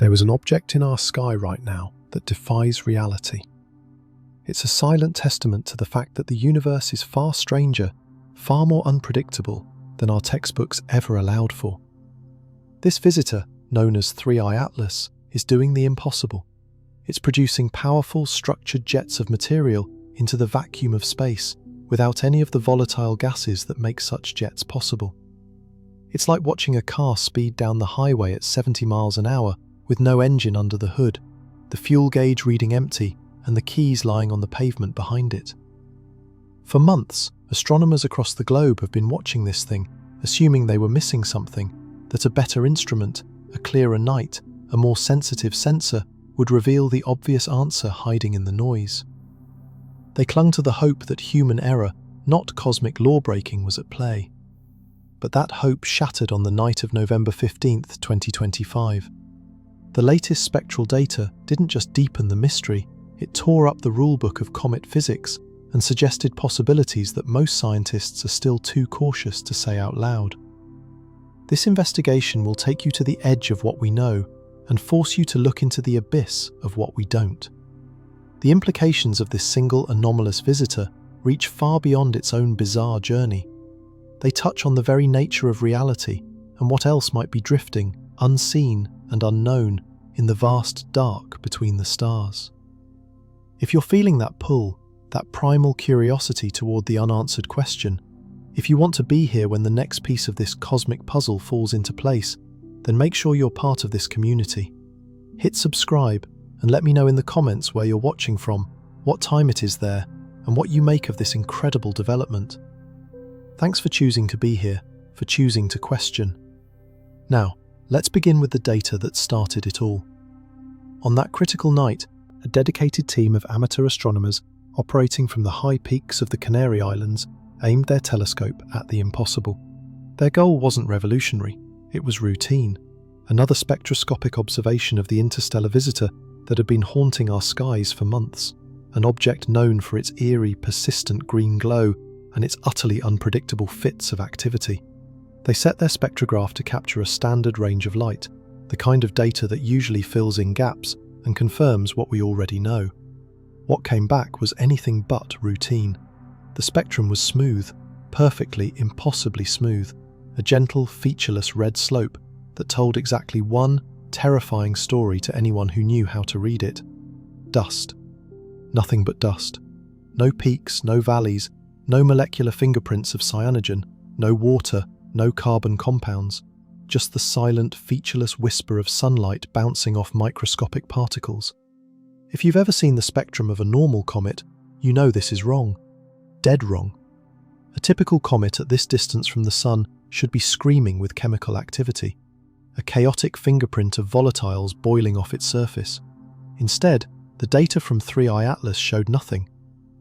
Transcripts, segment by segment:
There is an object in our sky right now that defies reality. It's a silent testament to the fact that the universe is far stranger, far more unpredictable than our textbooks ever allowed for. This visitor, known as 3I Atlas, is doing the impossible. It's producing powerful, structured jets of material into the vacuum of space without any of the volatile gases that make such jets possible. It's like watching a car speed down the highway at 70 miles an hour with no engine under the hood, the fuel gauge reading empty, and the keys lying on the pavement behind it. For months, astronomers across the globe have been watching this thing, assuming they were missing something, that a better instrument, a clearer night, a more sensitive sensor would reveal the obvious answer hiding in the noise. They clung to the hope that human error, not cosmic law-breaking, was at play. But that hope shattered on the night of November 15th, 2025. The latest spectral data didn't just deepen the mystery, it tore up the rulebook of comet physics and suggested possibilities that most scientists are still too cautious to say out loud. This investigation will take you to the edge of what we know and force you to look into the abyss of what we don't. The implications of this single anomalous visitor reach far beyond its own bizarre journey. They touch on the very nature of reality and what else might be drifting, unseen and unknown, in the vast dark between the stars. If you're feeling that pull, that primal curiosity toward the unanswered question, if you want to be here when the next piece of this cosmic puzzle falls into place, then make sure you're part of this community. Hit subscribe and let me know in the comments where you're watching from, what time it is there, and what you make of this incredible development. Thanks for choosing to be here, for choosing to question. Now, let's begin with the data that started it all. On that critical night, a dedicated team of amateur astronomers operating from the high peaks of the Canary Islands aimed their telescope at the impossible. Their goal wasn't revolutionary, it was routine. Another spectroscopic observation of the interstellar visitor that had been haunting our skies for months, an object known for its eerie, persistent green glow and its utterly unpredictable fits of activity. They set their spectrograph to capture a standard range of light, the kind of data that usually fills in gaps and confirms what we already know. What came back was anything but routine. The spectrum was smooth, perfectly, impossibly smooth, a gentle, featureless red slope that told exactly one terrifying story to anyone who knew how to read it. Dust. Nothing but dust. No peaks, no valleys, no molecular fingerprints of cyanogen, no water, no carbon compounds, just the silent, featureless whisper of sunlight bouncing off microscopic particles. If you've ever seen the spectrum of a normal comet, you know this is wrong. Dead wrong. A typical comet at this distance from the Sun should be screaming with chemical activity, a chaotic fingerprint of volatiles boiling off its surface. Instead, the data from 3I Atlas showed nothing.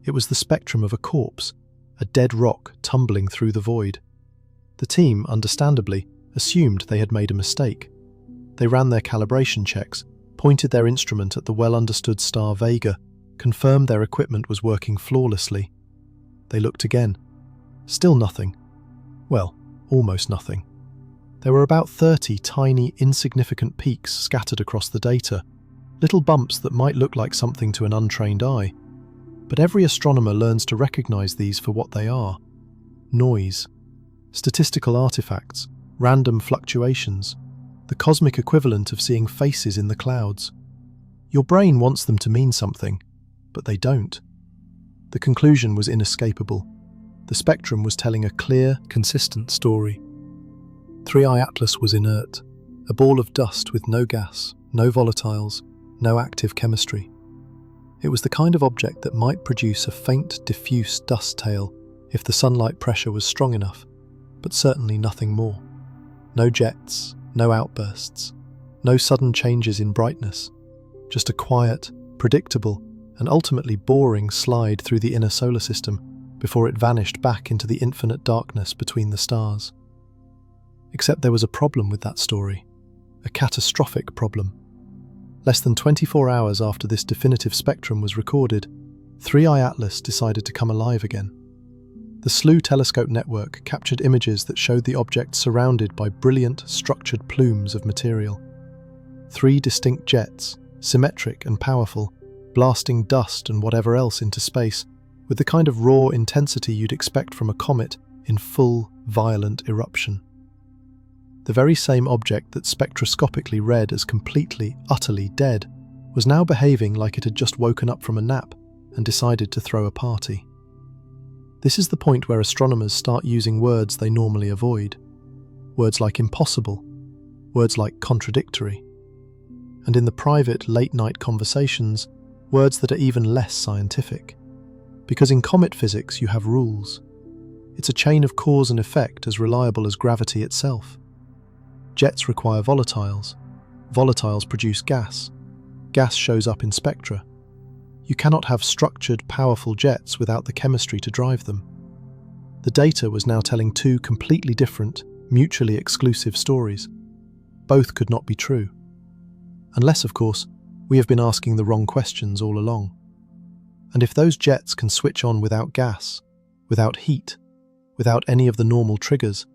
It was the spectrum of a corpse, a dead rock tumbling through the void. The team, understandably, assumed they had made a mistake. They ran their calibration checks, pointed their instrument at the well-understood star Vega, confirmed their equipment was working flawlessly. They looked again. Still nothing. Well, almost nothing. There were about 30 tiny, insignificant peaks scattered across the data, little bumps that might look like something to an untrained eye. But every astronomer learns to recognize these for what they are: noise, statistical artifacts, random fluctuations, the cosmic equivalent of seeing faces in the clouds. Your brain wants them to mean something, but they don't. The conclusion was inescapable. The spectrum was telling a clear, consistent story. 3I Atlas was inert, a ball of dust with no gas, no volatiles, no active chemistry. It was the kind of object that might produce a faint, diffuse dust tail if the sunlight pressure was strong enough, but certainly nothing more. No jets, no outbursts, no sudden changes in brightness, just a quiet, predictable, and ultimately boring slide through the inner solar system before it vanished back into the infinite darkness between the stars. Except there was a problem with that story, a catastrophic problem. Less than 24 hours after this definitive spectrum was recorded, 3I Atlas decided to come alive again. The SLU telescope network captured images that showed the object surrounded by brilliant, structured plumes of material. 3 distinct jets, symmetric and powerful, blasting dust and whatever else into space with the kind of raw intensity you'd expect from a comet in full, violent eruption. The very same object that spectroscopically read as completely, utterly dead was now behaving like it had just woken up from a nap and decided to throw a party. This is the point where astronomers start using words they normally avoid. Words like impossible, words like contradictory, and in the private late-night conversations, words that are even less scientific. Because in comet physics you have rules. It's a chain of cause and effect as reliable as gravity itself. Jets require volatiles. Volatiles produce gas. Gas shows up in spectra. You cannot have structured, powerful jets without the chemistry to drive them. The data was now telling 2 completely different, mutually exclusive stories. Both could not be true. Unless, of course, we have been asking the wrong questions all along. And if those jets can switch on without gas, without heat, without any of the normal triggers,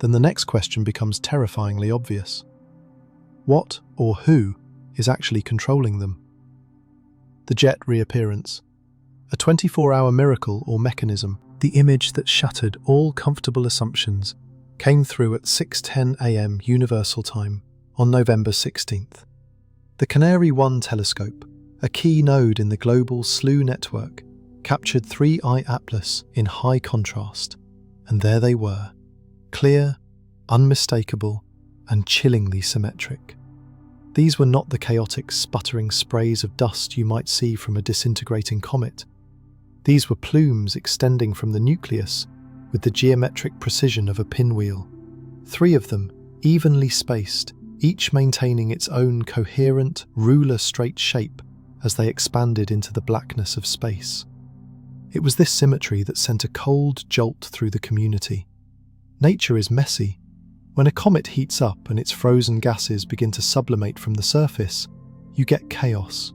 then the next question becomes terrifyingly obvious. What or who is actually controlling them? The jet reappearance. A 24-hour miracle or mechanism, the image that shattered all comfortable assumptions, came through at 6:10 a.m. Universal Time on November 16th. The Canary 1 telescope, a key node in the global SLU network, captured 3I Atlas in high contrast, and there they were, clear, unmistakable, and chillingly symmetric. These were not the chaotic, sputtering sprays of dust you might see from a disintegrating comet. These were plumes extending from the nucleus with the geometric precision of a pinwheel. 3 of them, evenly spaced, each maintaining its own coherent, ruler-straight shape as they expanded into the blackness of space. It was this symmetry that sent a cold jolt through the community. Nature is messy. When a comet heats up and its frozen gases begin to sublimate from the surface, you get chaos.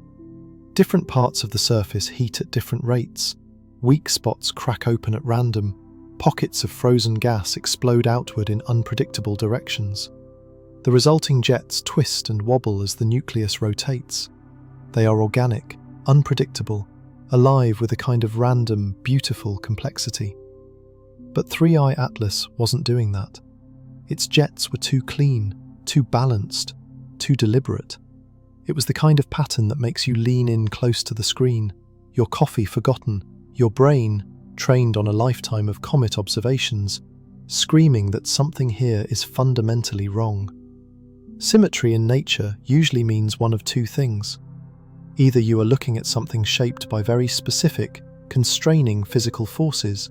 Different parts of the surface heat at different rates. Weak spots crack open at random. Pockets of frozen gas explode outward in unpredictable directions. The resulting jets twist and wobble as the nucleus rotates. They are organic, unpredictable, alive with a kind of random, beautiful complexity. But 3I Atlas wasn't doing that. Its jets were too clean, too balanced, too deliberate. It was the kind of pattern that makes you lean in close to the screen, your coffee forgotten, your brain, trained on a lifetime of comet observations, screaming that something here is fundamentally wrong. Symmetry in nature usually means one of 2 things. Either you are looking at something shaped by very specific, constraining physical forces,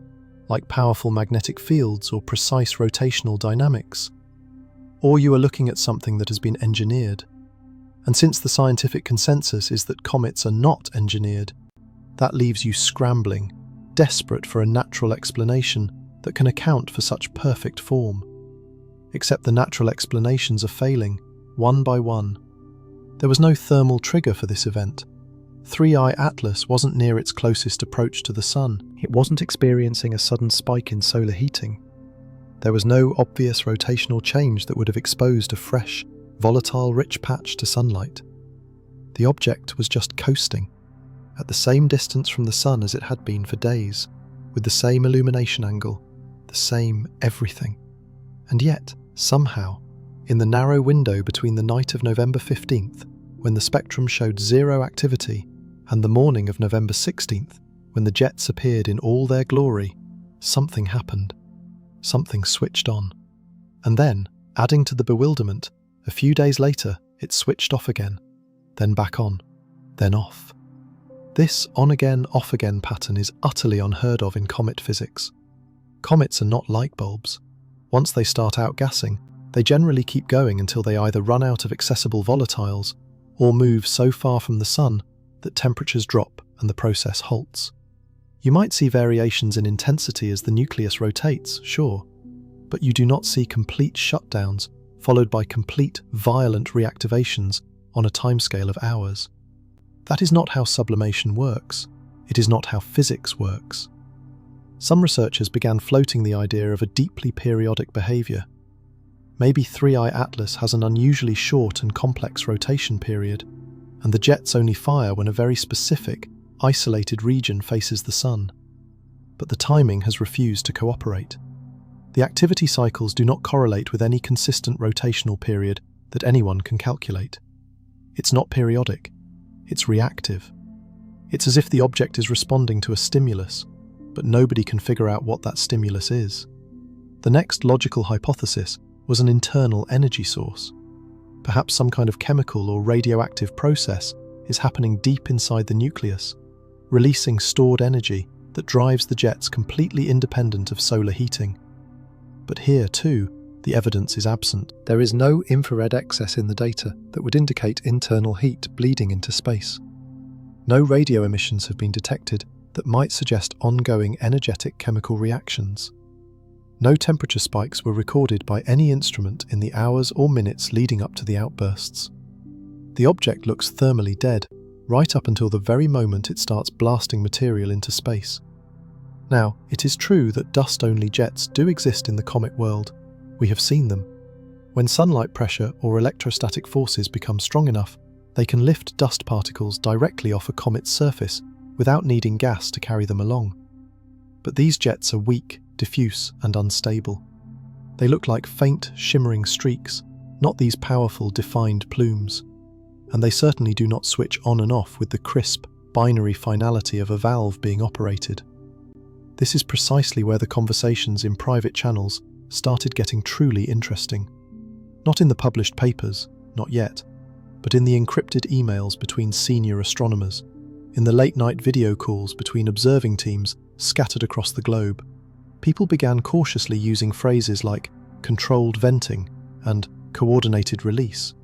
like powerful magnetic fields or precise rotational dynamics, or you are looking at something that has been engineered. And since the scientific consensus is that comets are not engineered, that leaves you scrambling, desperate for a natural explanation that can account for such perfect form. Except the natural explanations are failing, one by one. There was no thermal trigger for this event. 3I Atlas wasn't near its closest approach to the Sun. It wasn't experiencing a sudden spike in solar heating. There was no obvious rotational change that would have exposed a fresh, volatile-rich patch to sunlight. The object was just coasting, at the same distance from the Sun as it had been for days, with the same illumination angle, the same everything. And yet, somehow, in the narrow window between the night of November 15th, when the spectrum showed 0 activity, and the morning of November 16th, when the jets appeared in all their glory, something happened. Something switched on. And then, adding to the bewilderment, a few days later, it switched off again, then back on, then off. This on-again, off-again pattern is utterly unheard of in comet physics. Comets are not light bulbs. Once they start outgassing, they generally keep going until they either run out of accessible volatiles or move so far from the Sun that temperatures drop and the process halts. You might see variations in intensity as the nucleus rotates, sure, but you do not see complete shutdowns followed by complete violent reactivations on a timescale of hours. That is not how sublimation works. It is not how physics works. Some researchers began floating the idea of a deeply periodic behavior. Maybe 3i Atlas has an unusually short and complex rotation period, and the jets only fire when a very specific, isolated region faces the Sun. But the timing has refused to cooperate. The activity cycles do not correlate with any consistent rotational period that anyone can calculate. It's not periodic, it's reactive. It's as if the object is responding to a stimulus, but nobody can figure out what that stimulus is. The next logical hypothesis was an internal energy source. Perhaps some kind of chemical or radioactive process is happening deep inside the nucleus, releasing stored energy that drives the jets completely independent of solar heating. But here, too, the evidence is absent. There is no infrared excess in the data that would indicate internal heat bleeding into space. No radio emissions have been detected that might suggest ongoing energetic chemical reactions. No temperature spikes were recorded by any instrument in the hours or minutes leading up to the outbursts. The object looks thermally dead, right up until the very moment it starts blasting material into space. Now, it is true that dust-only jets do exist in the comet world. We have seen them. When sunlight pressure or electrostatic forces become strong enough, they can lift dust particles directly off a comet's surface without needing gas to carry them along. But these jets are weak, diffuse, and unstable. They look like faint, shimmering streaks, not these powerful, defined plumes. And they certainly do not switch on and off with the crisp, binary finality of a valve being operated. This is precisely where the conversations in private channels started getting truly interesting. Not in the published papers, not yet, but in the encrypted emails between senior astronomers, in the late-night video calls between observing teams scattered across the globe. People began cautiously using phrases like controlled venting and coordinated release.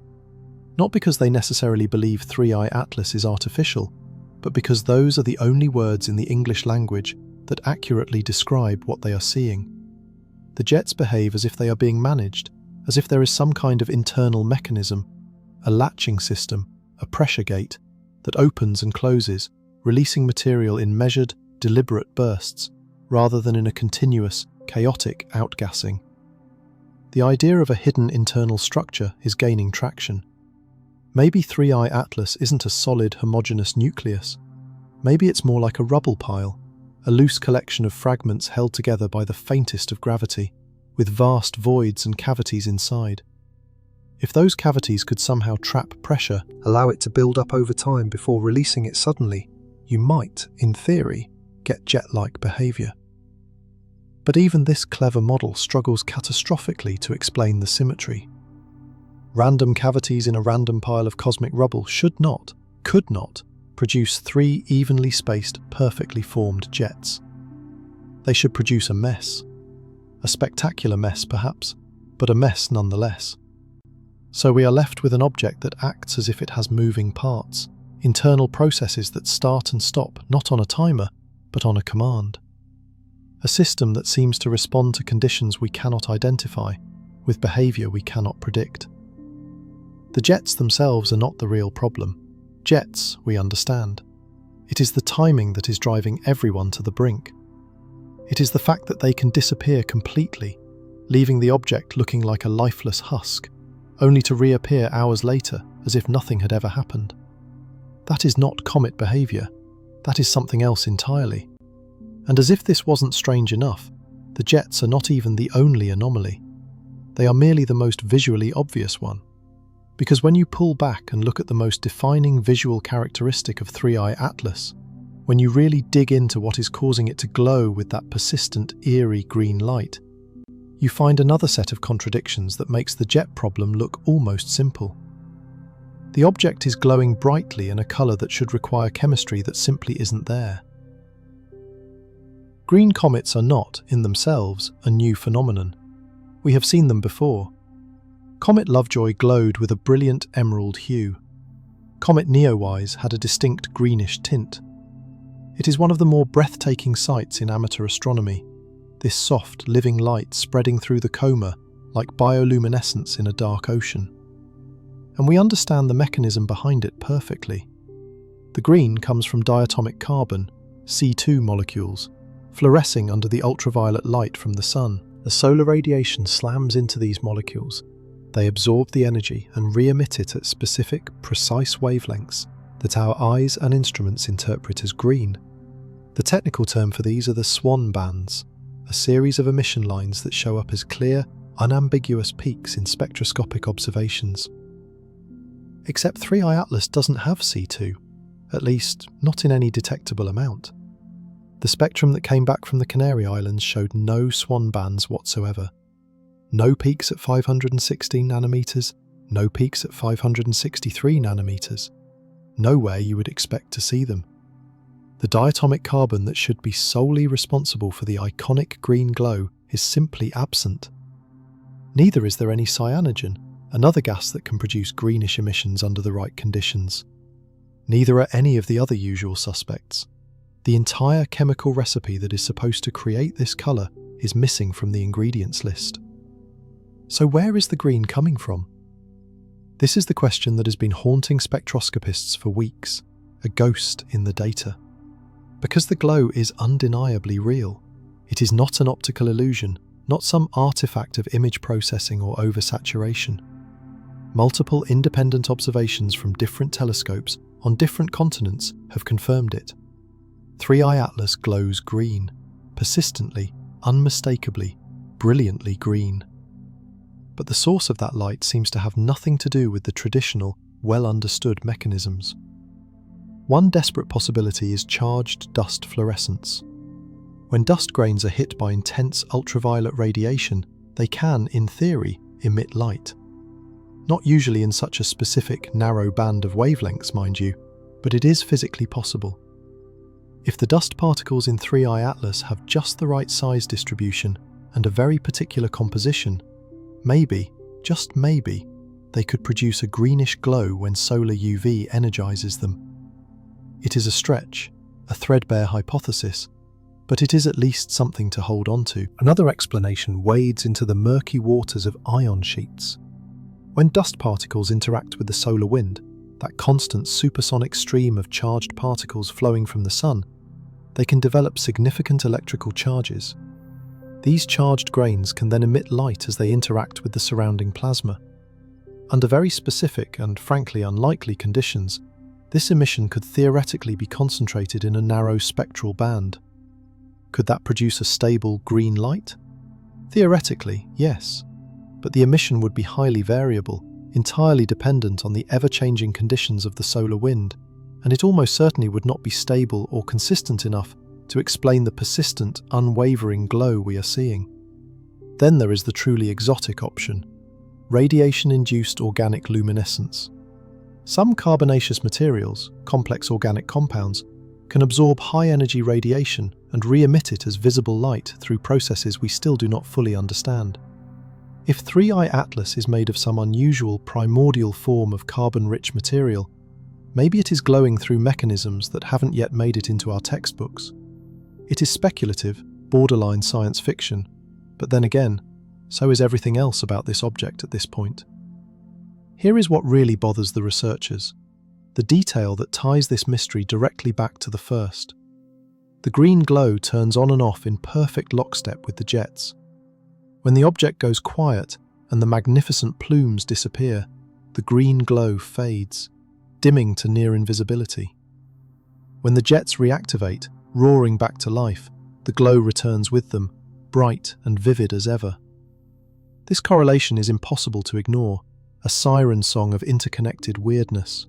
Not because they necessarily believe 3i Atlas is artificial, but because those are the only words in the English language that accurately describe what they are seeing. The jets behave as if they are being managed, as if there is some kind of internal mechanism, a latching system, a pressure gate, that opens and closes, releasing material in measured, deliberate bursts, rather than in a continuous, chaotic outgassing. The idea of a hidden internal structure is gaining traction. Maybe 3i Atlas isn't a solid, homogeneous nucleus. Maybe it's more like a rubble pile, a loose collection of fragments held together by the faintest of gravity, with vast voids and cavities inside. If those cavities could somehow trap pressure, allow it to build up over time before releasing it suddenly, you might, in theory, get jet-like behaviour. But even this clever model struggles catastrophically to explain the symmetry. Random cavities in a random pile of cosmic rubble should not, could not, produce 3 evenly spaced, perfectly formed jets. They should produce a mess. A spectacular mess, perhaps, but a mess nonetheless. So we are left with an object that acts as if it has moving parts, internal processes that start and stop not on a timer, but on a command. A system that seems to respond to conditions we cannot identify, with behaviour we cannot predict. The jets themselves are not the real problem. Jets, we understand. It is the timing that is driving everyone to the brink. It is the fact that they can disappear completely, leaving the object looking like a lifeless husk, only to reappear hours later as if nothing had ever happened. That is not comet behaviour, that is something else entirely. And as if this wasn't strange enough, the jets are not even the only anomaly. They are merely the most visually obvious one. Because when you pull back and look at the most defining visual characteristic of 3i Atlas, when you really dig into what is causing it to glow with that persistent, eerie green light, you find another set of contradictions that makes the jet problem look almost simple. The object is glowing brightly in a colour that should require chemistry that simply isn't there. Green comets are not, in themselves, a new phenomenon. We have seen them before. Comet Lovejoy glowed with a brilliant emerald hue. Comet Neowise had a distinct greenish tint. It is one of the more breathtaking sights in amateur astronomy, this soft, living light spreading through the coma like bioluminescence in a dark ocean. And we understand the mechanism behind it perfectly. The green comes from diatomic carbon, C2 molecules, fluorescing under the ultraviolet light from the sun. As solar radiation slams into these molecules, they absorb the energy and re-emit it at specific, precise wavelengths that our eyes and instruments interpret as green. The technical term for these are the swan bands, a series of emission lines that show up as clear, unambiguous peaks in spectroscopic observations. Except 3i Atlas doesn't have C2, at least not in any detectable amount. The spectrum that came back from the Canary Islands showed no swan bands whatsoever. No peaks at 516 nanometers, no peaks at 563 nanometers. Nowhere you would expect to see them. The diatomic carbon that should be solely responsible for the iconic green glow is simply absent. Neither is there any cyanogen, another gas that can produce greenish emissions under the right conditions. Neither are any of the other usual suspects. The entire chemical recipe that is supposed to create this colour is missing from the ingredients list. So where is the green coming from? This is the question that has been haunting spectroscopists for weeks, a ghost in the data. Because the glow is undeniably real. It is not an optical illusion, not some artifact of image processing or oversaturation. Multiple independent observations from different telescopes on different continents have confirmed it. 3i Atlas glows green, persistently, unmistakably, brilliantly green. But the source of that light seems to have nothing to do with the traditional, well-understood mechanisms. One desperate possibility is charged dust fluorescence. When dust grains are hit by intense ultraviolet radiation, they can, in theory, emit light. Not usually in such a specific, narrow band of wavelengths, mind you, but it is physically possible. If the dust particles in 3i Atlas have just the right size distribution and a very particular composition, maybe, just maybe, they could produce a greenish glow when solar UV energizes them. It is a stretch, a threadbare hypothesis, but it is at least something to hold on to. Another explanation wades into the murky waters of ion sheets. When dust particles interact with the solar wind, that constant supersonic stream of charged particles flowing from the sun, they can develop significant electrical charges. These charged grains can then emit light as they interact with the surrounding plasma. Under very specific and frankly unlikely conditions, this emission could theoretically be concentrated in a narrow spectral band. Could that produce a stable green light? Theoretically, yes, but the emission would be highly variable, entirely dependent on the ever-changing conditions of the solar wind, and it almost certainly would not be stable or consistent enough to explain the persistent, unwavering glow we are seeing. Then there is the truly exotic option: radiation-induced organic luminescence. Some carbonaceous materials, complex organic compounds, can absorb high-energy radiation and re-emit it as visible light through processes we still do not fully understand. If 3i Atlas is made of some unusual primordial form of carbon-rich material, maybe it is glowing through mechanisms that haven't yet made it into our textbooks. It is speculative, borderline science fiction, but then again, so is everything else about this object at this point. Here is what really bothers the researchers: the detail that ties this mystery directly back to the first. The green glow turns on and off in perfect lockstep with the jets. When the object goes quiet and the magnificent plumes disappear, the green glow fades, dimming to near invisibility. When the jets reactivate, roaring back to life, the glow returns with them, bright and vivid as ever. This correlation is impossible to ignore, a siren song of interconnected weirdness.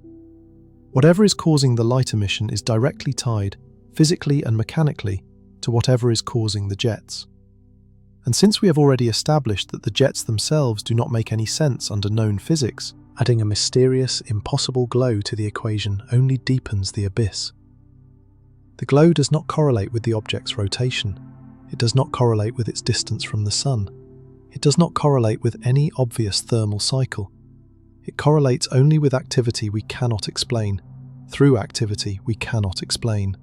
Whatever is causing the light emission is directly tied, physically and mechanically, to whatever is causing the jets. And since we have already established that the jets themselves do not make any sense under known physics, adding a mysterious, impossible glow to the equation only deepens the abyss. The glow does not correlate with the object's rotation. It does not correlate with its distance from the sun. It does not correlate with any obvious thermal cycle. It correlates only with activity we cannot explain, through activity we cannot explain.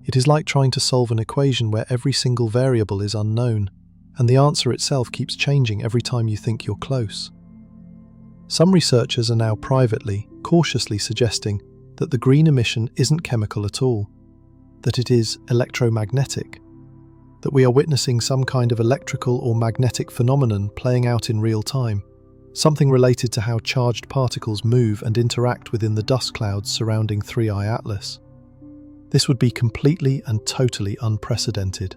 It is like trying to solve an equation where every single variable is unknown, and the answer itself keeps changing every time you think you're close. Some researchers are now privately, cautiously suggesting that the green emission isn't chemical at all, that it is electromagnetic. that we are witnessing some kind of electrical or magnetic phenomenon playing out in real time, something related to how charged particles move and interact within the dust clouds surrounding 3I Atlas. This would be completely and totally unprecedented.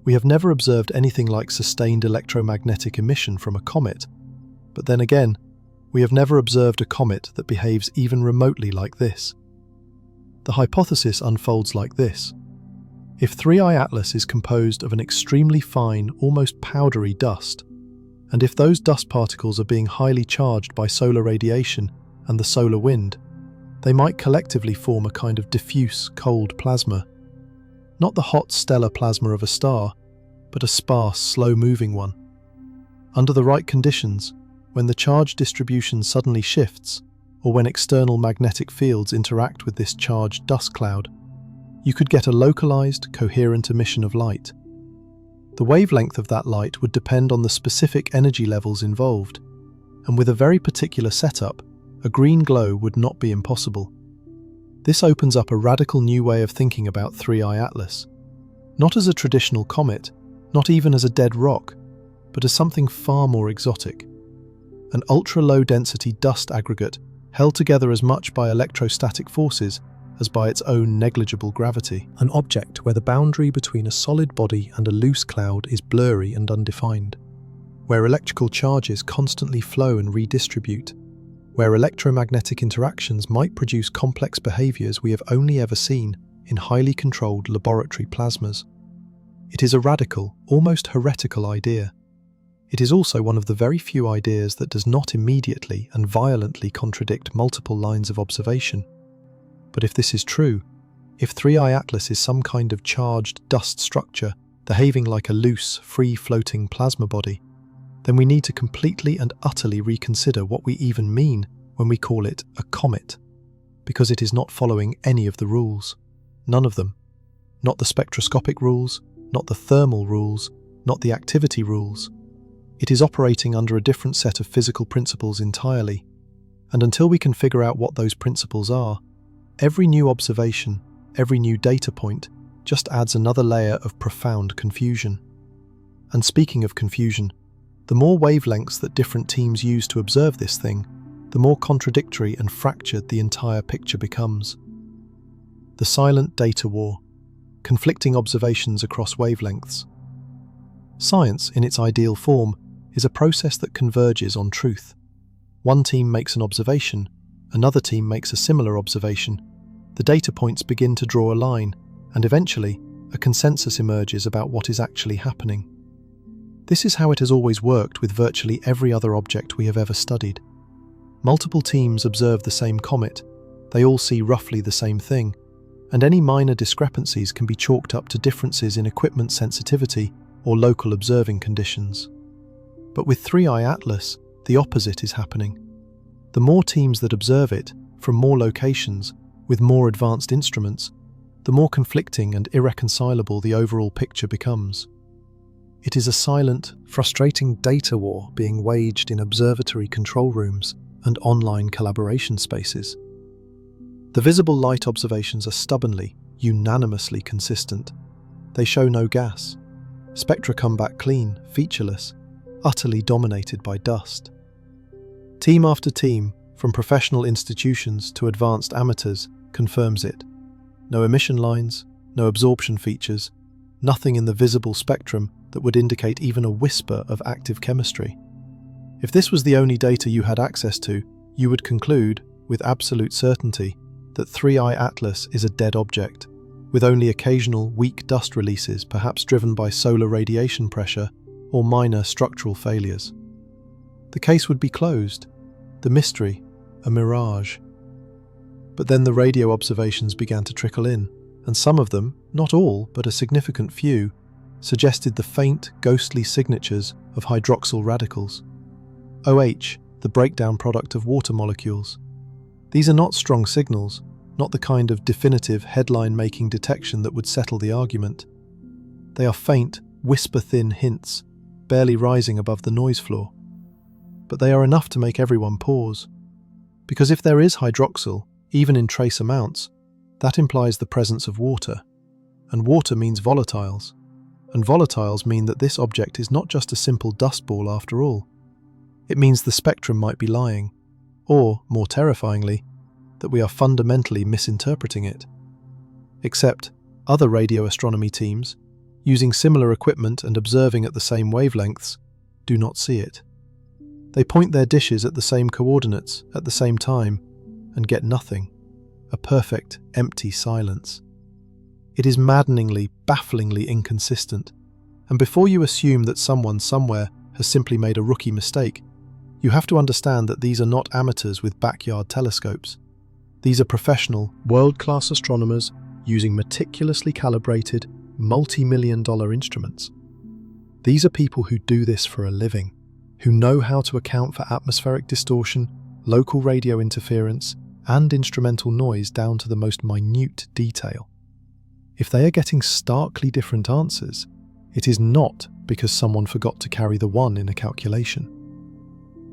We have never observed anything like sustained electromagnetic emission from a comet, but then again, we have never observed a comet that behaves even remotely like this. The hypothesis unfolds like this. If 3I Atlas is composed of an extremely fine, almost powdery dust, and if those dust particles are being highly charged by solar radiation and the solar wind, they might collectively form a kind of diffuse, cold plasma. Not the hot stellar plasma of a star, but a sparse, slow-moving one. Under the right conditions, when the charge distribution suddenly shifts, or when external magnetic fields interact with this charged dust cloud, you could get a localized, coherent emission of light. The wavelength of that light would depend on the specific energy levels involved, and with a very particular setup, a green glow would not be impossible. This opens up a radical new way of thinking about 3I Atlas, not as a traditional comet, not even as a dead rock, but as something far more exotic. An ultra-low density dust aggregate held together as much by electrostatic forces as by its own negligible gravity. An object where the boundary between a solid body and a loose cloud is blurry and undefined, where electrical charges constantly flow and redistribute, where electromagnetic interactions might produce complex behaviors we have only ever seen in highly controlled laboratory plasmas. It is a radical, almost heretical idea. It is also one of the very few ideas that does not immediately and violently contradict multiple lines of observation. But if this is true, if 3I Atlas is some kind of charged dust structure behaving like a loose, free-floating plasma body, then we need to completely and utterly reconsider what we even mean when we call it a comet, because it is not following any of the rules. None of them. Not the spectroscopic rules, not the thermal rules, not the activity rules. It is operating under a different set of physical principles entirely, and until we can figure out what those principles are, every new observation, every new data point, just adds another layer of profound confusion. And speaking of confusion, the more wavelengths that different teams use to observe this thing, the more contradictory and fractured the entire picture becomes. The silent data war, conflicting observations across wavelengths. Science, in its ideal form, is a process that converges on truth. One team makes an observation, another team makes a similar observation, the data points begin to draw a line, and eventually, a consensus emerges about what is actually happening. This is how it has always worked with virtually every other object we have ever studied. Multiple teams observe the same comet, they all see roughly the same thing, and any minor discrepancies can be chalked up to differences in equipment sensitivity or local observing conditions. But with 3I Atlas, the opposite is happening. The more teams that observe it, from more locations, with more advanced instruments, the more conflicting and irreconcilable the overall picture becomes. It is a silent, frustrating data war being waged in observatory control rooms and online collaboration spaces. The visible light observations are stubbornly, unanimously consistent. They show no gas. Spectra come back clean, featureless, utterly dominated by dust. Team after team, from professional institutions to advanced amateurs, confirms it. No emission lines, no absorption features, nothing in the visible spectrum that would indicate even a whisper of active chemistry. If this was the only data you had access to, you would conclude, with absolute certainty, that 3I Atlas is a dead object, with only occasional weak dust releases perhaps driven by solar radiation pressure or minor structural failures. The case would be closed, the mystery, a mirage. But then the radio observations began to trickle in, and some of them, not all, but a significant few, suggested the faint, ghostly signatures of hydroxyl radicals. OH, the breakdown product of water molecules. These are not strong signals, not the kind of definitive headline-making detection that would settle the argument. They are faint, whisper-thin hints, barely rising above the noise floor. But they are enough to make everyone pause. Because if there is hydroxyl, even in trace amounts, that implies the presence of water. And water means volatiles. and volatiles mean that this object is not just a simple dust ball after all. It means the spectrum might be lying, or, more terrifyingly, that we are fundamentally misinterpreting it. Except, other radio astronomy teams, using similar equipment and observing at the same wavelengths, do not see it. They point their dishes at the same coordinates at the same time and get nothing, a perfect, empty silence. It is maddeningly, bafflingly inconsistent, and before you assume that someone somewhere has simply made a rookie mistake, you have to understand that these are not amateurs with backyard telescopes. These are professional, world-class astronomers using meticulously calibrated, multi-million-dollar instruments. These are people who do this for a living, who know how to account for atmospheric distortion, local radio interference, and instrumental noise down to the most minute detail. If they are getting starkly different answers, it is not because someone forgot to carry the 1 in a calculation.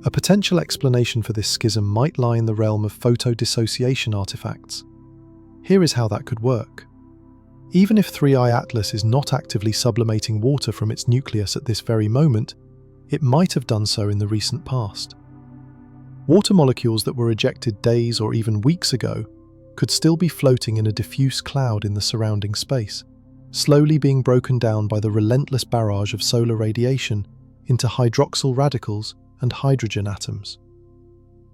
A potential explanation for this schism might lie in the realm of photodissociation artifacts. Here is how that could work. Even if 3i Atlas is not actively sublimating water from its nucleus at this very moment, it might have done so in the recent past. Water molecules that were ejected days or even weeks ago could still be floating in a diffuse cloud in the surrounding space, slowly being broken down by the relentless barrage of solar radiation into hydroxyl radicals and hydrogen atoms.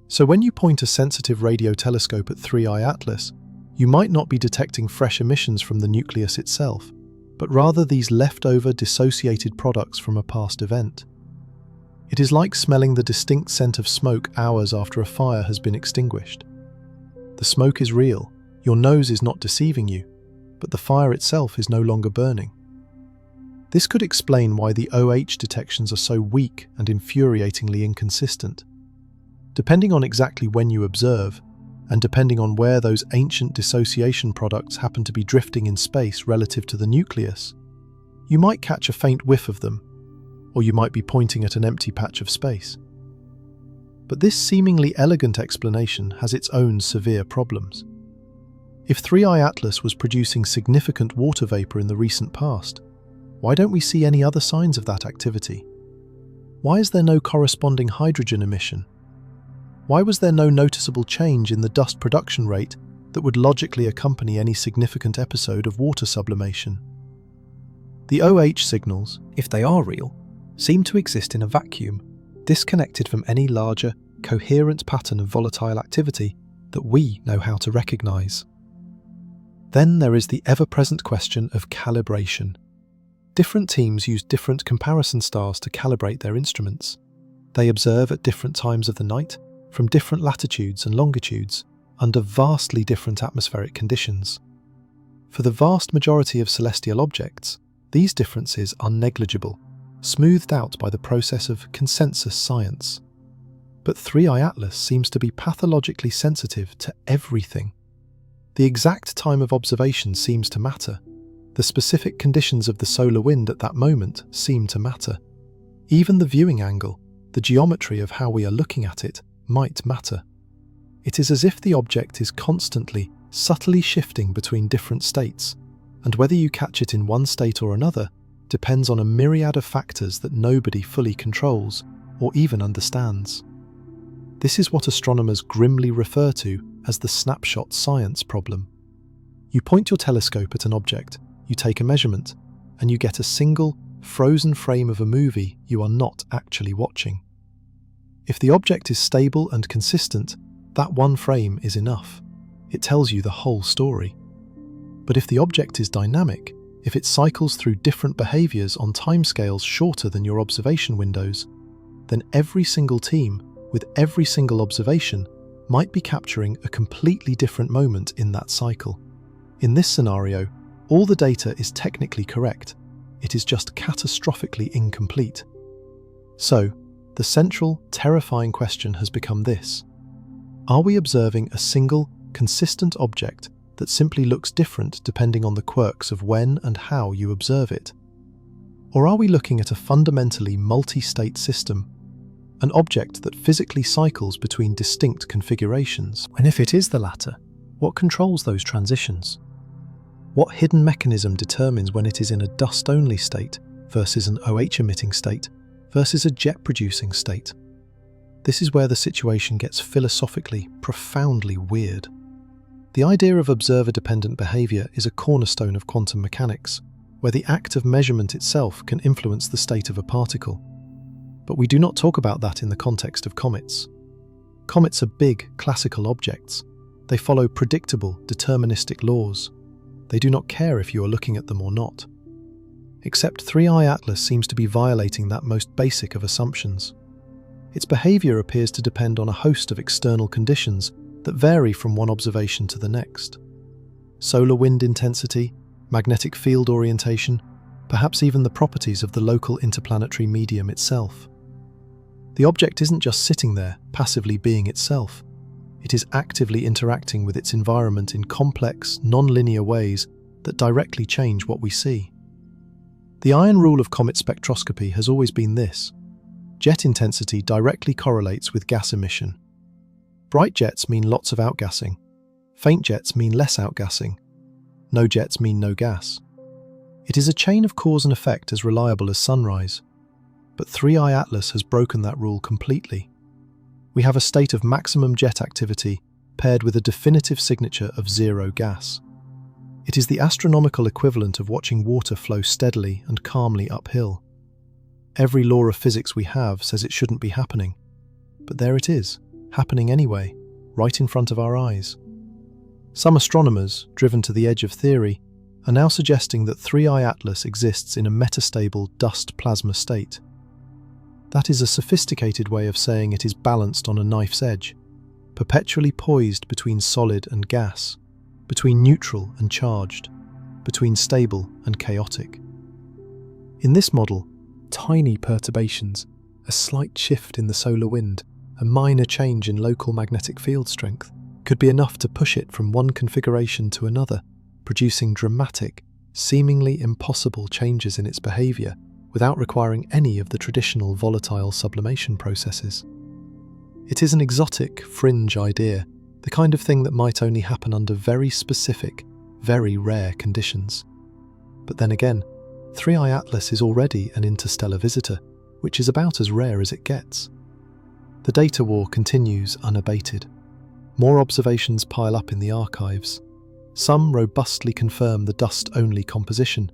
So when you point a sensitive radio telescope at 3i Atlas, you might not be detecting fresh emissions from the nucleus itself, but rather these leftover dissociated products from a past event. It is like smelling the distinct scent of smoke hours after a fire has been extinguished. The smoke is real, your nose is not deceiving you, but the fire itself is no longer burning. This could explain why the OH detections are so weak and infuriatingly inconsistent. Depending on exactly when you observe, and depending on where those ancient dissociation products happen to be drifting in space relative to the nucleus, you might catch a faint whiff of them, or you might be pointing at an empty patch of space. But this seemingly elegant explanation has its own severe problems. If 3i Atlas was producing significant water vapor in the recent past, why don't we see any other signs of that activity? Why is there no corresponding hydrogen emission? Why was there no noticeable change in the dust production rate that would logically accompany any significant episode of water sublimation? The OH signals, if they are real, seem to exist in a vacuum, disconnected from any larger, coherent pattern of volatile activity that we know how to recognise. Then there is the ever-present question of calibration. Different teams use different comparison stars to calibrate their instruments. They observe at different times of the night, from different latitudes and longitudes, under vastly different atmospheric conditions. For the vast majority of celestial objects, these differences are negligible, smoothed out by the process of consensus science. But 3i Atlas seems to be pathologically sensitive to everything. The exact time of observation seems to matter. The specific conditions of the solar wind at that moment seem to matter. Even the viewing angle, the geometry of how we are looking at it, might matter. It is as if the object is constantly, subtly shifting between different states, and whether you catch it in one state or another depends on a myriad of factors that nobody fully controls or even understands. This is what astronomers grimly refer to as the snapshot science problem. You point your telescope at an object, you take a measurement, and you get a single, frozen frame of a movie you are not actually watching. If the object is stable and consistent, that one frame is enough. It tells you the whole story. But if the object is dynamic, if it cycles through different behaviours on timescales shorter than your observation windows, then every single team, with every single observation, might be capturing a completely different moment in that cycle. In this scenario, all the data is technically correct, it is just catastrophically incomplete. So, the central, terrifying question has become this: are we observing a single, consistent object that simply looks different depending on the quirks of when and how you observe it? Or are we looking at a fundamentally multi-state system, an object that physically cycles between distinct configurations? And if it is the latter, what controls those transitions? What hidden mechanism determines when it is in a dust-only state versus an OH-emitting state versus a jet-producing state? This is where the situation gets philosophically profoundly weird. The idea of observer-dependent behavior is a cornerstone of quantum mechanics, where the act of measurement itself can influence the state of a particle. But we do not talk about that in the context of comets. Comets are big, classical objects. They follow predictable, deterministic laws. They do not care if you are looking at them or not. Except 3I Atlas seems to be violating that most basic of assumptions. Its behavior appears to depend on a host of external conditions that vary from one observation to the next. Solar wind intensity, magnetic field orientation, perhaps even the properties of the local interplanetary medium itself. The object isn't just sitting there, passively being itself. It is actively interacting with its environment in complex, non-linear ways that directly change what we see. The iron rule of comet spectroscopy has always been this: jet intensity directly correlates with gas emission. Bright jets mean lots of outgassing. Faint jets mean less outgassing. No jets mean no gas. It is a chain of cause and effect as reliable as sunrise. But 3I Atlas has broken that rule completely. We have a state of maximum jet activity paired with a definitive signature of zero gas. It is the astronomical equivalent of watching water flow steadily and calmly uphill. Every law of physics we have says it shouldn't be happening. But there it is, happening anyway, right in front of our eyes. Some astronomers, driven to the edge of theory, are now suggesting that 3I Atlas exists in a metastable dust plasma state. That is a sophisticated way of saying it is balanced on a knife's edge, perpetually poised between solid and gas, between neutral and charged, between stable and chaotic. In this model, tiny perturbations, a slight shift in the solar wind, a minor change in local magnetic field strength, could be enough to push it from one configuration to another, producing dramatic, seemingly impossible changes in its behavior without requiring any of the traditional volatile sublimation processes. It is an exotic, fringe idea, the kind of thing that might only happen under very specific, very rare conditions. But then again, 3I Atlas is already an interstellar visitor, which is about as rare as it gets. The data war continues unabated. More observations pile up in the archives. Some robustly confirm the dust-only composition.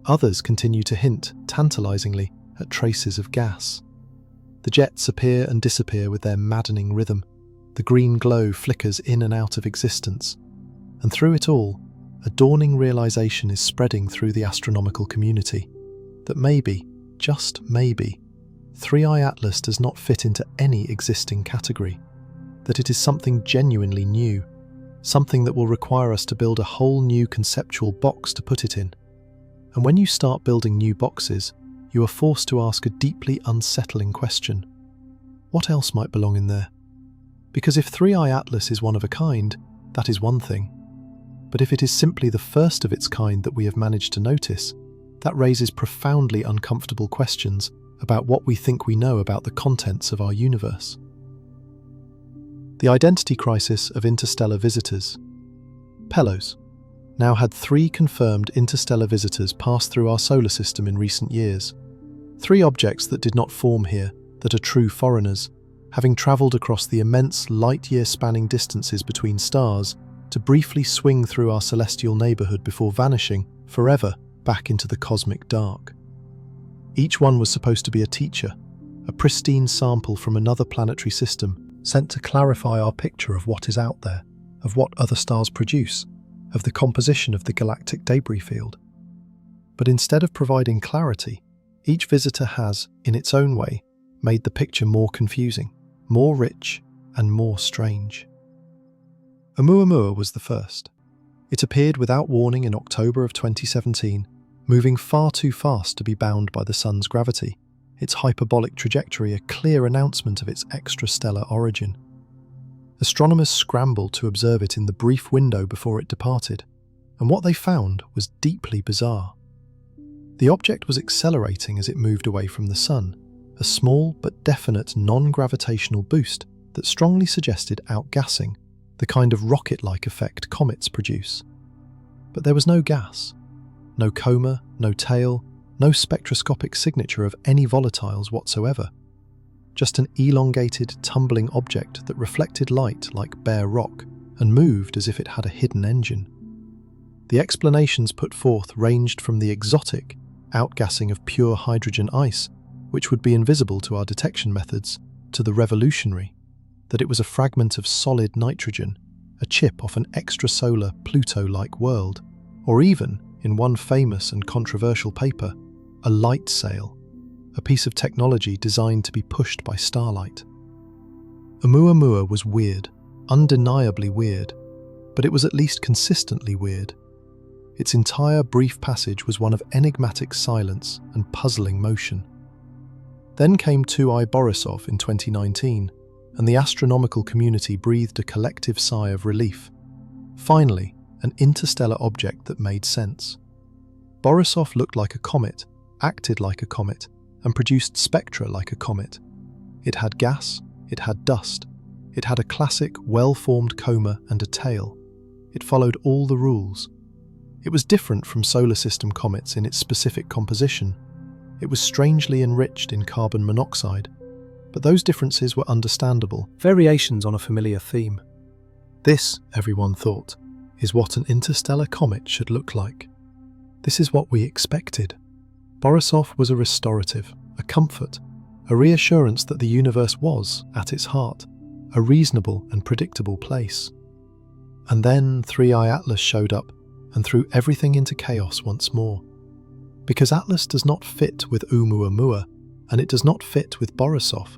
Others continue to hint, tantalizingly, at traces of gas. The jets appear and disappear with their maddening rhythm. The green glow flickers in and out of existence. And through it all, a dawning realization is spreading through the astronomical community that maybe, just maybe, 3I Atlas does not fit into any existing category, that it is something genuinely new, something that will require us to build a whole new conceptual box to put it in. And when you start building new boxes, you are forced to ask a deeply unsettling question. What else might belong in there? Because if 3I Atlas is one of a kind, that is one thing. But if it is simply the first of its kind that we have managed to notice, that raises profoundly uncomfortable questions about what we think we know about the contents of our universe. The identity crisis of interstellar visitors. Pelos now had 3 confirmed interstellar visitors pass through our solar system in recent years. 3 objects that did not form here, that are true foreigners, having travelled across the immense light-year-spanning distances between stars to briefly swing through our celestial neighbourhood before vanishing forever back into the cosmic dark. Each one was supposed to be a teacher, a pristine sample from another planetary system sent to clarify our picture of what is out there, of what other stars produce, of the composition of the galactic debris field. But instead of providing clarity, each visitor has, in its own way, made the picture more confusing, more rich, and more strange. Oumuamua was the first. It appeared without warning in October of 2017, moving far too fast to be bound by the sun's gravity, its hyperbolic trajectory a clear announcement of its extrastellar origin. Astronomers scrambled to observe it in the brief window before it departed, and what they found was deeply bizarre. The object was accelerating as it moved away from the sun, a small but definite non-gravitational boost that strongly suggested outgassing, the kind of rocket-like effect comets produce. But there was no gas, no coma, no tail, no spectroscopic signature of any volatiles whatsoever. Just an elongated, tumbling object that reflected light like bare rock and moved as if it had a hidden engine. The explanations put forth ranged from the exotic outgassing of pure hydrogen ice, which would be invisible to our detection methods, to the revolutionary, that it was a fragment of solid nitrogen, a chip off an extrasolar Pluto-like world, or even, in one famous and controversial paper, a light sail, a piece of technology designed to be pushed by starlight. Oumuamua was weird, undeniably weird, but it was at least consistently weird. Its entire brief passage was one of enigmatic silence and puzzling motion. Then came 2I Borisov in 2019, and the astronomical community breathed a collective sigh of relief. Finally, an interstellar object that made sense. Borisov looked like a comet, acted like a comet, and produced spectra like a comet. It had gas, it had dust, it had a classic, well-formed coma and a tail. It followed all the rules. It was different from solar system comets in its specific composition. It was strangely enriched in carbon monoxide, but those differences were understandable, variations on a familiar theme. This, everyone thought, is what an interstellar comet should look like. This is what we expected. Borisov was a restorative, a comfort, a reassurance that the universe was, at its heart, a reasonable and predictable place. And then 3I Atlas showed up and threw everything into chaos once more. Because Atlas does not fit with Oumuamua, and it does not fit with Borisov.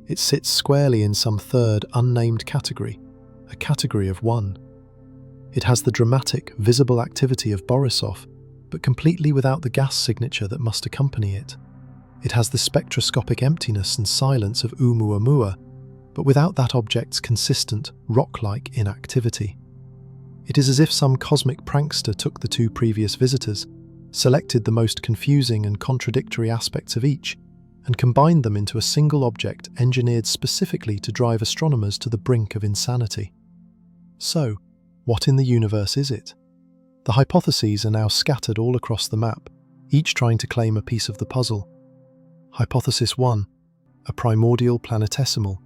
It sits squarely in some third, unnamed category, a category of one. It has the dramatic, visible activity of Borisov, but completely without the gas signature that must accompany it. It has the spectroscopic emptiness and silence of Oumuamua, but without that object's consistent, rock-like inactivity. It is as if some cosmic prankster took the two previous visitors, selected the most confusing and contradictory aspects of each, and combined them into a single object engineered specifically to drive astronomers to the brink of insanity. So, what in the universe is it? The hypotheses are now scattered all across the map, each trying to claim a piece of the puzzle. Hypothesis 1. A primordial planetesimal.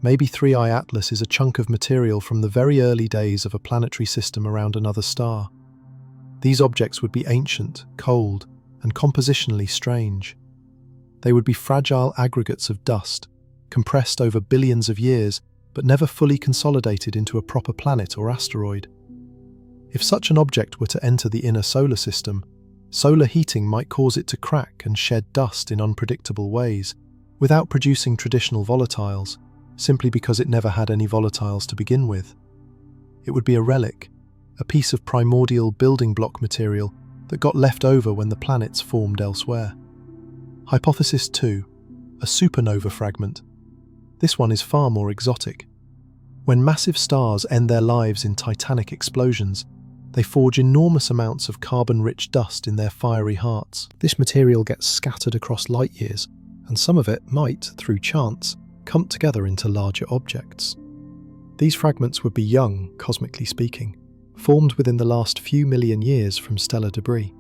Maybe 3I Atlas is a chunk of material from the very early days of a planetary system around another star. These objects would be ancient, cold, and compositionally strange. They would be fragile aggregates of dust, compressed over billions of years, but never fully consolidated into a proper planet or asteroid. If such an object were to enter the inner solar system, solar heating might cause it to crack and shed dust in unpredictable ways, without producing traditional volatiles, simply because it never had any volatiles to begin with. It would be a relic, a piece of primordial building block material that got left over when the planets formed elsewhere. Hypothesis 2. A supernova fragment. This one is far more exotic. When massive stars end their lives in titanic explosions, they forge enormous amounts of carbon-rich dust in their fiery hearts. This material gets scattered across light years, and some of it might, through chance, come together into larger objects. These fragments would be young, cosmically speaking, formed within the last few million years from stellar debris.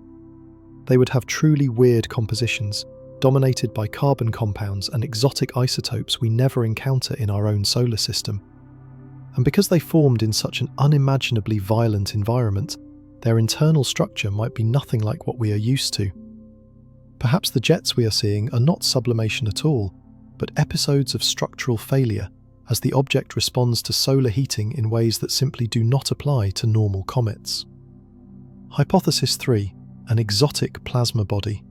They would have truly weird compositions, dominated by carbon compounds and exotic isotopes we never encounter in our own solar system. And because they formed in such an unimaginably violent environment, their internal structure might be nothing like what we are used to. Perhaps the jets we are seeing are not sublimation at all, but episodes of structural failure as the object responds to solar heating in ways that simply do not apply to normal comets. Hypothesis 3. An exotic plasma body.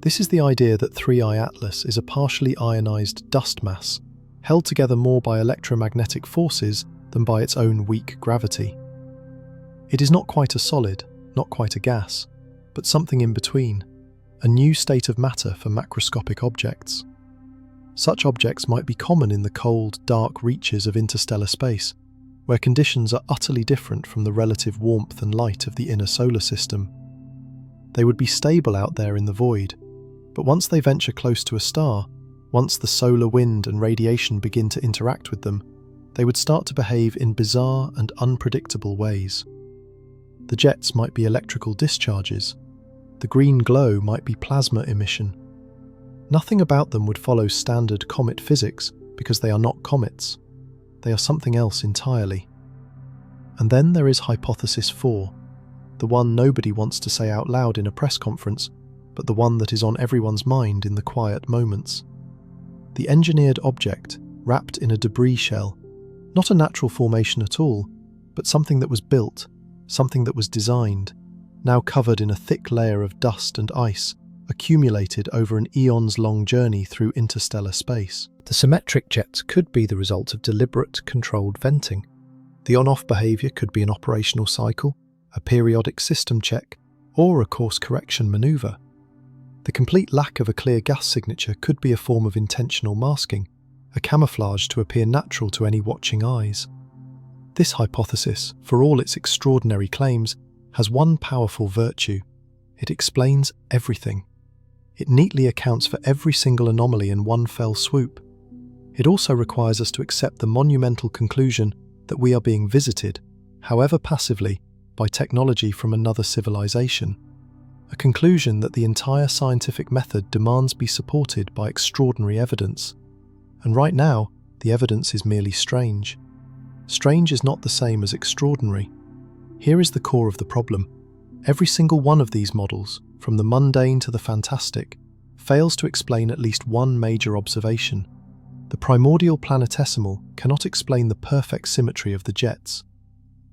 This is the idea that 3I Atlas is a partially ionized dust mass, held together more by electromagnetic forces than by its own weak gravity. It is not quite a solid, not quite a gas, but something in between, a new state of matter for macroscopic objects. Such objects might be common in the cold, dark reaches of interstellar space, where conditions are utterly different from the relative warmth and light of the inner solar system. They would be stable out there in the void, but once they venture close to a star, once the solar wind and radiation begin to interact with them, they would start to behave in bizarre and unpredictable ways. The jets might be electrical discharges. The green glow might be plasma emission. Nothing about them would follow standard comet physics because they are not comets. They are something else entirely. And then there is Hypothesis 4, the one nobody wants to say out loud in a press conference, but the one that is on everyone's mind in the quiet moments. The engineered object, wrapped in a debris shell, not a natural formation at all, but something that was built, something that was designed, now covered in a thick layer of dust and ice, accumulated over an eons-long journey through interstellar space. The symmetric jets could be the result of deliberate, controlled venting. The on-off behaviour could be an operational cycle, a periodic system check, or a course correction manoeuvre. The complete lack of a clear gas signature could be a form of intentional masking, a camouflage to appear natural to any watching eyes. This hypothesis, for all its extraordinary claims, has one powerful virtue. It explains everything. It neatly accounts for every single anomaly in one fell swoop. It also requires us to accept the monumental conclusion that we are being visited, however passively, by technology from another civilization. A conclusion that the entire scientific method demands be supported by extraordinary evidence. And right now, the evidence is merely strange. Strange is not the same as extraordinary. Here is the core of the problem. Every single one of these models, from the mundane to the fantastic, fails to explain at least one major observation. The primordial planetesimal cannot explain the perfect symmetry of the jets.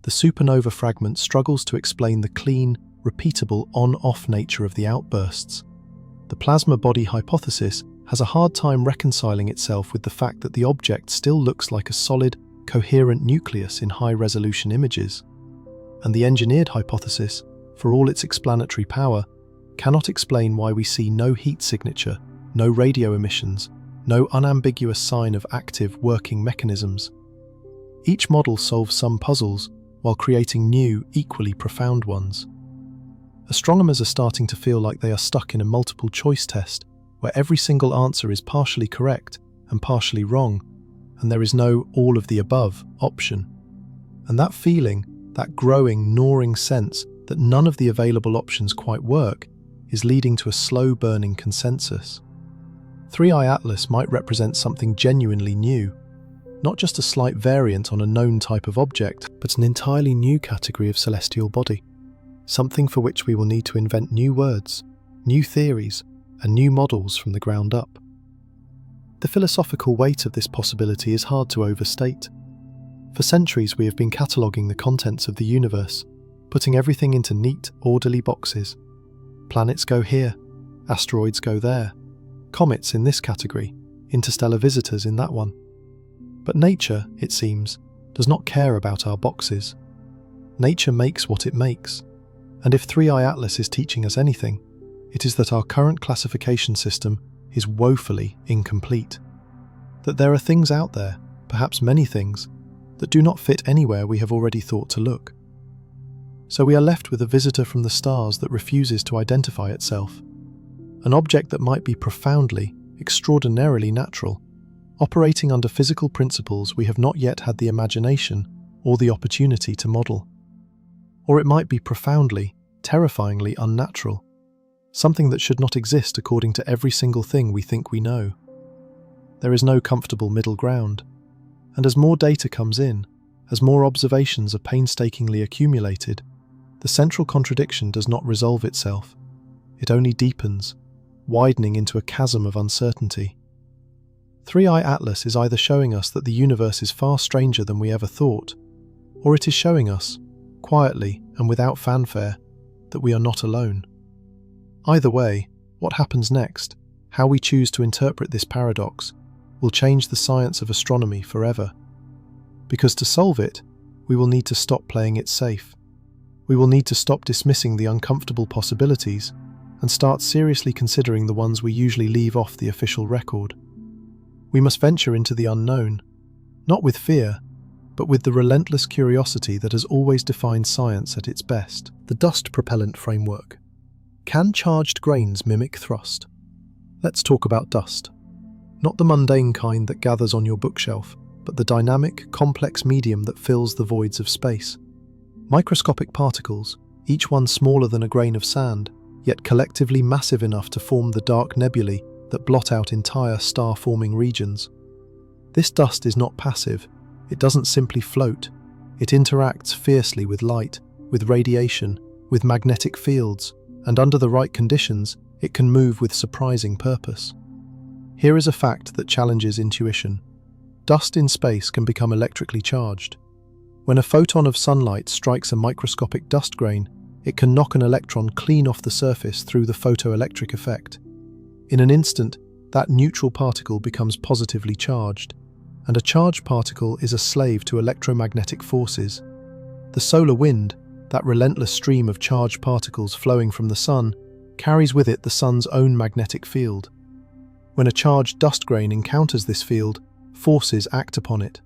The supernova fragment struggles to explain the clean, repeatable on-off nature of the outbursts. The plasma body hypothesis has a hard time reconciling itself with the fact that the object still looks like a solid, coherent nucleus in high-resolution images. And the engineered hypothesis, for all its explanatory power, cannot explain why we see no heat signature, no radio emissions, no unambiguous sign of active, working mechanisms. Each model solves some puzzles while creating new, equally profound ones. Astronomers are starting to feel like they are stuck in a multiple-choice test where every single answer is partially correct and partially wrong, and there is no all-of-the-above option. And that feeling, that growing, gnawing sense that none of the available options quite work, is leading to a slow-burning consensus. 3i Atlas might represent something genuinely new, not just a slight variant on a known type of object, but an entirely new category of celestial body, something for which we will need to invent new words, new theories, and new models from the ground up. The philosophical weight of this possibility is hard to overstate. For centuries we have been cataloguing the contents of the universe, putting everything into neat, orderly boxes. Planets go here, asteroids go there, comets in this category, interstellar visitors in that one. But nature, it seems, does not care about our boxes. Nature makes what it makes, and if 3i Atlas is teaching us anything, it is that our current classification system is woefully incomplete. That there are things out there, perhaps many things, that do not fit anywhere we have already thought to look. So we are left with a visitor from the stars that refuses to identify itself, an object that might be profoundly, extraordinarily natural, operating under physical principles we have not yet had the imagination or the opportunity to model. Or it might be profoundly, terrifyingly unnatural, something that should not exist according to every single thing we think we know. There is no comfortable middle ground, and as more data comes in, as more observations are painstakingly accumulated, the central contradiction does not resolve itself. It only deepens, widening into a chasm of uncertainty. 3i Atlas is either showing us that the universe is far stranger than we ever thought, or it is showing us, quietly and without fanfare, that we are not alone. Either way, what happens next, how we choose to interpret this paradox, will change the science of astronomy forever. Because to solve it, we will need to stop playing it safe. We will need to stop dismissing the uncomfortable possibilities and start seriously considering the ones we usually leave off the official record. We must venture into the unknown, not with fear, but with the relentless curiosity that has always defined science at its best. The dust propellant framework. Can charged grains mimic thrust? Let's talk about dust. Not the mundane kind that gathers on your bookshelf, but the dynamic, complex medium that fills the voids of space. Microscopic particles, each one smaller than a grain of sand, yet collectively massive enough to form the dark nebulae that blot out entire star-forming regions. This dust is not passive. It doesn't simply float. It interacts fiercely with light, with radiation, with magnetic fields, and under the right conditions, it can move with surprising purpose. Here is a fact that challenges intuition. Dust in space can become electrically charged. When a photon of sunlight strikes a microscopic dust grain, it can knock an electron clean off the surface through the photoelectric effect. In an instant, that neutral particle becomes positively charged, and a charged particle is a slave to electromagnetic forces. The solar wind, that relentless stream of charged particles flowing from the sun, carries with it the sun's own magnetic field. When a charged dust grain encounters this field, forces act upon it.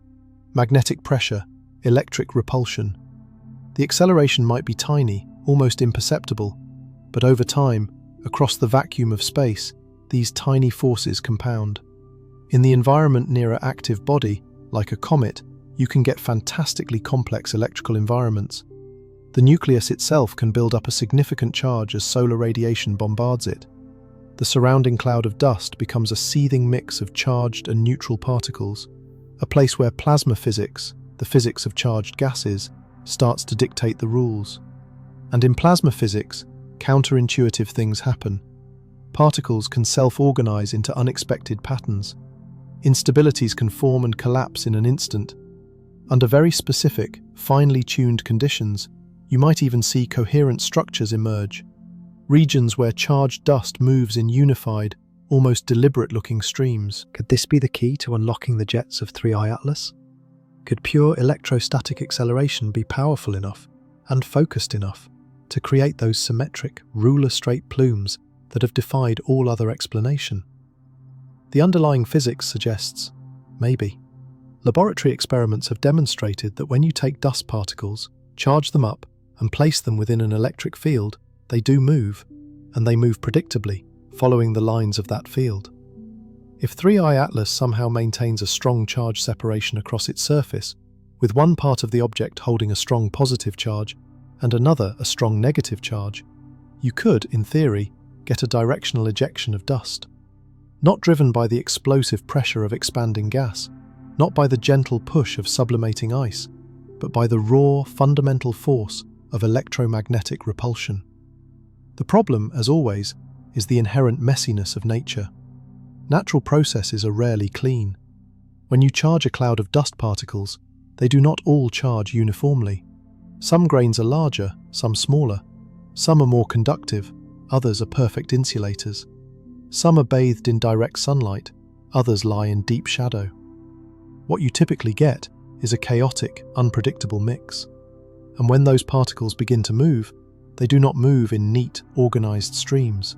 Magnetic pressure, electric repulsion. The acceleration might be tiny, almost imperceptible, but over time, across the vacuum of space, these tiny forces compound. In the environment near an active body, like a comet, you can get fantastically complex electrical environments. The nucleus itself can build up a significant charge as solar radiation bombards it. The surrounding cloud of dust becomes a seething mix of charged and neutral particles, a place where plasma physics, the physics of charged gases, starts to dictate the rules. And in plasma physics, counterintuitive things happen. Particles can self-organize into unexpected patterns. Instabilities can form and collapse in an instant. Under very specific, finely tuned conditions, you might even see coherent structures emerge. Regions where charged dust moves in unified, almost deliberate-looking streams. Could this be the key to unlocking the jets of 3I Atlas? Could pure electrostatic acceleration be powerful enough and focused enough to create those symmetric, ruler-straight plumes that have defied all other explanation? The underlying physics suggests, maybe. Laboratory experiments have demonstrated that when you take dust particles, charge them up, and place them within an electric field, they do move, and they move predictably, following the lines of that field. If 3I Atlas somehow maintains a strong charge separation across its surface, with one part of the object holding a strong positive charge and another a strong negative charge, you could, in theory, get a directional ejection of dust. Not driven by the explosive pressure of expanding gas, not by the gentle push of sublimating ice, but by the raw, fundamental force of electromagnetic repulsion. The problem, as always, is the inherent messiness of nature. Natural processes are rarely clean. When you charge a cloud of dust particles, they do not all charge uniformly. Some grains are larger, some smaller. Some are more conductive, others are perfect insulators. Some are bathed in direct sunlight, others lie in deep shadow. What you typically get is a chaotic, unpredictable mix. And when those particles begin to move, they do not move in neat, organized streams.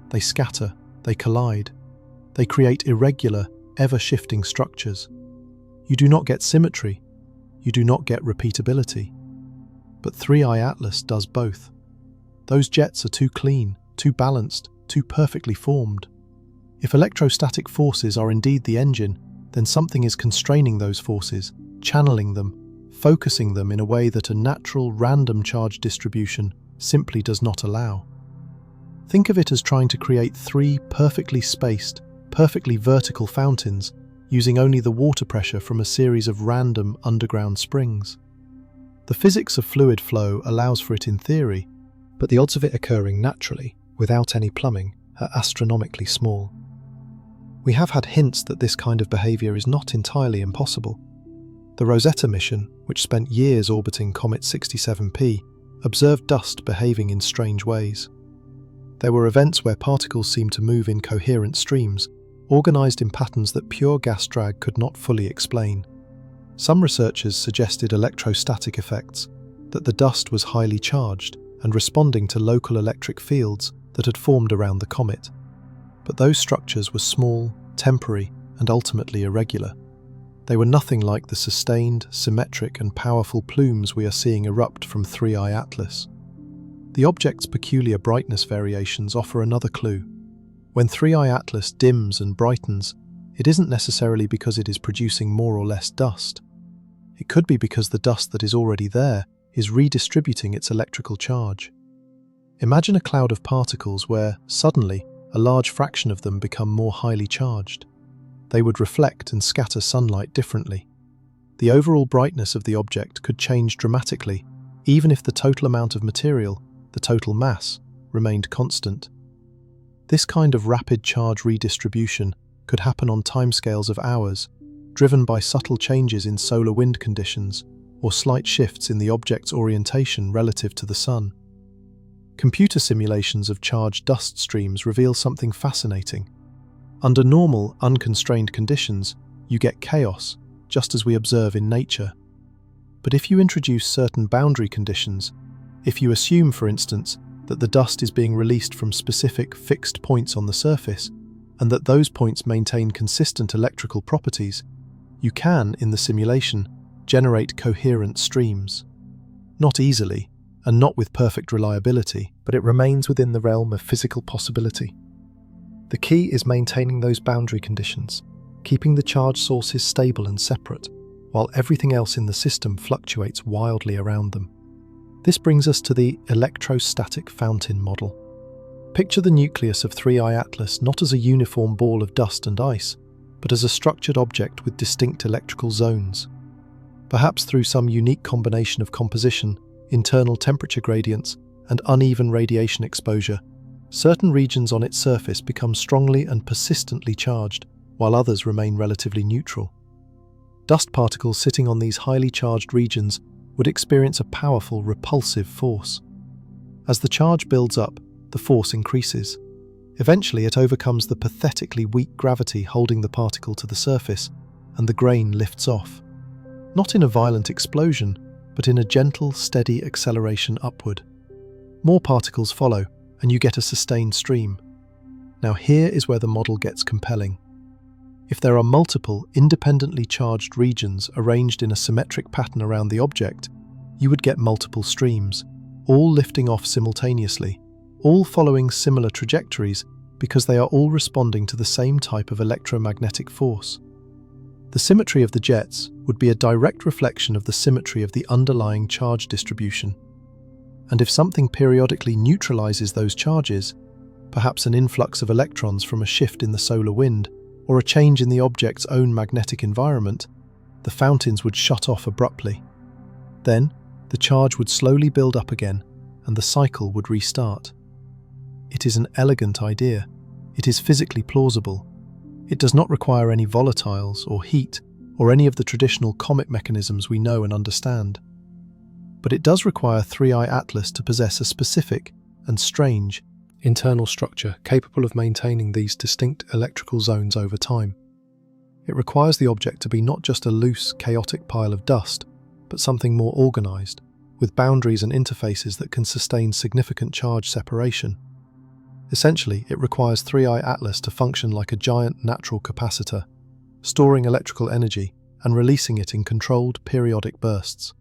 They scatter, they collide. They create irregular, ever-shifting structures. You do not get symmetry. You do not get repeatability. But 3I Atlas does both. Those jets are too clean, too balanced, too perfectly formed. If electrostatic forces are indeed the engine, then something is constraining those forces, channeling them, focusing them in a way that a natural random charge distribution simply does not allow. Think of it as trying to create 3 perfectly spaced, perfectly vertical fountains using only the water pressure from a series of random underground springs. The physics of fluid flow allows for it in theory, but the odds of it occurring naturally, without any plumbing, are astronomically small. We have had hints that this kind of behaviour is not entirely impossible. The Rosetta mission, which spent years orbiting Comet 67P, observed dust behaving in strange ways. There were events where particles seemed to move in coherent streams, organised in patterns that pure gas drag could not fully explain. Some researchers suggested electrostatic effects, that the dust was highly charged and responding to local electric fields that had formed around the comet. But those structures were small, temporary, and ultimately irregular. They were nothing like the sustained, symmetric, and powerful plumes we are seeing erupt from 3I Atlas. The object's peculiar brightness variations offer another clue. When 3I Atlas dims and brightens, it isn't necessarily because it is producing more or less dust. It could be because the dust that is already there is redistributing its electrical charge. Imagine a cloud of particles where, suddenly, a large fraction of them become more highly charged. They would reflect and scatter sunlight differently. The overall brightness of the object could change dramatically, even if the total amount of material, the total mass, remained constant. This kind of rapid charge redistribution could happen on timescales of hours, driven by subtle changes in solar wind conditions or slight shifts in the object's orientation relative to the Sun. Computer simulations of charged dust streams reveal something fascinating. Under normal, unconstrained conditions, you get chaos, just as we observe in nature. But if you introduce certain boundary conditions, if you assume, for instance, that the dust is being released from specific fixed points on the surface, and that those points maintain consistent electrical properties, you can, in the simulation, generate coherent streams. Not easily, and not with perfect reliability, but it remains within the realm of physical possibility. The key is maintaining those boundary conditions, keeping the charge sources stable and separate, while everything else in the system fluctuates wildly around them. This brings us to the electrostatic fountain model. Picture the nucleus of 3I Atlas not as a uniform ball of dust and ice, but as a structured object with distinct electrical zones. Perhaps through some unique combination of composition, internal temperature gradients, and uneven radiation exposure, certain regions on its surface become strongly and persistently charged, while others remain relatively neutral. Dust particles sitting on these highly charged regions would experience a powerful repulsive force. As the charge builds up, the force increases. Eventually it overcomes the pathetically weak gravity holding the particle to the surface, and the grain lifts off. Not in a violent explosion, but in a gentle, steady acceleration upward. More particles follow, and you get a sustained stream. Now here is where the model gets compelling. If there are multiple, independently charged regions arranged in a symmetric pattern around the object, you would get multiple streams, all lifting off simultaneously, all following similar trajectories because they are all responding to the same type of electromagnetic force. The symmetry of the jets would be a direct reflection of the symmetry of the underlying charge distribution. And if something periodically neutralizes those charges, perhaps an influx of electrons from a shift in the solar wind, or a change in the object's own magnetic environment, the fountains would shut off abruptly. Then, the charge would slowly build up again, and the cycle would restart. It is an elegant idea. It is physically plausible. It does not require any volatiles or heat or any of the traditional comet mechanisms we know and understand. But it does require 3I Atlas to possess a specific and strange internal structure capable of maintaining these distinct electrical zones over time. It requires the object to be not just a loose, chaotic pile of dust, but something more organized, with boundaries and interfaces that can sustain significant charge separation. Essentially, it requires 3I Atlas to function like a giant natural capacitor, storing electrical energy and releasing it in controlled, periodic bursts.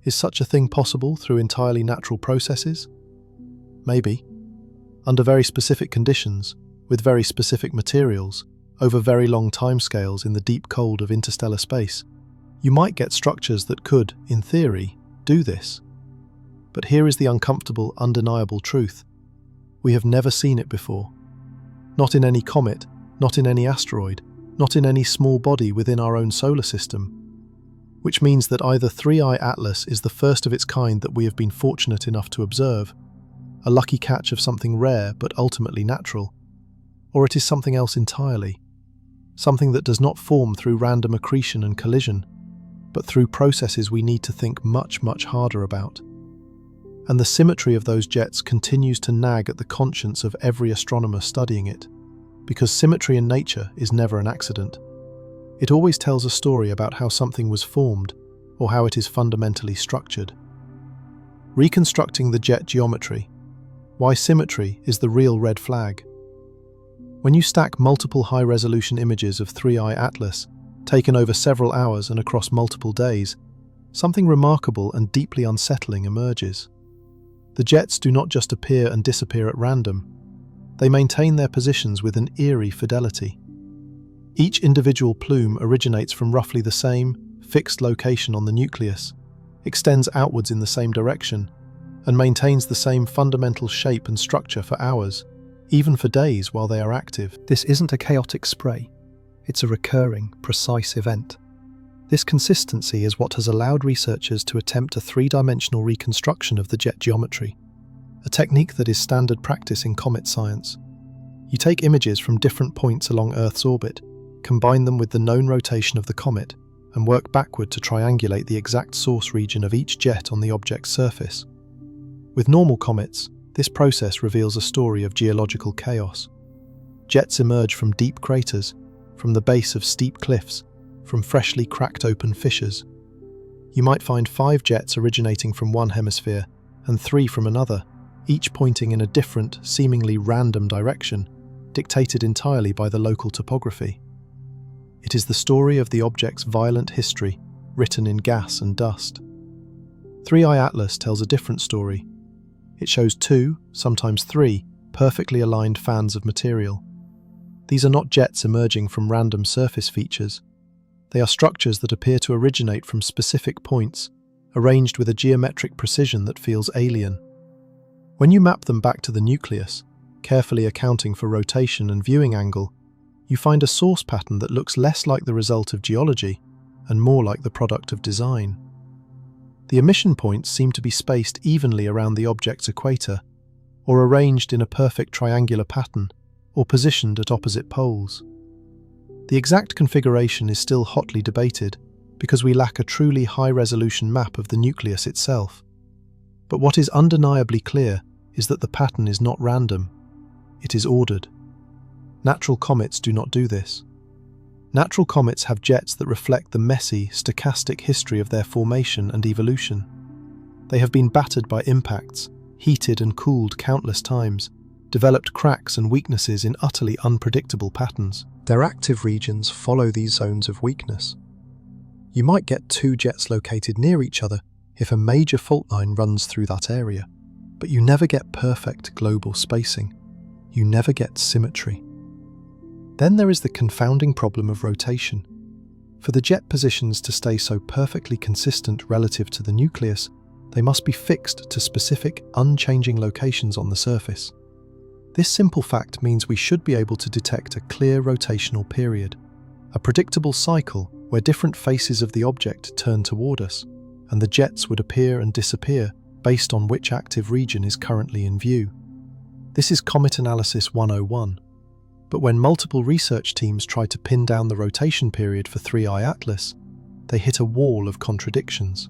Is such a thing possible through entirely natural processes? Maybe. Under very specific conditions, with very specific materials, over very long timescales in the deep cold of interstellar space, you might get structures that could, in theory, do this. But here is the uncomfortable, undeniable truth. We have never seen it before. Not in any comet, not in any asteroid, not in any small body within our own solar system. Which means that either 3I Atlas is the first of its kind that we have been fortunate enough to observe, a lucky catch of something rare but ultimately natural, or it is something else entirely, something that does not form through random accretion and collision, but through processes we need to think much, much harder about. And the symmetry of those jets continues to nag at the conscience of every astronomer studying it, because symmetry in nature is never an accident. It always tells a story about how something was formed, or how it is fundamentally structured. Reconstructing the jet geometry, why symmetry is the real red flag. When you stack multiple high-resolution images of 3I Atlas, taken over several hours and across multiple days, something remarkable and deeply unsettling emerges. The jets do not just appear and disappear at random. They maintain their positions with an eerie fidelity. Each individual plume originates from roughly the same, fixed location on the nucleus, extends outwards in the same direction, and maintains the same fundamental shape and structure for hours, even for days while they are active. This isn't a chaotic spray. It's a recurring, precise event. This consistency is what has allowed researchers to attempt a three-dimensional reconstruction of the jet geometry, a technique that is standard practice in comet science. You take images from different points along Earth's orbit, combine them with the known rotation of the comet, and work backward to triangulate the exact source region of each jet on the object's surface. With normal comets, this process reveals a story of geological chaos. Jets emerge from deep craters, from the base of steep cliffs, from freshly cracked open fissures. You might find 5 jets originating from one hemisphere and 3 from another, each pointing in a different, seemingly random direction, dictated entirely by the local topography. It is the story of the object's violent history, written in gas and dust. 3i Atlas tells a different story. It shows 2, sometimes 3, perfectly aligned fans of material. These are not jets emerging from random surface features. They are structures that appear to originate from specific points, arranged with a geometric precision that feels alien. When you map them back to the nucleus, carefully accounting for rotation and viewing angle, you find a source pattern that looks less like the result of geology and more like the product of design. The emission points seem to be spaced evenly around the object's equator, or arranged in a perfect triangular pattern, or positioned at opposite poles. The exact configuration is still hotly debated because we lack a truly high-resolution map of the nucleus itself. But what is undeniably clear is that the pattern is not random. It is ordered. Natural comets do not do this. Natural comets have jets that reflect the messy, stochastic history of their formation and evolution. They have been battered by impacts, heated and cooled countless times, developed cracks and weaknesses in utterly unpredictable patterns. Their active regions follow these zones of weakness. You might get 2 jets located near each other if a major fault line runs through that area, but you never get perfect global spacing. You never get symmetry. Then there is the confounding problem of rotation. For the jet positions to stay so perfectly consistent relative to the nucleus, they must be fixed to specific, unchanging locations on the surface. This simple fact means we should be able to detect a clear rotational period, a predictable cycle where different faces of the object turn toward us, and the jets would appear and disappear based on which active region is currently in view. This is Comet Analysis 101. But when multiple research teams try to pin down the rotation period for 3i Atlas, they hit a wall of contradictions.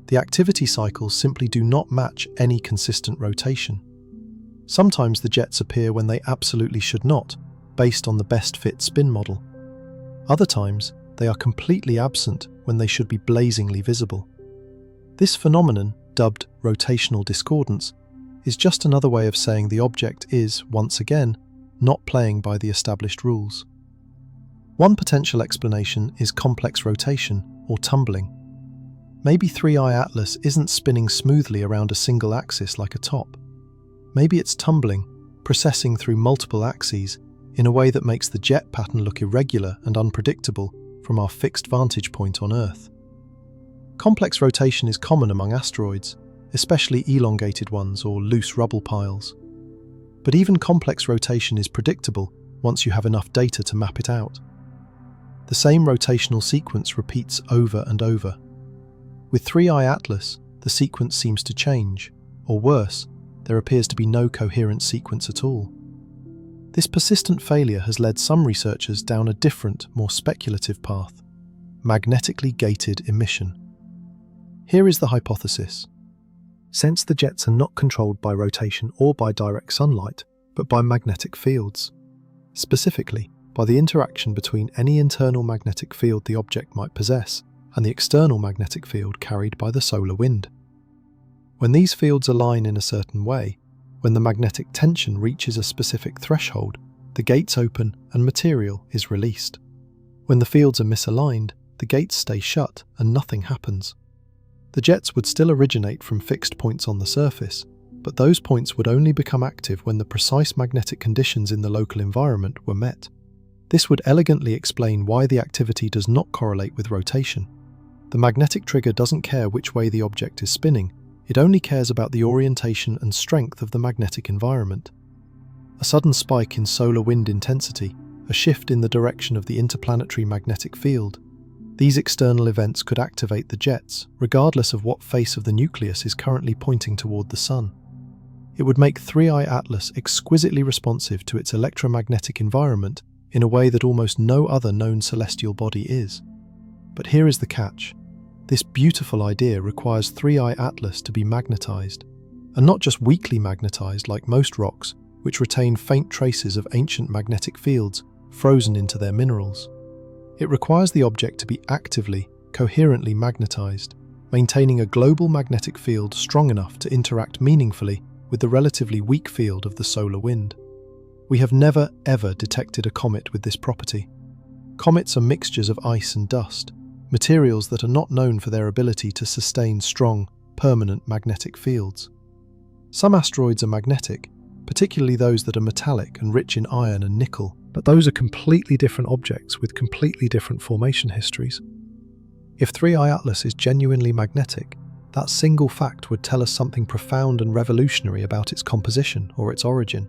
The activity cycles simply do not match any consistent rotation. Sometimes the jets appear when they absolutely should not, based on the best fit spin model. Other times, they are completely absent when they should be blazingly visible. This phenomenon, dubbed rotational discordance, is just another way of saying the object is, once again, not playing by the established rules. One potential explanation is complex rotation, or tumbling. Maybe 3i Atlas isn't spinning smoothly around a single axis like a top. Maybe it's tumbling, processing through multiple axes in a way that makes the jet pattern look irregular and unpredictable from our fixed vantage point on Earth. Complex rotation is common among asteroids, especially elongated ones or loose rubble piles. But even complex rotation is predictable once you have enough data to map it out. The same rotational sequence repeats over and over. With 3i Atlas, the sequence seems to change, or worse, there appears to be no coherent sequence at all. This persistent failure has led some researchers down a different, more speculative path: magnetically gated emission. Here is the hypothesis. Since the jets are not controlled by rotation or by direct sunlight, but by magnetic fields, specifically by the interaction between any internal magnetic field the object might possess and the external magnetic field carried by the solar wind. When these fields align in a certain way, when the magnetic tension reaches a specific threshold, the gates open and material is released. When the fields are misaligned, the gates stay shut and nothing happens. The jets would still originate from fixed points on the surface, but those points would only become active when the precise magnetic conditions in the local environment were met. This would elegantly explain why the activity does not correlate with rotation. The magnetic trigger doesn't care which way the object is spinning, it only cares about the orientation and strength of the magnetic environment. A sudden spike in solar wind intensity, a shift in the direction of the interplanetary magnetic field. These external events could activate the jets, regardless of what face of the nucleus is currently pointing toward the Sun. It would make 3i Atlas exquisitely responsive to its electromagnetic environment in a way that almost no other known celestial body is. But here is the catch. This beautiful idea requires 3i Atlas to be magnetized, and not just weakly magnetized like most rocks, which retain faint traces of ancient magnetic fields frozen into their minerals. It requires the object to be actively, coherently magnetized, maintaining a global magnetic field strong enough to interact meaningfully with the relatively weak field of the solar wind. We have never ever detected a comet with this property. Comets are mixtures of ice and dust, materials that are not known for their ability to sustain strong, permanent magnetic fields. Some asteroids are magnetic, particularly those that are metallic and rich in iron and nickel, but those are completely different objects with completely different formation histories. If 3i Atlas is genuinely magnetic, that single fact would tell us something profound and revolutionary about its composition or its origin.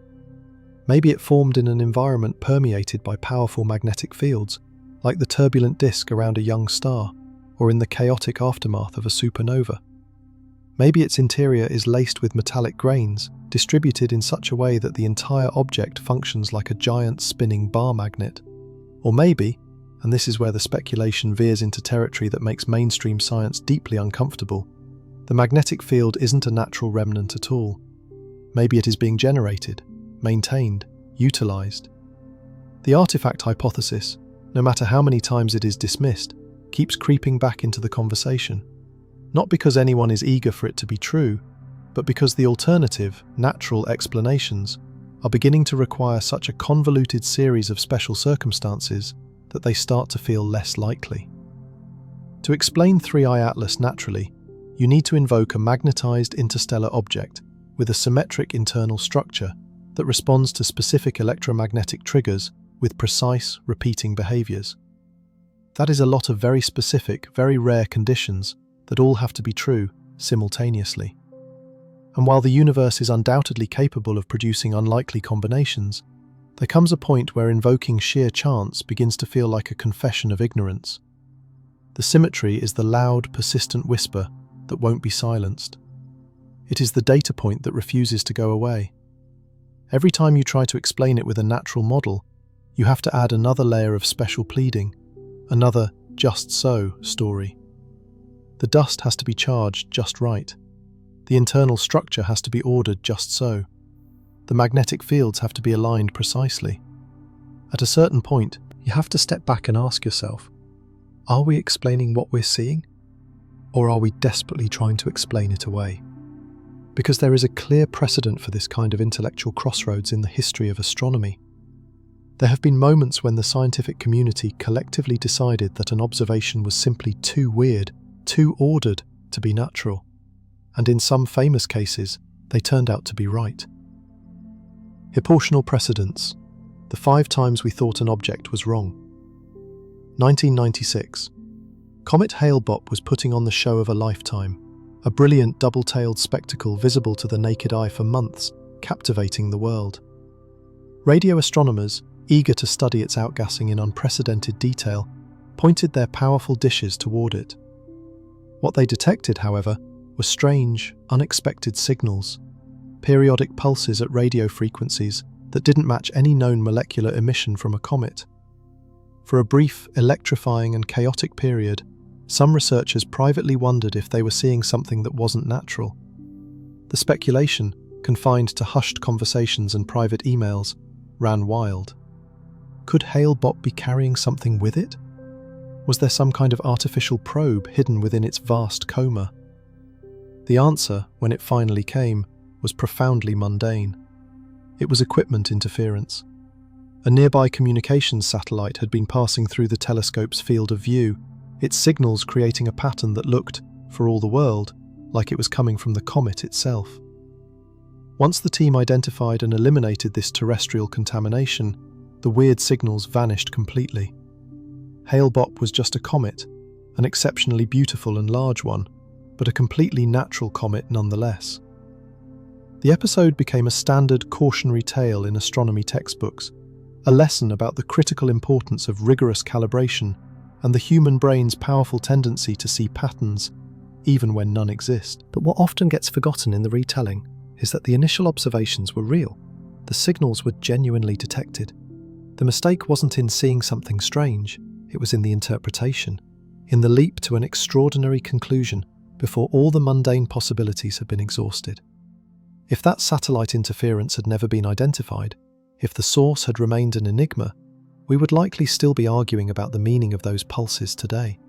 Maybe it formed in an environment permeated by powerful magnetic fields, like the turbulent disk around a young star, or in the chaotic aftermath of a supernova. Maybe its interior is laced with metallic grains, distributed in such a way that the entire object functions like a giant spinning bar magnet. Or maybe, and this is where the speculation veers into territory that makes mainstream science deeply uncomfortable, the magnetic field isn't a natural remnant at all. Maybe it is being generated, maintained, utilized. The artifact hypothesis, no matter how many times it is dismissed, keeps creeping back into the conversation. Not because anyone is eager for it to be true, but because the alternative, natural explanations are beginning to require such a convoluted series of special circumstances that they start to feel less likely. To explain 3i Atlas naturally, you need to invoke a magnetized interstellar object with a symmetric internal structure that responds to specific electromagnetic triggers with precise, repeating behaviors. That is a lot of very specific, very rare conditions that all have to be true simultaneously. And while the universe is undoubtedly capable of producing unlikely combinations, there comes a point where invoking sheer chance begins to feel like a confession of ignorance. The symmetry is the loud, persistent whisper that won't be silenced. It is the data point that refuses to go away. Every time you try to explain it with a natural model, you have to add another layer of special pleading, another just so story. The dust has to be charged just right. The internal structure has to be ordered just so. The magnetic fields have to be aligned precisely. At a certain point, you have to step back and ask yourself, are we explaining what we're seeing? Or are we desperately trying to explain it away? Because there is a clear precedent for this kind of intellectual crossroads in the history of astronomy. There have been moments when the scientific community collectively decided that an observation was simply too weird, too ordered to be natural. And in some famous cases, they turned out to be right. Proportional precedents. The 5 times we thought an object was wrong. 1996. Comet Hale-Bopp was putting on the show of a lifetime, a brilliant double-tailed spectacle visible to the naked eye for months, captivating the world. Radio astronomers, eager to study its outgassing in unprecedented detail, pointed their powerful dishes toward it. What they detected, however, were strange, unexpected signals, periodic pulses at radio frequencies that didn't match any known molecular emission from a comet. For a brief, electrifying and chaotic period, some researchers privately wondered if they were seeing something that wasn't natural. The speculation, confined to hushed conversations and private emails, ran wild. Could Hale-Bopp be carrying something with it? Was there some kind of artificial probe hidden within its vast coma? The answer, when it finally came, was profoundly mundane. It was equipment interference. A nearby communications satellite had been passing through the telescope's field of view, its signals creating a pattern that looked, for all the world, like it was coming from the comet itself. Once the team identified and eliminated this terrestrial contamination, the weird signals vanished completely. Hale-Bopp was just a comet, an exceptionally beautiful and large one, but a completely natural comet nonetheless. The episode became a standard cautionary tale in astronomy textbooks, a lesson about the critical importance of rigorous calibration and the human brain's powerful tendency to see patterns, even when none exist. But what often gets forgotten in the retelling is that the initial observations were real. The signals were genuinely detected. The mistake wasn't in seeing something strange, it was in the interpretation, in the leap to an extraordinary conclusion before all the mundane possibilities had been exhausted. If that satellite interference had never been identified, if the source had remained an enigma, we would likely still be arguing about the meaning of those pulses today.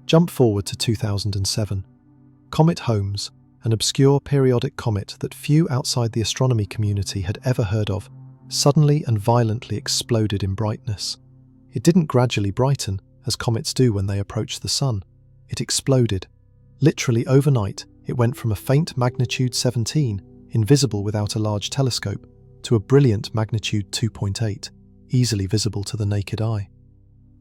Jump forward to 2007. Comet Holmes, an obscure periodic comet that few outside the astronomy community had ever heard of, suddenly and violently exploded in brightness. It didn't gradually brighten, as comets do when they approach the sun. It exploded. Literally overnight, it went from a faint magnitude 17, invisible without a large telescope, to a brilliant magnitude 2.8, easily visible to the naked eye.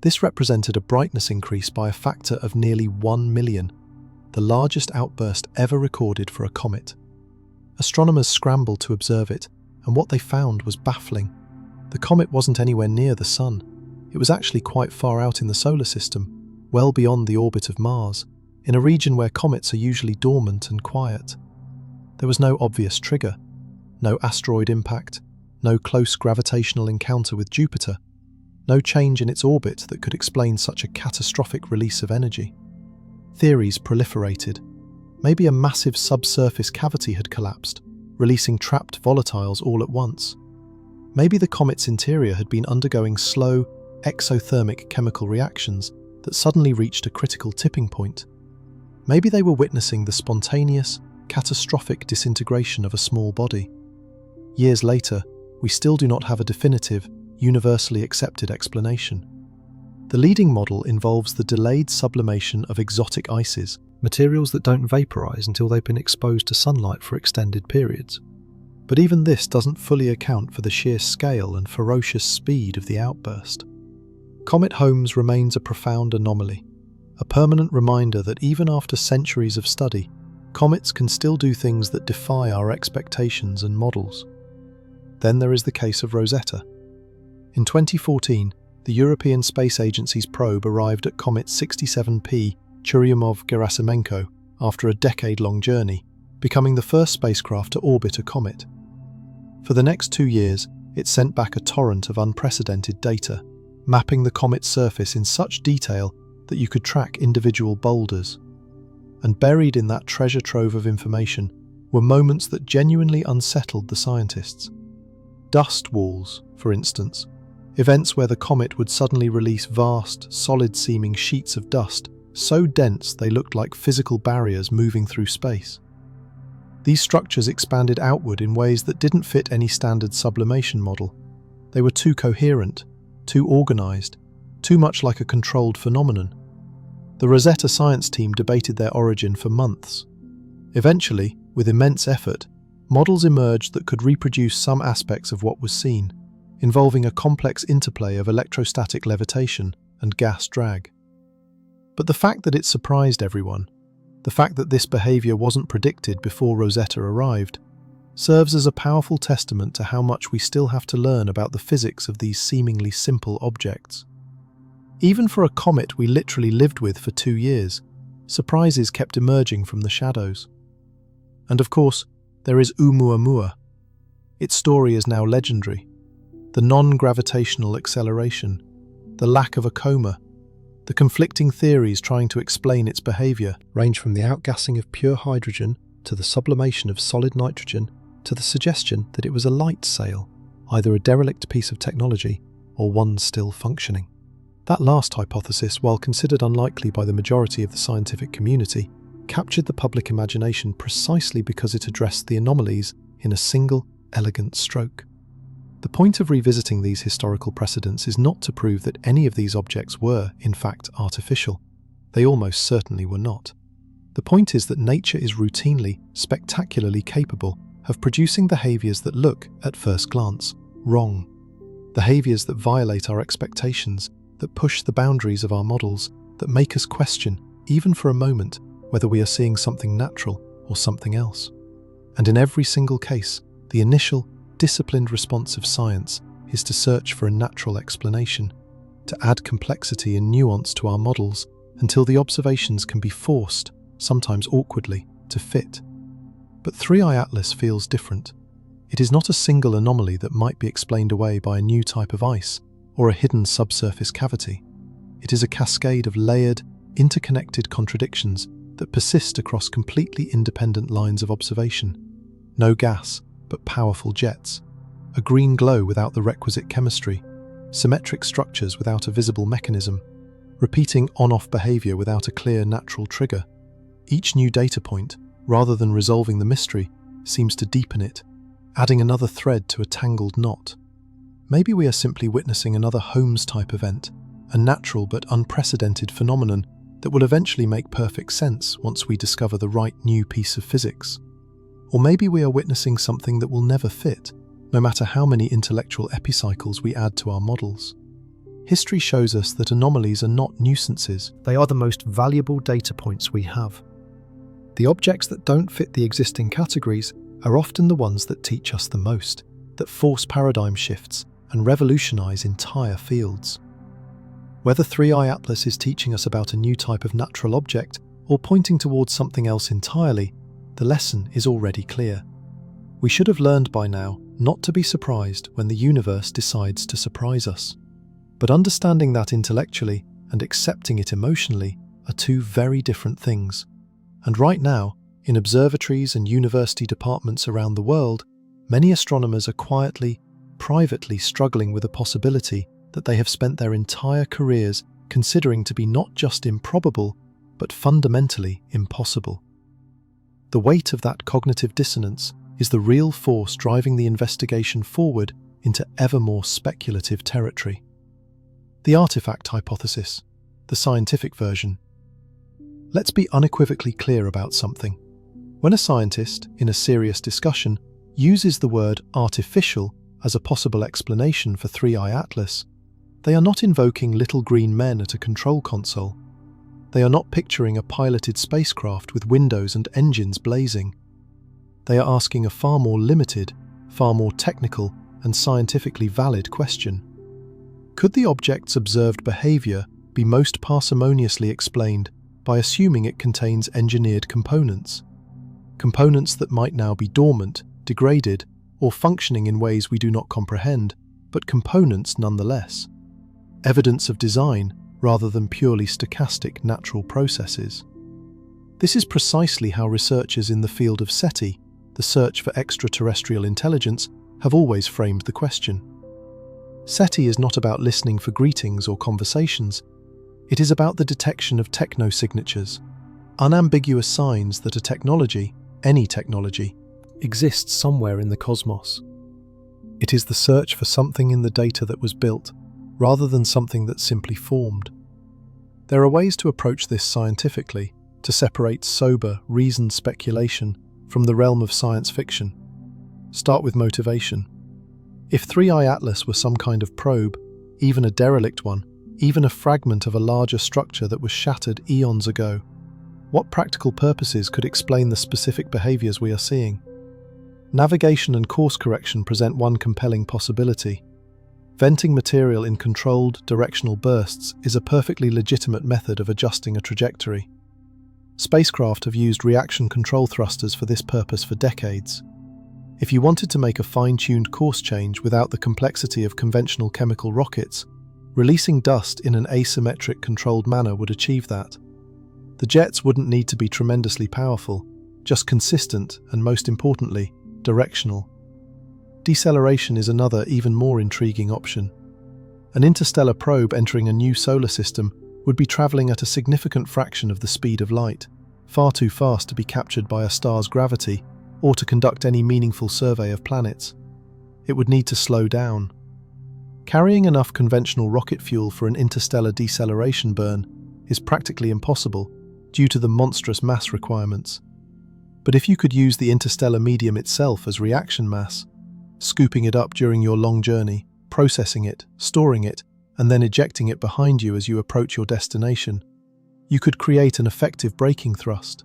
This represented a brightness increase by a factor of nearly 1 million, the largest outburst ever recorded for a comet. Astronomers scrambled to observe it, and what they found was baffling. The comet wasn't anywhere near the sun. It was actually quite far out in the solar system, well beyond the orbit of Mars, in a region where comets are usually dormant and quiet. There was no obvious trigger, no asteroid impact, no close gravitational encounter with Jupiter, no change in its orbit that could explain such a catastrophic release of energy. Theories proliferated. Maybe a massive subsurface cavity had collapsed, releasing trapped volatiles all at once. Maybe the comet's interior had been undergoing slow, exothermic chemical reactions that suddenly reached a critical tipping point. Maybe they were witnessing the spontaneous, catastrophic disintegration of a small body. Years later, we still do not have a definitive, universally accepted explanation. The leading model involves the delayed sublimation of exotic ices, materials that don't vaporize until they've been exposed to sunlight for extended periods. But even this doesn't fully account for the sheer scale and ferocious speed of the outburst. Comet Holmes remains a profound anomaly, a permanent reminder that even after centuries of study, comets can still do things that defy our expectations and models. Then there is the case of Rosetta. In 2014, the European Space Agency's probe arrived at comet 67P Churyumov-Gerasimenko after a decade-long journey, becoming the first spacecraft to orbit a comet. For the next 2 years, it sent back a torrent of unprecedented data, mapping the comet's surface in such detail that you could track individual boulders. And buried in that treasure trove of information were moments that genuinely unsettled the scientists. Dust walls, for instance, events where the comet would suddenly release vast, solid-seeming sheets of dust so dense they looked like physical barriers moving through space. These structures expanded outward in ways that didn't fit any standard sublimation model. They were too coherent, too organized, too much like a controlled phenomenon. The Rosetta science team debated their origin for months. Eventually, with immense effort, models emerged that could reproduce some aspects of what was seen, involving a complex interplay of electrostatic levitation and gas drag. But the fact that it surprised everyone, the fact that this behavior wasn't predicted before Rosetta arrived, serves as a powerful testament to how much we still have to learn about the physics of these seemingly simple objects. Even for a comet we literally lived with for 2 years, surprises kept emerging from the shadows. And of course, there is Oumuamua. Its story is now legendary. The non-gravitational acceleration, the lack of a coma, the conflicting theories trying to explain its behavior range from the outgassing of pure hydrogen to the sublimation of solid nitrogen to the suggestion that it was a light sail, either a derelict piece of technology or one still functioning. That last hypothesis, while considered unlikely by the majority of the scientific community, captured the public imagination precisely because it addressed the anomalies in a single, elegant stroke. The point of revisiting these historical precedents is not to prove that any of these objects were, in fact, artificial. They almost certainly were not. The point is that nature is routinely, spectacularly capable of producing behaviours that look, at first glance, wrong. Behaviours that violate our expectations, that push the boundaries of our models, that make us question, even for a moment, whether we are seeing something natural or something else. And in every single case, the initial, disciplined response of science is to search for a natural explanation, to add complexity and nuance to our models until the observations can be forced, sometimes awkwardly, to fit. But 3i Atlas feels different. It is not a single anomaly that might be explained away by a new type of ice or a hidden subsurface cavity. It is a cascade of layered, interconnected contradictions that persist across completely independent lines of observation. No gas, but powerful jets. A green glow without the requisite chemistry. Symmetric structures without a visible mechanism. Repeating on-off behavior without a clear natural trigger. Each new data point, rather than resolving the mystery, seems to deepen it, adding another thread to a tangled knot. Maybe we are simply witnessing another Holmes-type event, a natural but unprecedented phenomenon that will eventually make perfect sense once we discover the right new piece of physics. Or maybe we are witnessing something that will never fit, no matter how many intellectual epicycles we add to our models. History shows us that anomalies are not nuisances, they are the most valuable data points we have. The objects that don't fit the existing categories are often the ones that teach us the most, that force paradigm shifts and revolutionize entire fields. Whether 3i Atlas is teaching us about a new type of natural object or pointing towards something else entirely, the lesson is already clear. We should have learned by now not to be surprised when the universe decides to surprise us. But understanding that intellectually and accepting it emotionally are two very different things. And right now, in observatories and university departments around the world, many astronomers are quietly, privately struggling with a possibility that they have spent their entire careers considering to be not just improbable, but fundamentally impossible. The weight of that cognitive dissonance is the real force driving the investigation forward into ever more speculative territory. The artifact hypothesis, the scientific version. Let's be unequivocally clear about something. When a scientist, in a serious discussion, uses the word artificial as a possible explanation for 3i Atlas, they are not invoking little green men at a control console. They are not picturing a piloted spacecraft with windows and engines blazing. They are asking a far more limited, far more technical and scientifically valid question. Could the object's observed behavior be most parsimoniously explained by assuming it contains engineered components? Components that might now be dormant, degraded, or functioning in ways we do not comprehend, but components nonetheless. Evidence of design rather than purely stochastic natural processes. This is precisely how researchers in the field of SETI, the search for extraterrestrial intelligence, have always framed the question. SETI is not about listening for greetings or conversations. It is about the detection of techno-signatures, unambiguous signs that a technology, any technology, exists somewhere in the cosmos. It is the search for something in the data that was built, rather than something that simply formed. There are ways to approach this scientifically, to separate sober, reasoned speculation from the realm of science fiction. Start with motivation. If 3i Atlas were some kind of probe, even a derelict one, even a fragment of a larger structure that was shattered eons ago, what practical purposes could explain the specific behaviors we are seeing? Navigation and course correction present one compelling possibility. Venting material in controlled, directional bursts is a perfectly legitimate method of adjusting a trajectory. Spacecraft have used reaction control thrusters for this purpose for decades. If you wanted to make a fine-tuned course change without the complexity of conventional chemical rockets, releasing dust in an asymmetric controlled manner would achieve that. The jets wouldn't need to be tremendously powerful, just consistent and, most importantly, directional. Deceleration is another, even more intriguing option. An interstellar probe entering a new solar system would be travelling at a significant fraction of the speed of light, far too fast to be captured by a star's gravity or to conduct any meaningful survey of planets. It would need to slow down. Carrying enough conventional rocket fuel for an interstellar deceleration burn is practically impossible due to the monstrous mass requirements. But if you could use the interstellar medium itself as reaction mass, scooping it up during your long journey, processing it, storing it, and then ejecting it behind you as you approach your destination, you could create an effective braking thrust.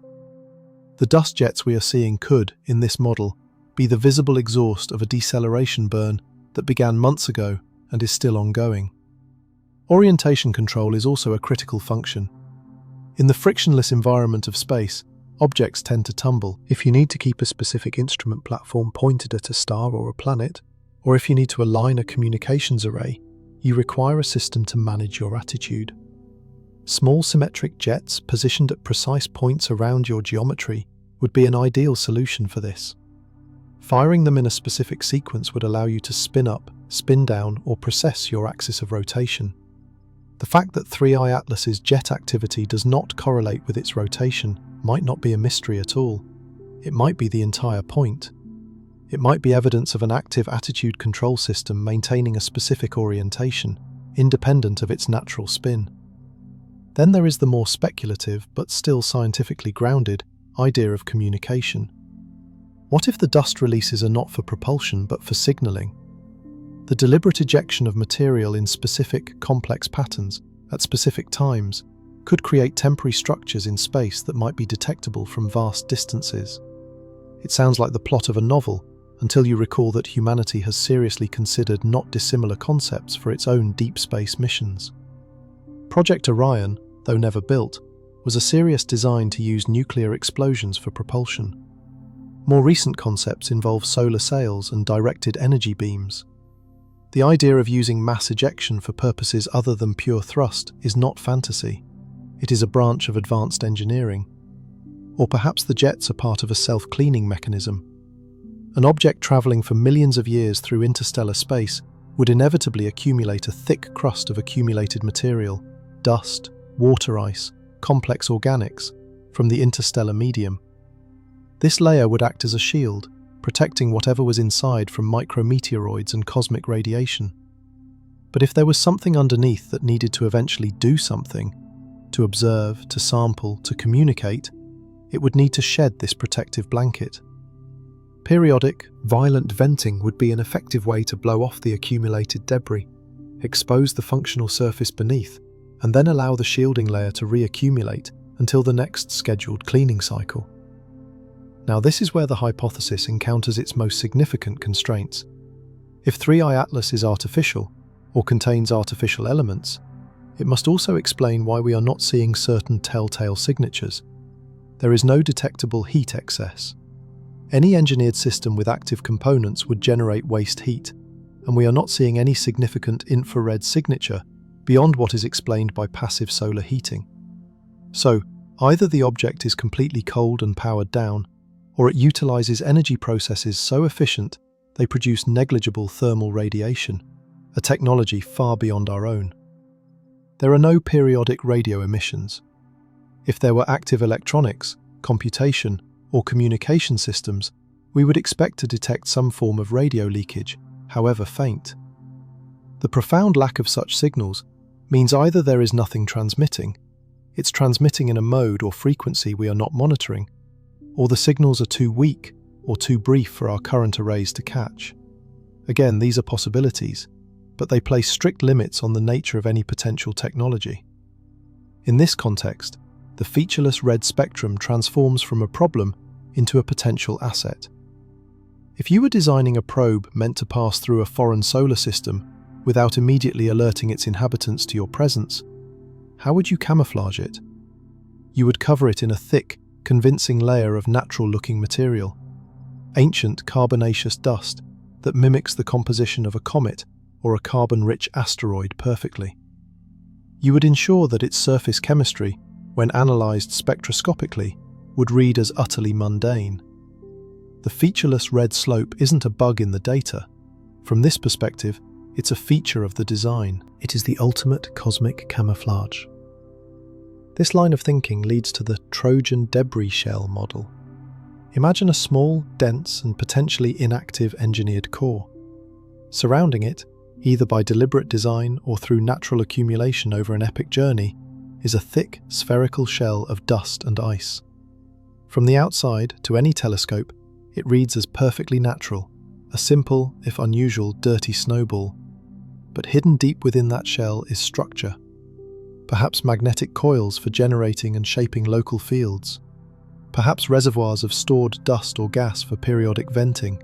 The dust jets we are seeing could, in this model, be the visible exhaust of a deceleration burn that began months ago and is still ongoing. Orientation control is also a critical function. In the frictionless environment of space, objects tend to tumble. If you need to keep a specific instrument platform pointed at a star or a planet, or if you need to align a communications array, you require a system to manage your attitude. Small symmetric jets positioned at precise points around your geometry would be an ideal solution for this. Firing them in a specific sequence would allow you to spin up, spin down, or precess your axis of rotation. The fact that 3i Atlas's jet activity does not correlate with its rotation might not be a mystery at all. It might be the entire point. It might be evidence of an active attitude control system maintaining a specific orientation, independent of its natural spin. Then there is the more speculative, but still scientifically grounded, idea of communication. What if the dust releases are not for propulsion but for signaling? The deliberate ejection of material in specific, complex patterns, at specific times, could create temporary structures in space that might be detectable from vast distances. It sounds like the plot of a novel, until you recall that humanity has seriously considered not dissimilar concepts for its own deep space missions. Project Orion, though never built, was a serious design to use nuclear explosions for propulsion. More recent concepts involve solar sails and directed energy beams. The idea of using mass ejection for purposes other than pure thrust is not fantasy. It is a branch of advanced engineering. Or perhaps the jets are part of a self-cleaning mechanism. An object travelling for millions of years through interstellar space would inevitably accumulate a thick crust of accumulated material, dust, water ice, complex organics, from the interstellar medium. This layer would act as a shield, protecting whatever was inside from micrometeoroids and cosmic radiation. But if there was something underneath that needed to eventually do something, to observe, to sample, to communicate, it would need to shed this protective blanket. Periodic, violent venting would be an effective way to blow off the accumulated debris, expose the functional surface beneath, and then allow the shielding layer to reaccumulate until the next scheduled cleaning cycle. Now this is where the hypothesis encounters its most significant constraints. If 3i Atlas is artificial, or contains artificial elements, it must also explain why we are not seeing certain telltale signatures. There is no detectable heat excess. Any engineered system with active components would generate waste heat, and we are not seeing any significant infrared signature beyond what is explained by passive solar heating. So, either the object is completely cold and powered down, or it utilizes energy processes so efficient they produce negligible thermal radiation, a technology far beyond our own. There are no periodic radio emissions. If there were active electronics, computation, or communication systems, we would expect to detect some form of radio leakage, however faint. The profound lack of such signals means either there is nothing transmitting, it's transmitting in a mode or frequency we are not monitoring, or the signals are too weak or too brief for our current arrays to catch. Again, these are possibilities, but they place strict limits on the nature of any potential technology. In this context, the featureless red spectrum transforms from a problem into a potential asset. If you were designing a probe meant to pass through a foreign solar system without immediately alerting its inhabitants to your presence, how would you camouflage it? You would cover it in a thick, convincing layer of natural-looking material, ancient carbonaceous dust that mimics the composition of a comet or a carbon-rich asteroid perfectly. You would ensure that its surface chemistry, when analysed spectroscopically, would read as utterly mundane. The featureless red slope isn't a bug in the data. From this perspective, it's a feature of the design. It is the ultimate cosmic camouflage. This line of thinking leads to the Trojan debris shell model. Imagine a small, dense, and potentially inactive engineered core. Surrounding it, either by deliberate design or through natural accumulation over an epic journey, is a thick, spherical shell of dust and ice. From the outside, to any telescope, it reads as perfectly natural, a simple, if unusual, dirty snowball. But hidden deep within that shell is structure. Perhaps magnetic coils for generating and shaping local fields. Perhaps reservoirs of stored dust or gas for periodic venting.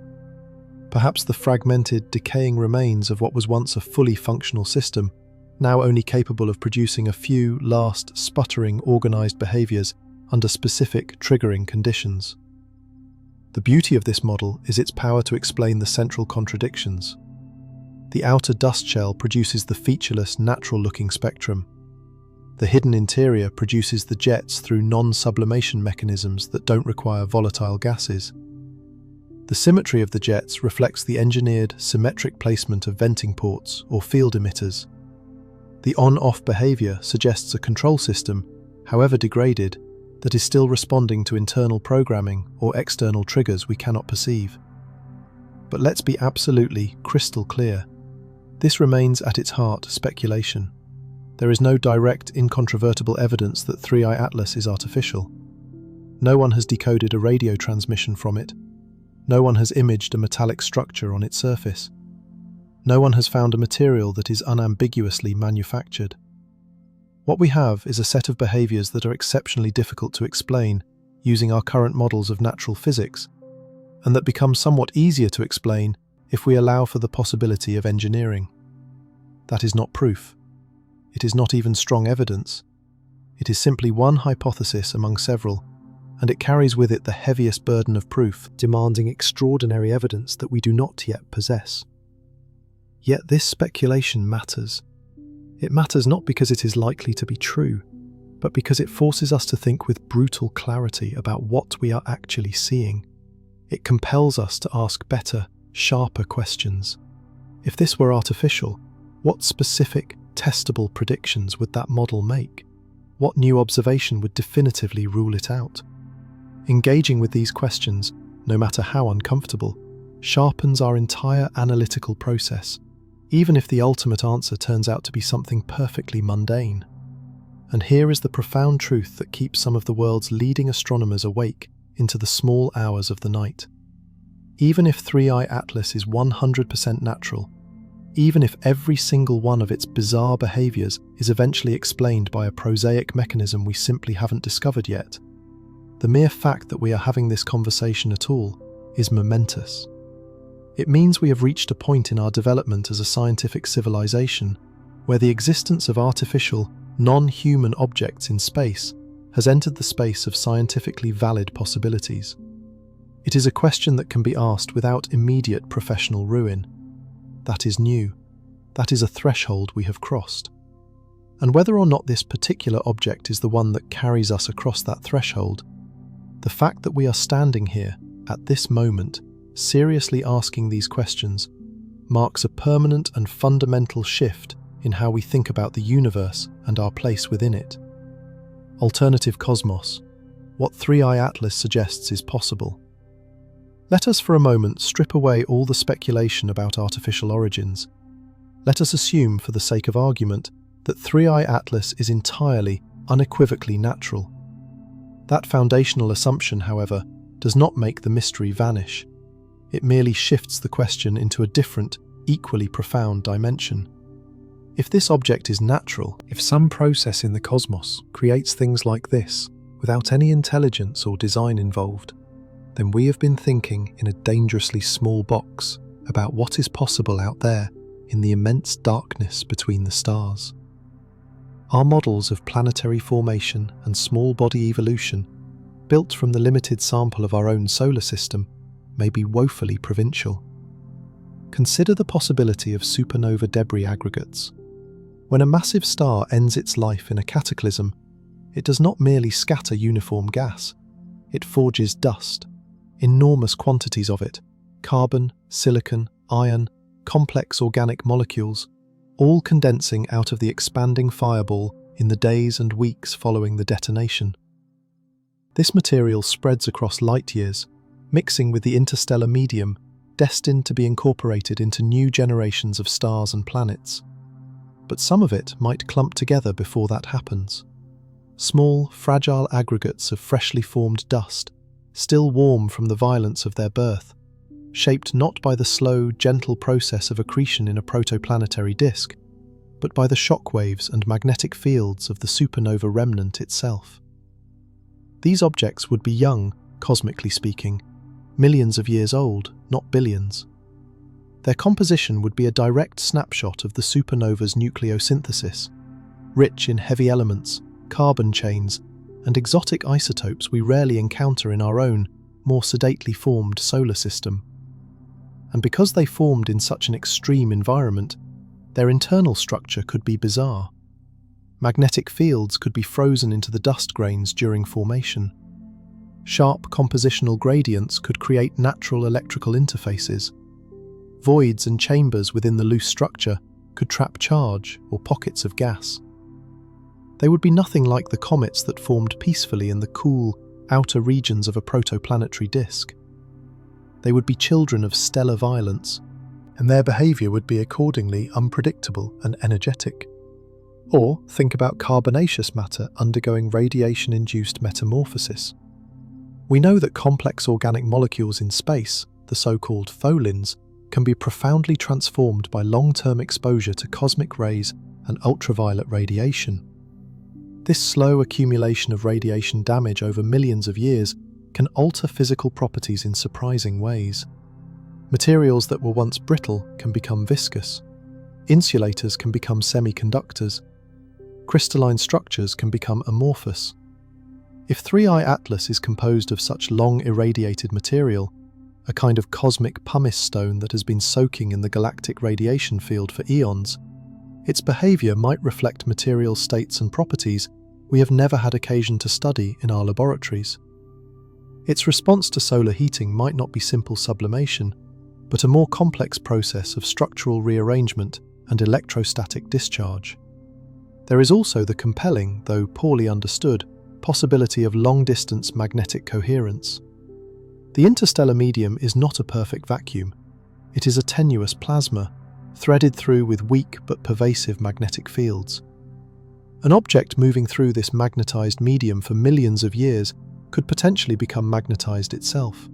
Perhaps the fragmented, decaying remains of what was once a fully functional system, now only capable of producing a few last, sputtering, organized behaviors under specific, triggering conditions. The beauty of this model is its power to explain the central contradictions. The outer dust shell produces the featureless, natural-looking spectrum. The hidden interior produces the jets through non-sublimation mechanisms that don't require volatile gases. The symmetry of the jets reflects the engineered, symmetric placement of venting ports or field emitters. The on-off behavior suggests a control system, however degraded, that is still responding to internal programming or external triggers we cannot perceive. But let's be absolutely crystal clear. This remains at its heart speculation. There is no direct, incontrovertible evidence that 3i Atlas is artificial. No one has decoded a radio transmission from it. No one has imaged a metallic structure on its surface. No one has found a material that is unambiguously manufactured. What we have is a set of behaviors that are exceptionally difficult to explain using our current models of natural physics, and that become somewhat easier to explain if we allow for the possibility of engineering. That is not proof. It is not even strong evidence. It is simply one hypothesis among several, and it carries with it the heaviest burden of proof, demanding extraordinary evidence that we do not yet possess. Yet this speculation matters. It matters not because it is likely to be true, but because it forces us to think with brutal clarity about what we are actually seeing. It compels us to ask better, sharper questions. If this were artificial, what specific, testable predictions would that model make? What new observation would definitively rule it out? Engaging with these questions, no matter how uncomfortable, sharpens our entire analytical process, even if the ultimate answer turns out to be something perfectly mundane. And here is the profound truth that keeps some of the world's leading astronomers awake into the small hours of the night. Even if 3i Atlas is 100% natural, even if every single one of its bizarre behaviors is eventually explained by a prosaic mechanism we simply haven't discovered yet, the mere fact that we are having this conversation at all is momentous. It means we have reached a point in our development as a scientific civilization where the existence of artificial, non-human objects in space has entered the space of scientifically valid possibilities. It is a question that can be asked without immediate professional ruin. That is new. That is a threshold we have crossed. And whether or not this particular object is the one that carries us across that threshold, the fact that we are standing here, at this moment, seriously asking these questions, marks a permanent and fundamental shift in how we think about the universe and our place within it. Alternative cosmos. What 3i Atlas suggests is possible. Let us for a moment strip away all the speculation about artificial origins. Let us assume, for the sake of argument, that 3i Atlas is entirely, unequivocally natural. That foundational assumption, however, does not make the mystery vanish. It merely shifts the question into a different, equally profound dimension. If this object is natural, if some process in the cosmos creates things like this without any intelligence or design involved, then we have been thinking in a dangerously small box about what is possible out there in the immense darkness between the stars. Our models of planetary formation and small body evolution, built from the limited sample of our own solar system, may be woefully provincial. Consider the possibility of supernova debris aggregates. When a massive star ends its life in a cataclysm, it does not merely scatter uniform gas, it forges dust, enormous quantities of it, carbon, silicon, iron, complex organic molecules, all condensing out of the expanding fireball in the days and weeks following the detonation. This material spreads across light years, mixing with the interstellar medium, destined to be incorporated into new generations of stars and planets. But some of it might clump together before that happens. Small, fragile aggregates of freshly formed dust, still warm from the violence of their birth, shaped not by the slow, gentle process of accretion in a protoplanetary disk, but by the shock waves and magnetic fields of the supernova remnant itself. These objects would be young, cosmically speaking, millions of years old, not billions. Their composition would be a direct snapshot of the supernova's nucleosynthesis, rich in heavy elements, carbon chains, and exotic isotopes we rarely encounter in our own, more sedately formed solar system. And because they formed in such an extreme environment, their internal structure could be bizarre. Magnetic fields could be frozen into the dust grains during formation. Sharp compositional gradients could create natural electrical interfaces. Voids and chambers within the loose structure could trap charge or pockets of gas. They would be nothing like the comets that formed peacefully in the cool, outer regions of a protoplanetary disk. They would be children of stellar violence, and their behaviour would be accordingly unpredictable and energetic. Or think about carbonaceous matter undergoing radiation-induced metamorphosis. We know that complex organic molecules in space, the so-called tholins, can be profoundly transformed by long-term exposure to cosmic rays and ultraviolet radiation. This slow accumulation of radiation damage over millions of years can alter physical properties in surprising ways. Materials that were once brittle can become viscous. Insulators can become semiconductors. Crystalline structures can become amorphous. If 3I Atlas is composed of such long irradiated material, a kind of cosmic pumice stone that has been soaking in the galactic radiation field for eons, its behaviour might reflect material states and properties we have never had occasion to study in our laboratories. Its response to solar heating might not be simple sublimation, but a more complex process of structural rearrangement and electrostatic discharge. There is also the compelling, though poorly understood, possibility of long-distance magnetic coherence. The interstellar medium is not a perfect vacuum. It is a tenuous plasma, threaded through with weak but pervasive magnetic fields. An object moving through this magnetized medium for millions of years could potentially become magnetized itself.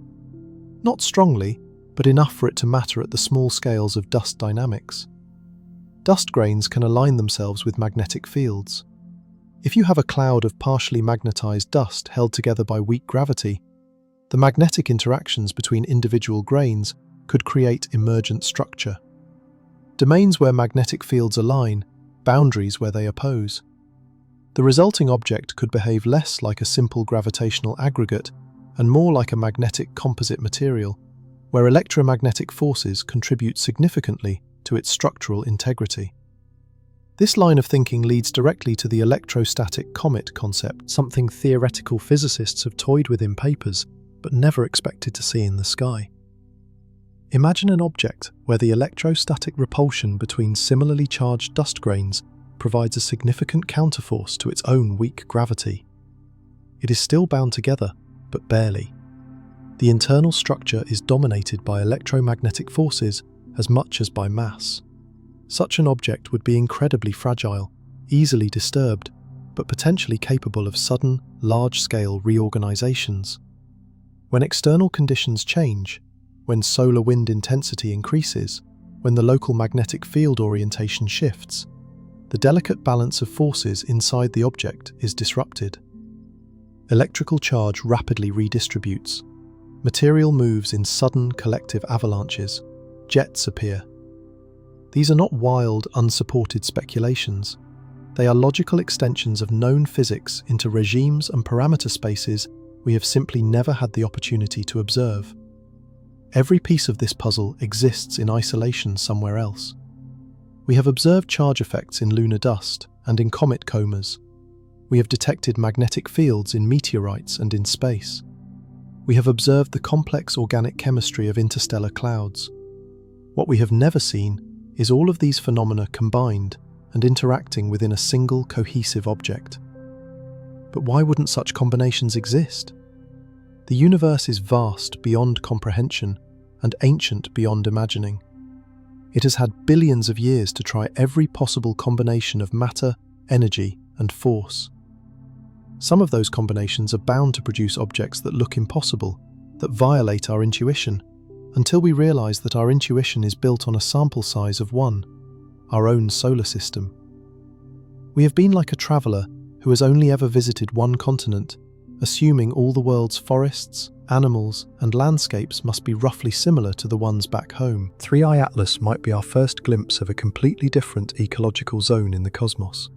Not strongly, but enough for it to matter at the small scales of dust dynamics. Dust grains can align themselves with magnetic fields. If you have a cloud of partially magnetized dust held together by weak gravity, the magnetic interactions between individual grains could create emergent structure. Domains where magnetic fields align, boundaries where they oppose. The resulting object could behave less like a simple gravitational aggregate and more like a magnetic composite material, where electromagnetic forces contribute significantly to its structural integrity. This line of thinking leads directly to the electrostatic comet concept, something theoretical physicists have toyed with in papers, but never expected to see in the sky. Imagine an object where the electrostatic repulsion between similarly charged dust grains provides a significant counterforce to its own weak gravity. It is still bound together, but barely. The internal structure is dominated by electromagnetic forces as much as by mass. Such an object would be incredibly fragile, easily disturbed, but potentially capable of sudden, large-scale reorganizations. When external conditions change, when solar wind intensity increases, when the local magnetic field orientation shifts, the delicate balance of forces inside the object is disrupted. Electrical charge rapidly redistributes. Material moves in sudden collective avalanches. Jets appear. These are not wild, unsupported speculations. They are logical extensions of known physics into regimes and parameter spaces we have simply never had the opportunity to observe. Every piece of this puzzle exists in isolation somewhere else. We have observed charge effects in lunar dust and in comet comas. We have detected magnetic fields in meteorites and in space. We have observed the complex organic chemistry of interstellar clouds. What we have never seen is all of these phenomena combined and interacting within a single cohesive object. But why wouldn't such combinations exist? The universe is vast beyond comprehension and ancient beyond imagining. It has had billions of years to try every possible combination of matter, energy, and force. Some of those combinations are bound to produce objects that look impossible, that violate our intuition, until we realize that our intuition is built on a sample size of one, our own solar system. We have been like a traveller who has only ever visited one continent, assuming all the world's forests, animals, and landscapes must be roughly similar to the ones back home. 3i Atlas might be our first glimpse of a completely different ecological zone in the cosmos.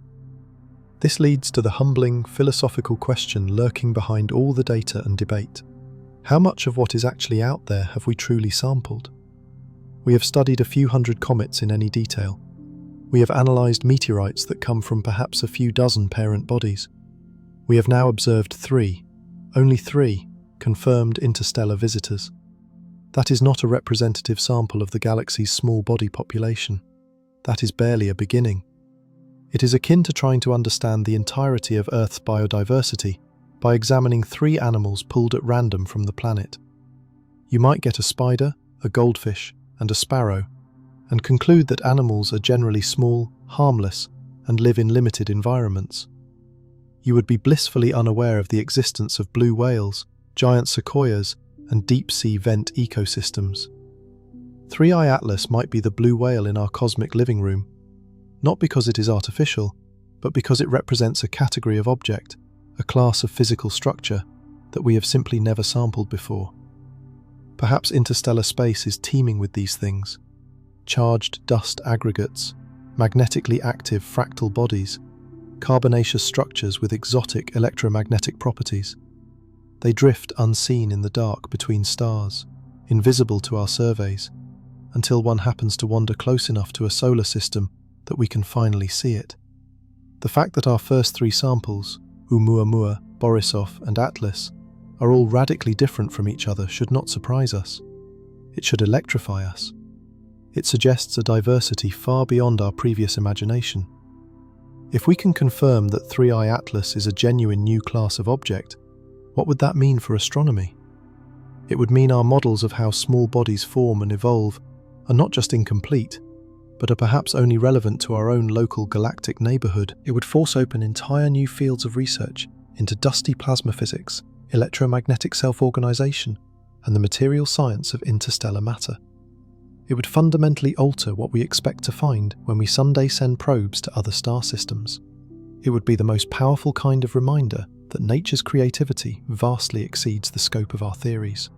This leads to the humbling, philosophical question lurking behind all the data and debate. How much of what is actually out there have we truly sampled? We have studied a few hundred comets in any detail. We have analysed meteorites that come from perhaps a few dozen parent bodies. We have now observed only three, confirmed interstellar visitors. That is not a representative sample of the galaxy's small body population. That is barely a beginning. It is akin to trying to understand the entirety of Earth's biodiversity by examining 3 animals pulled at random from the planet. You might get a spider, a goldfish, and a sparrow, and conclude that animals are generally small, harmless, and live in limited environments. You would be blissfully unaware of the existence of blue whales, giant sequoias, and deep-sea vent ecosystems. 3i Atlas might be the blue whale in our cosmic living room, not because it is artificial, but because it represents a category of object, a class of physical structure, that we have simply never sampled before. Perhaps interstellar space is teeming with these things: charged dust aggregates, magnetically active fractal bodies, carbonaceous structures with exotic electromagnetic properties. They drift unseen in the dark between stars, invisible to our surveys, until one happens to wander close enough to a solar system that we can finally see it. The fact that our first 3 samples, Oumuamua, Borisov, and Atlas, are all radically different from each other should not surprise us. It should electrify us. It suggests a diversity far beyond our previous imagination. If we can confirm that 3i Atlas is a genuine new class of object, what would that mean for astronomy? It would mean our models of how small bodies form and evolve are not just incomplete, but are perhaps only relevant to our own local galactic neighbourhood. It would force open entire new fields of research into dusty plasma physics, electromagnetic self-organisation, and the material science of interstellar matter. It would fundamentally alter what we expect to find when we someday send probes to other star systems. It would be the most powerful kind of reminder that nature's creativity vastly exceeds the scope of our theories.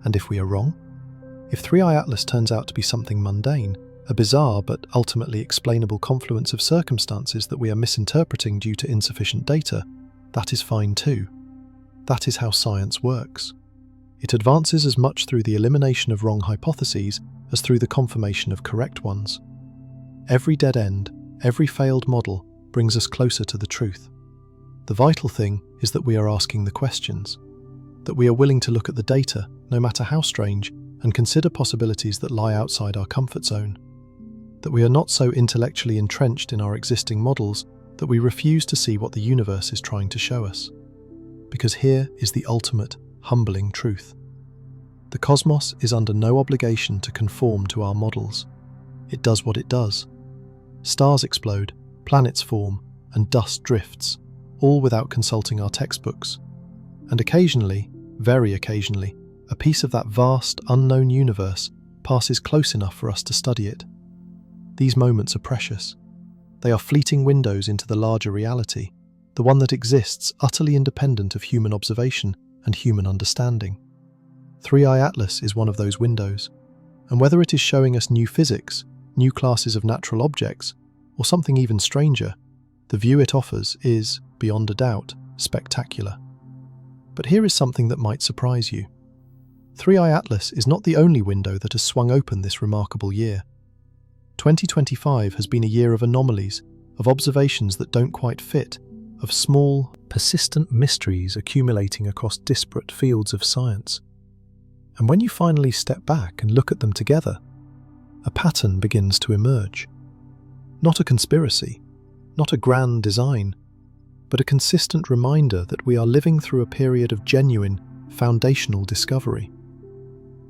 And if we are wrong? If 3i Atlas turns out to be something mundane, a bizarre but ultimately explainable confluence of circumstances that we are misinterpreting due to insufficient data, that is fine too. That is how science works. It advances as much through the elimination of wrong hypotheses as through the confirmation of correct ones. Every dead end, every failed model brings us closer to the truth. The vital thing is that we are asking the questions, that we are willing to look at the data, no matter how strange, and consider possibilities that lie outside our comfort zone, that we are not so intellectually entrenched in our existing models that we refuse to see what the universe is trying to show us. Because here is the ultimate, humbling truth. The cosmos is under no obligation to conform to our models. It does what it does. Stars explode, planets form, and dust drifts, all without consulting our textbooks. And occasionally, very occasionally, a piece of that vast, unknown universe passes close enough for us to study it. These moments are precious. They are fleeting windows into the larger reality, the one that exists utterly independent of human observation and human understanding. 3i Atlas is one of those windows, and whether it is showing us new physics, new classes of natural objects, or something even stranger, the view it offers is, beyond a doubt, spectacular. But here is something that might surprise you. 3i Atlas is not the only window that has swung open this remarkable year. 2025 has been a year of anomalies, of observations that don't quite fit, of small, persistent mysteries accumulating across disparate fields of science. And when you finally step back and look at them together, a pattern begins to emerge. Not a conspiracy, not a grand design, but a consistent reminder that we are living through a period of genuine, foundational discovery.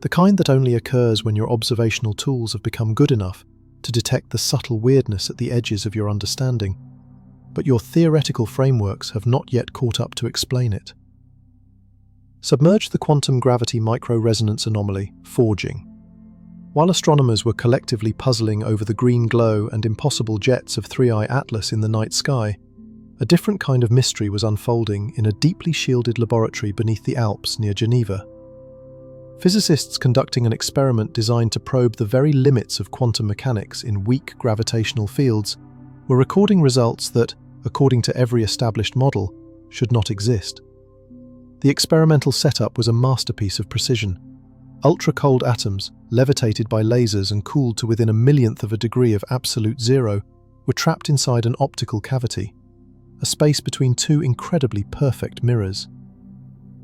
The kind that only occurs when your observational tools have become good enough to detect the subtle weirdness at the edges of your understanding, but your theoretical frameworks have not yet caught up to explain it. Submerge the quantum gravity micro-resonance anomaly, forging. While astronomers were collectively puzzling over the green glow and impossible jets of 3I Atlas in the night sky, a different kind of mystery was unfolding in a deeply shielded laboratory beneath the Alps near Geneva. Physicists conducting an experiment designed to probe the very limits of quantum mechanics in weak gravitational fields were recording results that, according to every established model, should not exist. The experimental setup was a masterpiece of precision. Ultra-cold atoms, levitated by lasers and cooled to within a millionth of a degree of absolute zero, were trapped inside an optical cavity, a space between two incredibly perfect mirrors.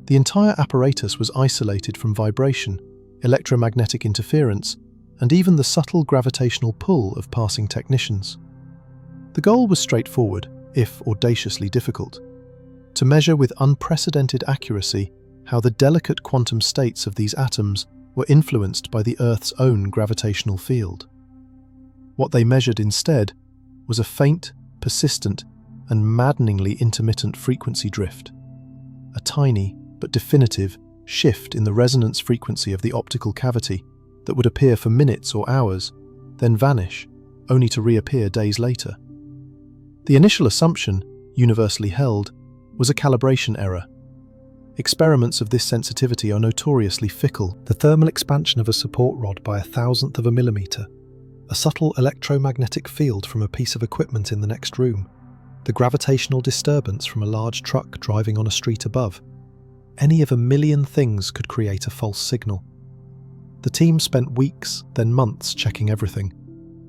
The entire apparatus was isolated from vibration, electromagnetic interference, and even the subtle gravitational pull of passing technicians. The goal was straightforward, if audaciously difficult: to measure with unprecedented accuracy how the delicate quantum states of these atoms were influenced by the Earth's own gravitational field. What they measured instead was a faint, persistent, and maddeningly intermittent frequency drift, a tiny but definitive shift in the resonance frequency of the optical cavity that would appear for minutes or hours, then vanish, only to reappear days later. The initial assumption, universally held, was a calibration error. Experiments of this sensitivity are notoriously fickle. The thermal expansion of a support rod by 1,000th of a millimeter, a subtle electromagnetic field from a piece of equipment in the next room, the gravitational disturbance from a large truck driving on a street above. Any of a million things could create a false signal. The team spent weeks, then months checking everything.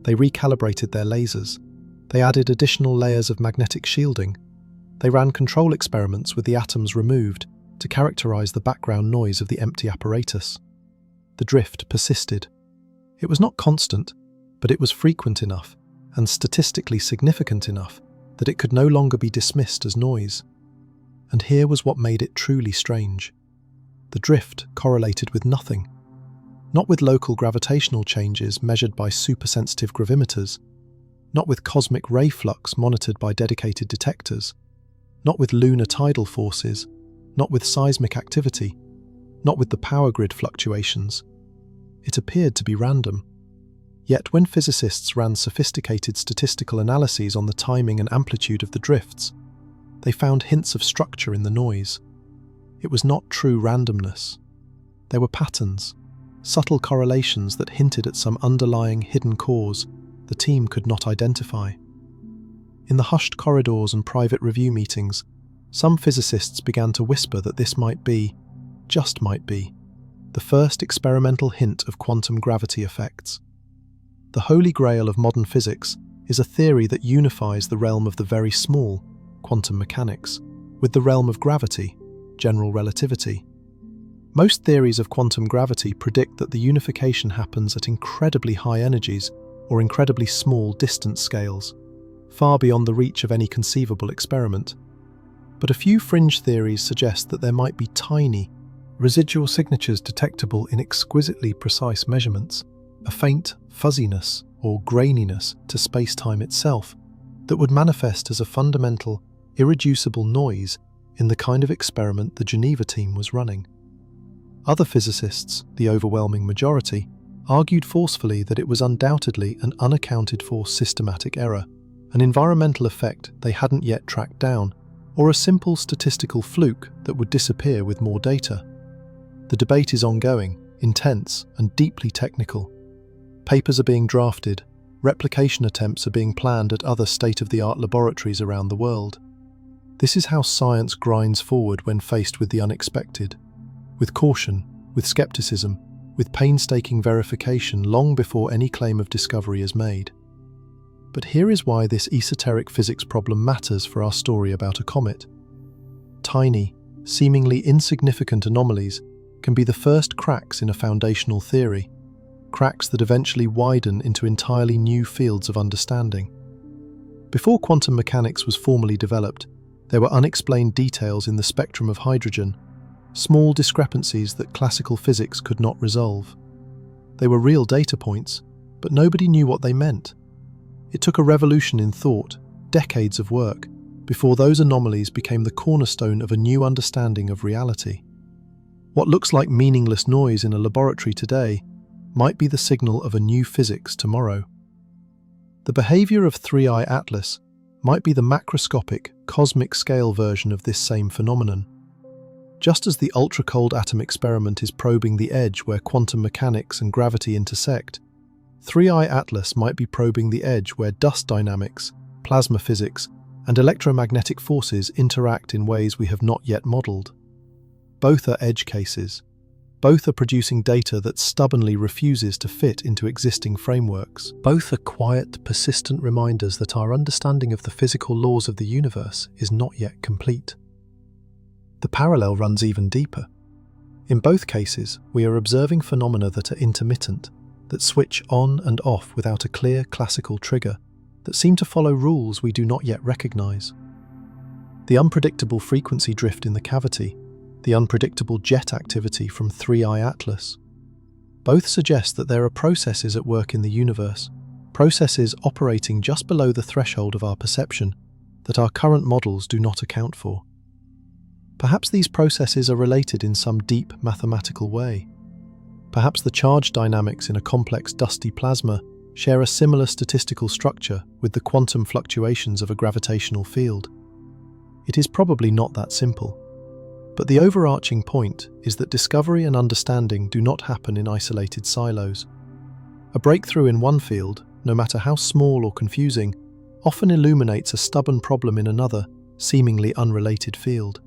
They recalibrated their lasers. They added additional layers of magnetic shielding. They ran control experiments with the atoms removed to characterize the background noise of the empty apparatus. The drift persisted. It was not constant, but it was frequent enough and statistically significant enough that it could no longer be dismissed as noise. And here was what made it truly strange. The drift correlated with nothing. Not with local gravitational changes measured by supersensitive gravimeters, not with cosmic ray flux monitored by dedicated detectors, not with lunar tidal forces, not with seismic activity, not with the power grid fluctuations. It appeared to be random. Yet when physicists ran sophisticated statistical analyses on the timing and amplitude of the drifts, they found hints of structure in the noise. It was not true randomness. There were patterns, subtle correlations that hinted at some underlying hidden cause the team could not identify. In the hushed corridors and private review meetings, some physicists began to whisper that this might be, just might be, the first experimental hint of quantum gravity effects. The holy grail of modern physics is a theory that unifies the realm of the very small, quantum mechanics, with the realm of gravity, general relativity. Most theories of quantum gravity predict that the unification happens at incredibly high energies or incredibly small distance scales, far beyond the reach of any conceivable experiment. But a few fringe theories suggest that there might be tiny, residual signatures detectable in exquisitely precise measurements, a faint fuzziness or graininess to space-time itself that would manifest as a fundamental, irreducible noise in the kind of experiment the Geneva team was running. Other physicists, the overwhelming majority, argued forcefully that it was undoubtedly an unaccounted-for systematic error, an environmental effect they hadn't yet tracked down, or a simple statistical fluke that would disappear with more data. The debate is ongoing, intense, and deeply technical. Papers are being drafted, replication attempts are being planned at other state-of-the-art laboratories around the world. This is how science grinds forward when faced with the unexpected, with caution, with skepticism, with painstaking verification long before any claim of discovery is made. But here is why this esoteric physics problem matters for our story about a comet. Tiny, seemingly insignificant anomalies can be the first cracks in a foundational theory, cracks that eventually widen into entirely new fields of understanding. Before quantum mechanics was formally developed, there were unexplained details in the spectrum of hydrogen, small discrepancies that classical physics could not resolve. They were real data points, but nobody knew what they meant. It took a revolution in thought, decades of work, before those anomalies became the cornerstone of a new understanding of reality. What looks like meaningless noise in a laboratory today might be the signal of a new physics tomorrow. The behavior of 3I Atlas might be the macroscopic, cosmic scale version of this same phenomenon. Just as the ultra-cold atom experiment is probing the edge where quantum mechanics and gravity intersect, 3I Atlas might be probing the edge where dust dynamics, plasma physics, and electromagnetic forces interact in ways we have not yet modelled. Both are edge cases. Both are producing data that stubbornly refuses to fit into existing frameworks. Both are quiet, persistent reminders that our understanding of the physical laws of the universe is not yet complete. The parallel runs even deeper. In both cases, we are observing phenomena that are intermittent, that switch on and off without a clear classical trigger, that seem to follow rules we do not yet recognize. The unpredictable frequency drift in the cavity, the unpredictable jet activity from 3I Atlas. Both suggest that there are processes at work in the universe, processes operating just below the threshold of our perception that our current models do not account for. Perhaps these processes are related in some deep mathematical way. Perhaps the charge dynamics in a complex dusty plasma share a similar statistical structure with the quantum fluctuations of a gravitational field. It is probably not that simple. But the overarching point is that discovery and understanding do not happen in isolated silos. A breakthrough in one field, no matter how small or confusing, often illuminates a stubborn problem in another, seemingly unrelated field.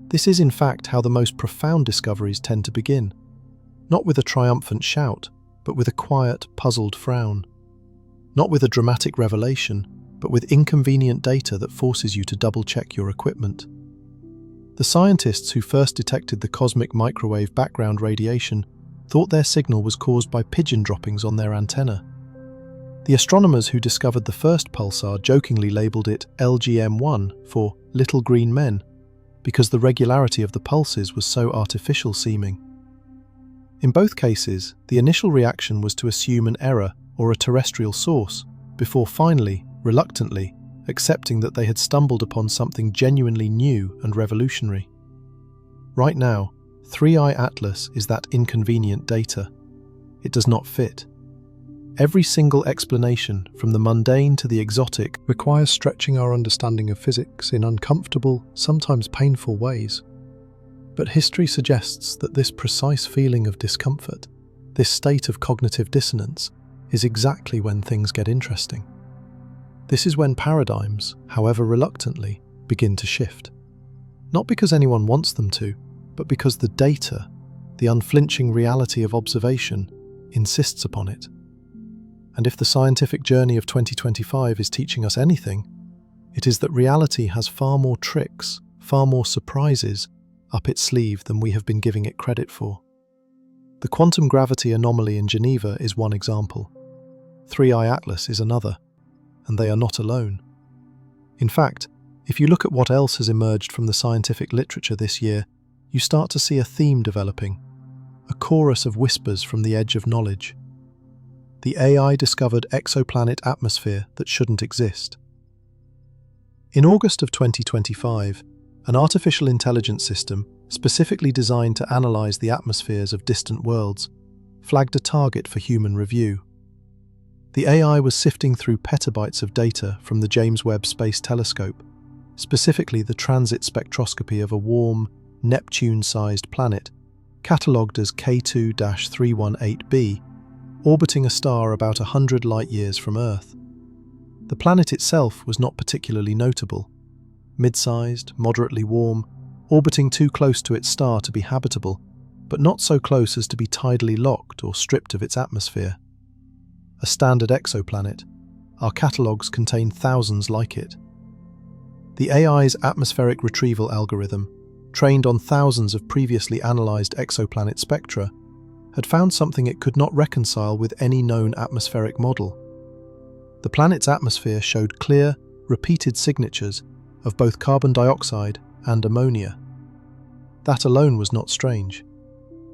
This is in fact how the most profound discoveries tend to begin, not with a triumphant shout, but with a quiet, puzzled frown. Not with a dramatic revelation, but with inconvenient data that forces you to double-check your equipment. The scientists who first detected the cosmic microwave background radiation thought their signal was caused by pigeon droppings on their antenna. The astronomers who discovered the first pulsar jokingly labelled it LGM1 for little green men, because the regularity of the pulses was so artificial seeming. In both cases, the initial reaction was to assume an error or a terrestrial source, before finally, reluctantly, accepting that they had stumbled upon something genuinely new and revolutionary. Right now, 3I Atlas is that inconvenient data. It does not fit. Every single explanation, from the mundane to the exotic, requires stretching our understanding of physics in uncomfortable, sometimes painful ways. But history suggests that this precise feeling of discomfort, this state of cognitive dissonance, is exactly when things get interesting. This is when paradigms, however reluctantly, begin to shift. Not because anyone wants them to, but because the data, the unflinching reality of observation, insists upon it. And if the scientific journey of 2025 is teaching us anything, it is that reality has far more tricks, far more surprises up its sleeve than we have been giving it credit for. The quantum gravity anomaly in Geneva is one example. 3I Atlas is another. And they are not alone. In fact, if you look at what else has emerged from the scientific literature this year, you start to see a theme developing, a chorus of whispers from the edge of knowledge. The AI-discovered exoplanet atmosphere that shouldn't exist. In August of 2025, an artificial intelligence system specifically designed to analyze the atmospheres of distant worlds flagged a target for human review. The AI was sifting through petabytes of data from the James Webb Space Telescope, specifically the transit spectroscopy of a warm, Neptune-sized planet, catalogued as K2-318b, orbiting a star about 100 light-years from Earth. The planet itself was not particularly notable. Mid-sized, moderately warm, orbiting too close to its star to be habitable, but not so close as to be tidally locked or stripped of its atmosphere. A standard exoplanet, our catalogues contain thousands like it. The AI's atmospheric retrieval algorithm, trained on thousands of previously analysed exoplanet spectra, had found something it could not reconcile with any known atmospheric model. The planet's atmosphere showed clear, repeated signatures of both carbon dioxide and ammonia. That alone was not strange.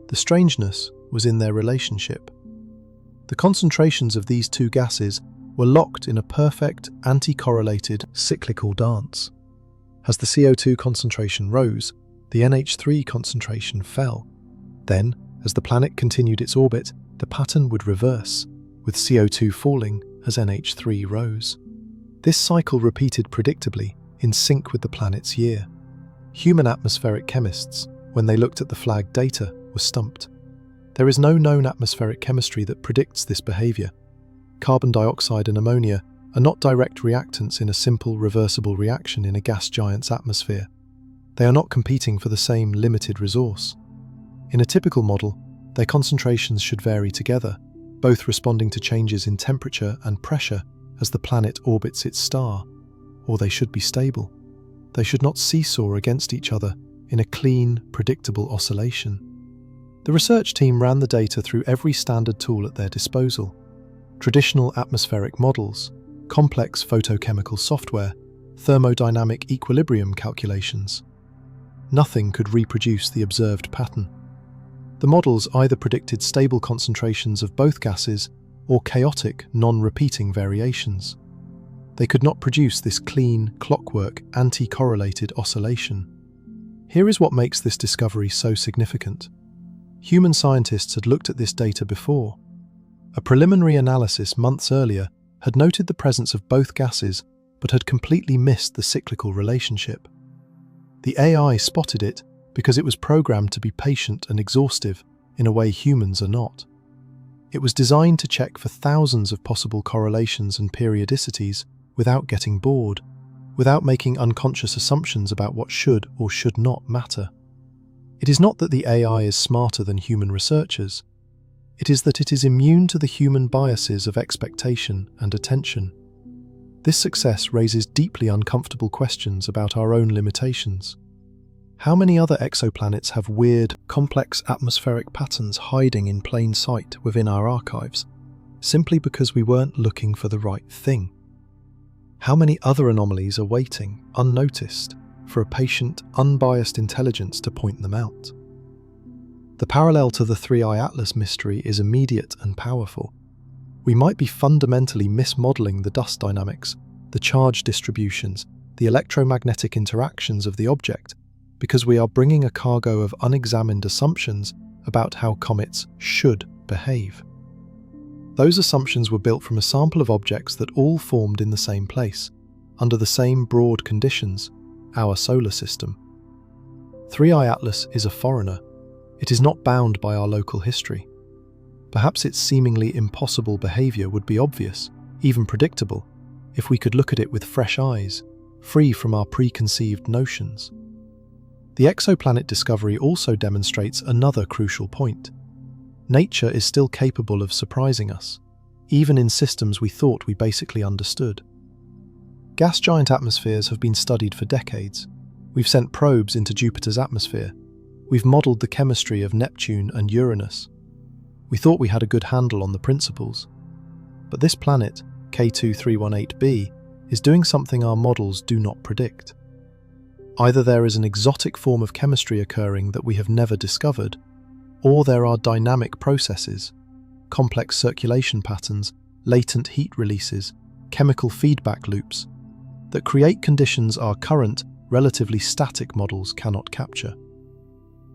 The strangeness was in their relationship. The concentrations of these two gases were locked in a perfect, anti-correlated, cyclical dance. As the CO2 concentration rose, the NH3 concentration fell. Then, as the planet continued its orbit, the pattern would reverse, with CO2 falling as NH3 rose. This cycle repeated predictably, in sync with the planet's year. Human atmospheric chemists, when they looked at the flagged data, were stumped. There is no known atmospheric chemistry that predicts this behavior. Carbon dioxide and ammonia are not direct reactants in a simple, reversible reaction in a gas giant's atmosphere. They are not competing for the same limited resource. In a typical model, their concentrations should vary together, both responding to changes in temperature and pressure as the planet orbits its star, or they should be stable. They should not seesaw against each other in a clean, predictable oscillation. The research team ran the data through every standard tool at their disposal: traditional atmospheric models, complex photochemical software, thermodynamic equilibrium calculations. Nothing could reproduce the observed pattern. The models either predicted stable concentrations of both gases or chaotic, non-repeating variations. They could not produce this clean, clockwork, anti-correlated oscillation. Here is what makes this discovery so significant. Human scientists had looked at this data before. A preliminary analysis months earlier had noted the presence of both gases, but had completely missed the cyclical relationship. The AI spotted it because it was programmed to be patient and exhaustive in a way humans are not. It was designed to check for thousands of possible correlations and periodicities without getting bored, without making unconscious assumptions about what should or should not matter. It is not that the AI is smarter than human researchers. It is that it is immune to the human biases of expectation and attention. This success raises deeply uncomfortable questions about our own limitations. How many other exoplanets have weird, complex atmospheric patterns hiding in plain sight within our archives, simply because we weren't looking for the right thing? How many other anomalies are waiting, unnoticed, for a patient, unbiased intelligence to point them out? The parallel to the 3I Atlas mystery is immediate and powerful. We might be fundamentally mismodeling the dust dynamics, the charge distributions, the electromagnetic interactions of the object, because we are bringing a cargo of unexamined assumptions about how comets should behave. Those assumptions were built from a sample of objects that all formed in the same place, under the same broad conditions, our solar system. 3I Atlas is a foreigner. It is not bound by our local history. Perhaps its seemingly impossible behavior would be obvious, even predictable, if we could look at it with fresh eyes, free from our preconceived notions. The exoplanet discovery also demonstrates another crucial point. Nature is still capable of surprising us, even in systems we thought we basically understood. Gas giant atmospheres have been studied for decades. We've sent probes into Jupiter's atmosphere. We've modelled the chemistry of Neptune and Uranus. We thought we had a good handle on the principles. But this planet, K2318b, is doing something our models do not predict. Either there is an exotic form of chemistry occurring that we have never discovered, or there are dynamic processes, complex circulation patterns, latent heat releases, chemical feedback loops, that create conditions our current, relatively static models cannot capture.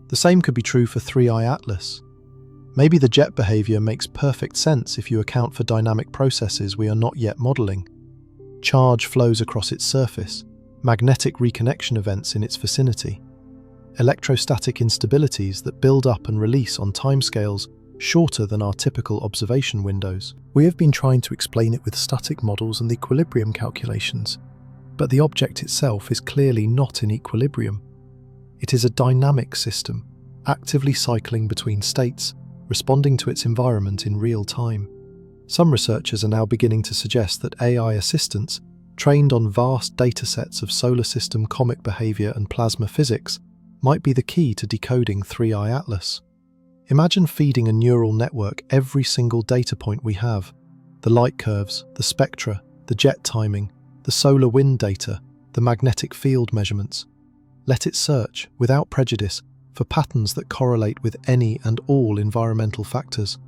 The same could be true for 3I Atlas. Maybe the jet behavior makes perfect sense if you account for dynamic processes we are not yet modeling. Charge flows across its surface, magnetic reconnection events in its vicinity, electrostatic instabilities that build up and release on timescales shorter than our typical observation windows. We have been trying to explain it with static models and equilibrium calculations, but the object itself is clearly not in equilibrium. It is a dynamic system, actively cycling between states, responding to its environment in real time. Some researchers are now beginning to suggest that AI assistants, trained on vast datasets of solar system comet behavior and plasma physics, might be the key to decoding 3I Atlas. Imagine feeding a neural network every single data point we have: the light curves, the spectra, the jet timing, the solar wind data, the magnetic field measurements. Let it search, without prejudice, for patterns that correlate with any and all environmental factors.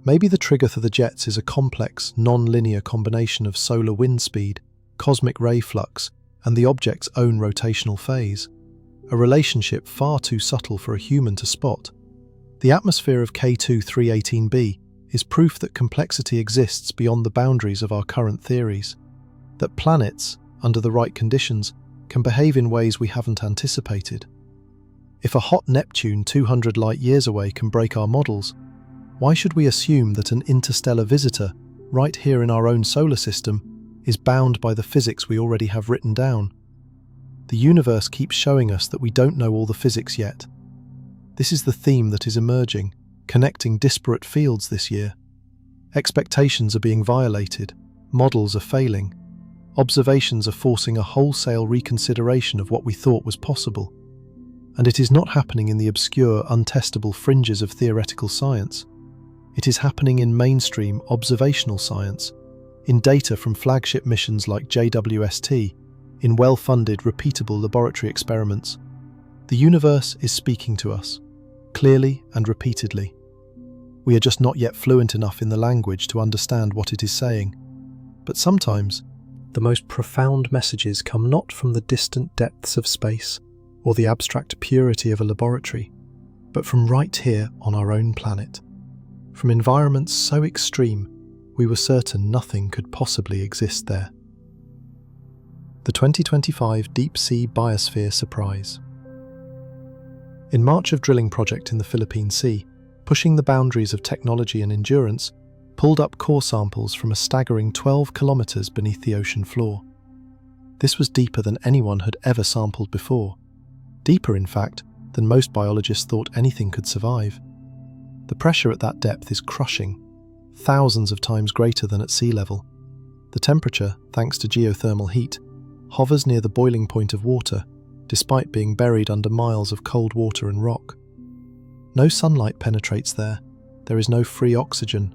Maybe the trigger for the jets is a complex, non-linear combination of solar wind speed, cosmic ray flux, and the object's own rotational phase, a relationship far too subtle for a human to spot. The atmosphere of K2-318b is proof that complexity exists beyond the boundaries of our current theories, that planets, under the right conditions, can behave in ways we haven't anticipated. If a hot Neptune 200 light-years away can break our models, why should we assume that an interstellar visitor, right here in our own solar system, is bound by the physics we already have written down? The universe keeps showing us that we don't know all the physics yet. This is the theme that is emerging, connecting disparate fields this year. Expectations are being violated, models are failing, observations are forcing a wholesale reconsideration of what we thought was possible. And it is not happening in the obscure, untestable fringes of theoretical science. It is happening in mainstream observational science, in data from flagship missions like JWST, in well-funded, repeatable laboratory experiments. The universe is speaking to us, clearly and repeatedly. We are just not yet fluent enough in the language to understand what it is saying. But sometimes, the most profound messages come not from the distant depths of space or the abstract purity of a laboratory, but from right here on our own planet, from environments so extreme we were certain nothing could possibly exist there. The 2025 Deep Sea Biosphere Surprise. In March, a drilling project in the Philippine Sea, pushing the boundaries of technology and endurance, pulled up core samples from a staggering 12 kilometers beneath the ocean floor. This was deeper than anyone had ever sampled before. Deeper, in fact, than most biologists thought anything could survive. The pressure at that depth is crushing, thousands of times greater than at sea level. The temperature, thanks to geothermal heat, hovers near the boiling point of water, despite being buried under miles of cold water and rock. No sunlight penetrates there. There is no free oxygen.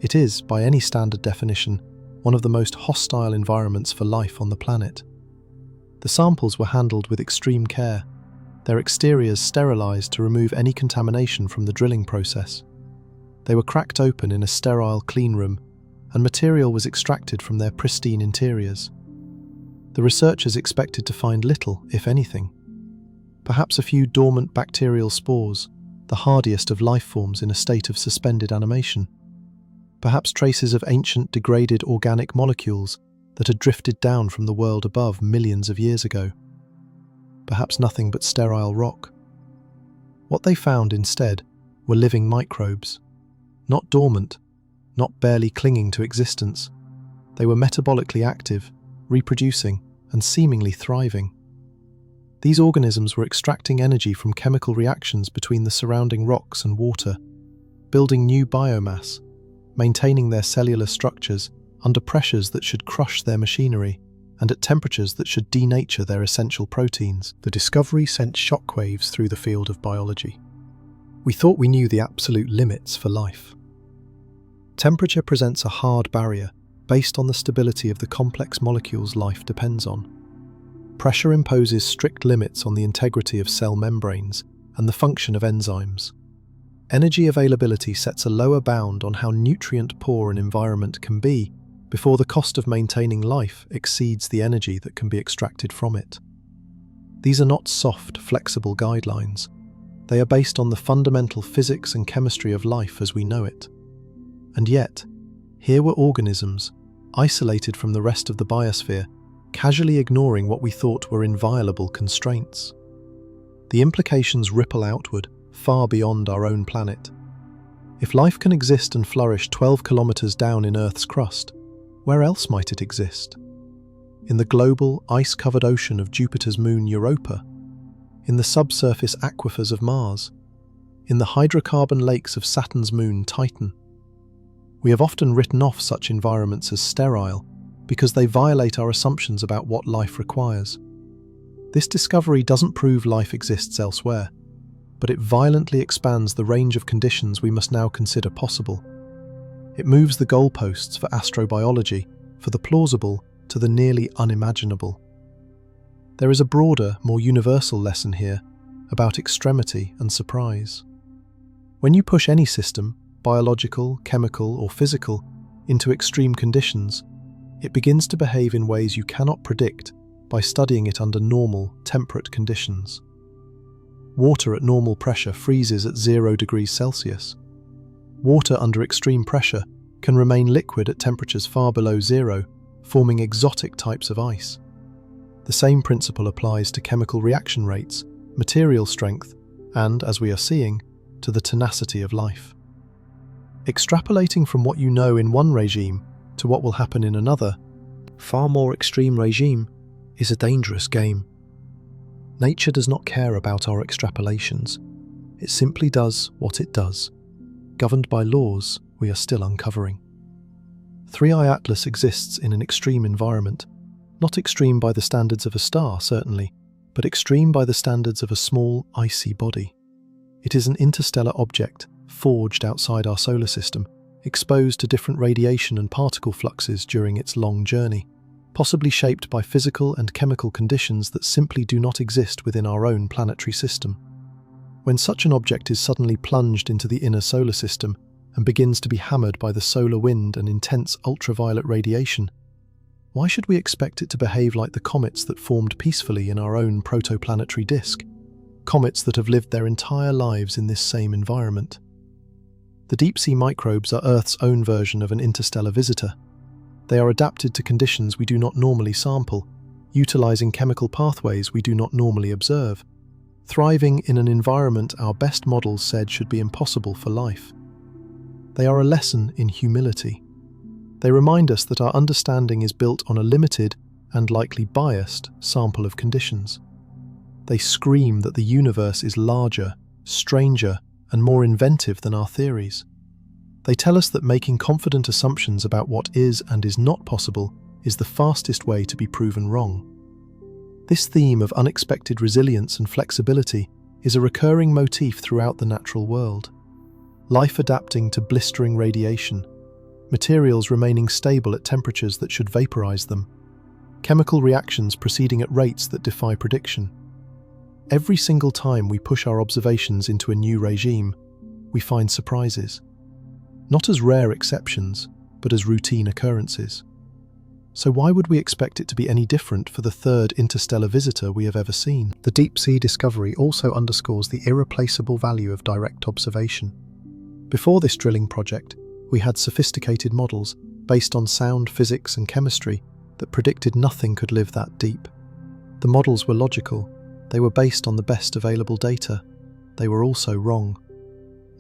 It is, by any standard definition, one of the most hostile environments for life on the planet. The samples were handled with extreme care, their exteriors sterilized to remove any contamination from the drilling process. They were cracked open in a sterile clean room, and material was extracted from their pristine interiors. The researchers expected to find little, if anything. Perhaps a few dormant bacterial spores, the hardiest of life forms in a state of suspended animation. Perhaps traces of ancient degraded organic molecules that had drifted down from the world above millions of years ago. Perhaps nothing but sterile rock. What they found instead were living microbes. Not dormant, not barely clinging to existence. They were metabolically active, reproducing, and seemingly thriving. These organisms were extracting energy from chemical reactions between the surrounding rocks and water, building new biomass, maintaining their cellular structures under pressures that should crush their machinery, and at temperatures that should denature their essential proteins. The discovery sent shockwaves through the field of biology. We thought we knew the absolute limits for life. Temperature presents a hard barrier based on the stability of the complex molecules life depends on. Pressure imposes strict limits on the integrity of cell membranes and the function of enzymes. Energy availability sets a lower bound on how nutrient-poor an environment can be before the cost of maintaining life exceeds the energy that can be extracted from it. These are not soft, flexible guidelines. They are based on the fundamental physics and chemistry of life as we know it. And yet, here were organisms, isolated from the rest of the biosphere, casually ignoring what we thought were inviolable constraints. The implications ripple outward, far beyond our own planet. If life can exist and flourish 12 kilometers down in Earth's crust, where else might it exist? In the global, ice-covered ocean of Jupiter's moon Europa? In the subsurface aquifers of Mars? In the hydrocarbon lakes of Saturn's moon Titan? We have often written off such environments as sterile because they violate our assumptions about what life requires. This discovery doesn't prove life exists elsewhere, but it violently expands the range of conditions we must now consider possible. It moves the goalposts for astrobiology, for the plausible to the nearly unimaginable. There is a broader, more universal lesson here about extremity and surprise. When you push any system, biological, chemical, or physical, into extreme conditions, it begins to behave in ways you cannot predict by studying it under normal, temperate conditions. Water at normal pressure freezes at 0 degrees Celsius. Water under extreme pressure can remain liquid at temperatures far below zero, forming exotic types of ice. The same principle applies to chemical reaction rates, material strength, and, as we are seeing, to the tenacity of life. Extrapolating from what you know in one regime to what will happen in another, far more extreme regime, is a dangerous game. Nature does not care about our extrapolations. It simply does what it does, governed by laws we are still uncovering. 3I Atlas exists in an extreme environment, not extreme by the standards of a star, certainly, but extreme by the standards of a small, icy body. It is an interstellar object, forged outside our solar system, exposed to different radiation and particle fluxes during its long journey, possibly shaped by physical and chemical conditions that simply do not exist within our own planetary system. When such an object is suddenly plunged into the inner solar system and begins to be hammered by the solar wind and intense ultraviolet radiation, why should we expect it to behave like the comets that formed peacefully in our own protoplanetary disk? Comets that have lived their entire lives in this same environment. The deep-sea microbes are Earth's own version of an interstellar visitor. They are adapted to conditions we do not normally sample, utilizing chemical pathways we do not normally observe, thriving in an environment our best models said should be impossible for life. They are a lesson in humility. They remind us that our understanding is built on a limited and likely biased sample of conditions. They scream that the universe is larger, stranger, and more inventive than our theories. They tell us that making confident assumptions about what is and is not possible is the fastest way to be proven wrong. This theme of unexpected resilience and flexibility is a recurring motif throughout the natural world. Life adapting to blistering radiation, materials remaining stable at temperatures that should vaporize them, chemical reactions proceeding at rates that defy prediction. Every single time we push our observations into a new regime, we find surprises. Not as rare exceptions, but as routine occurrences. So why would we expect it to be any different for the third interstellar visitor we have ever seen? The deep-sea discovery also underscores the irreplaceable value of direct observation. Before this drilling project, we had sophisticated models based on sound physics and chemistry that predicted nothing could live that deep. The models were logical. They were based on the best available data. They were also wrong.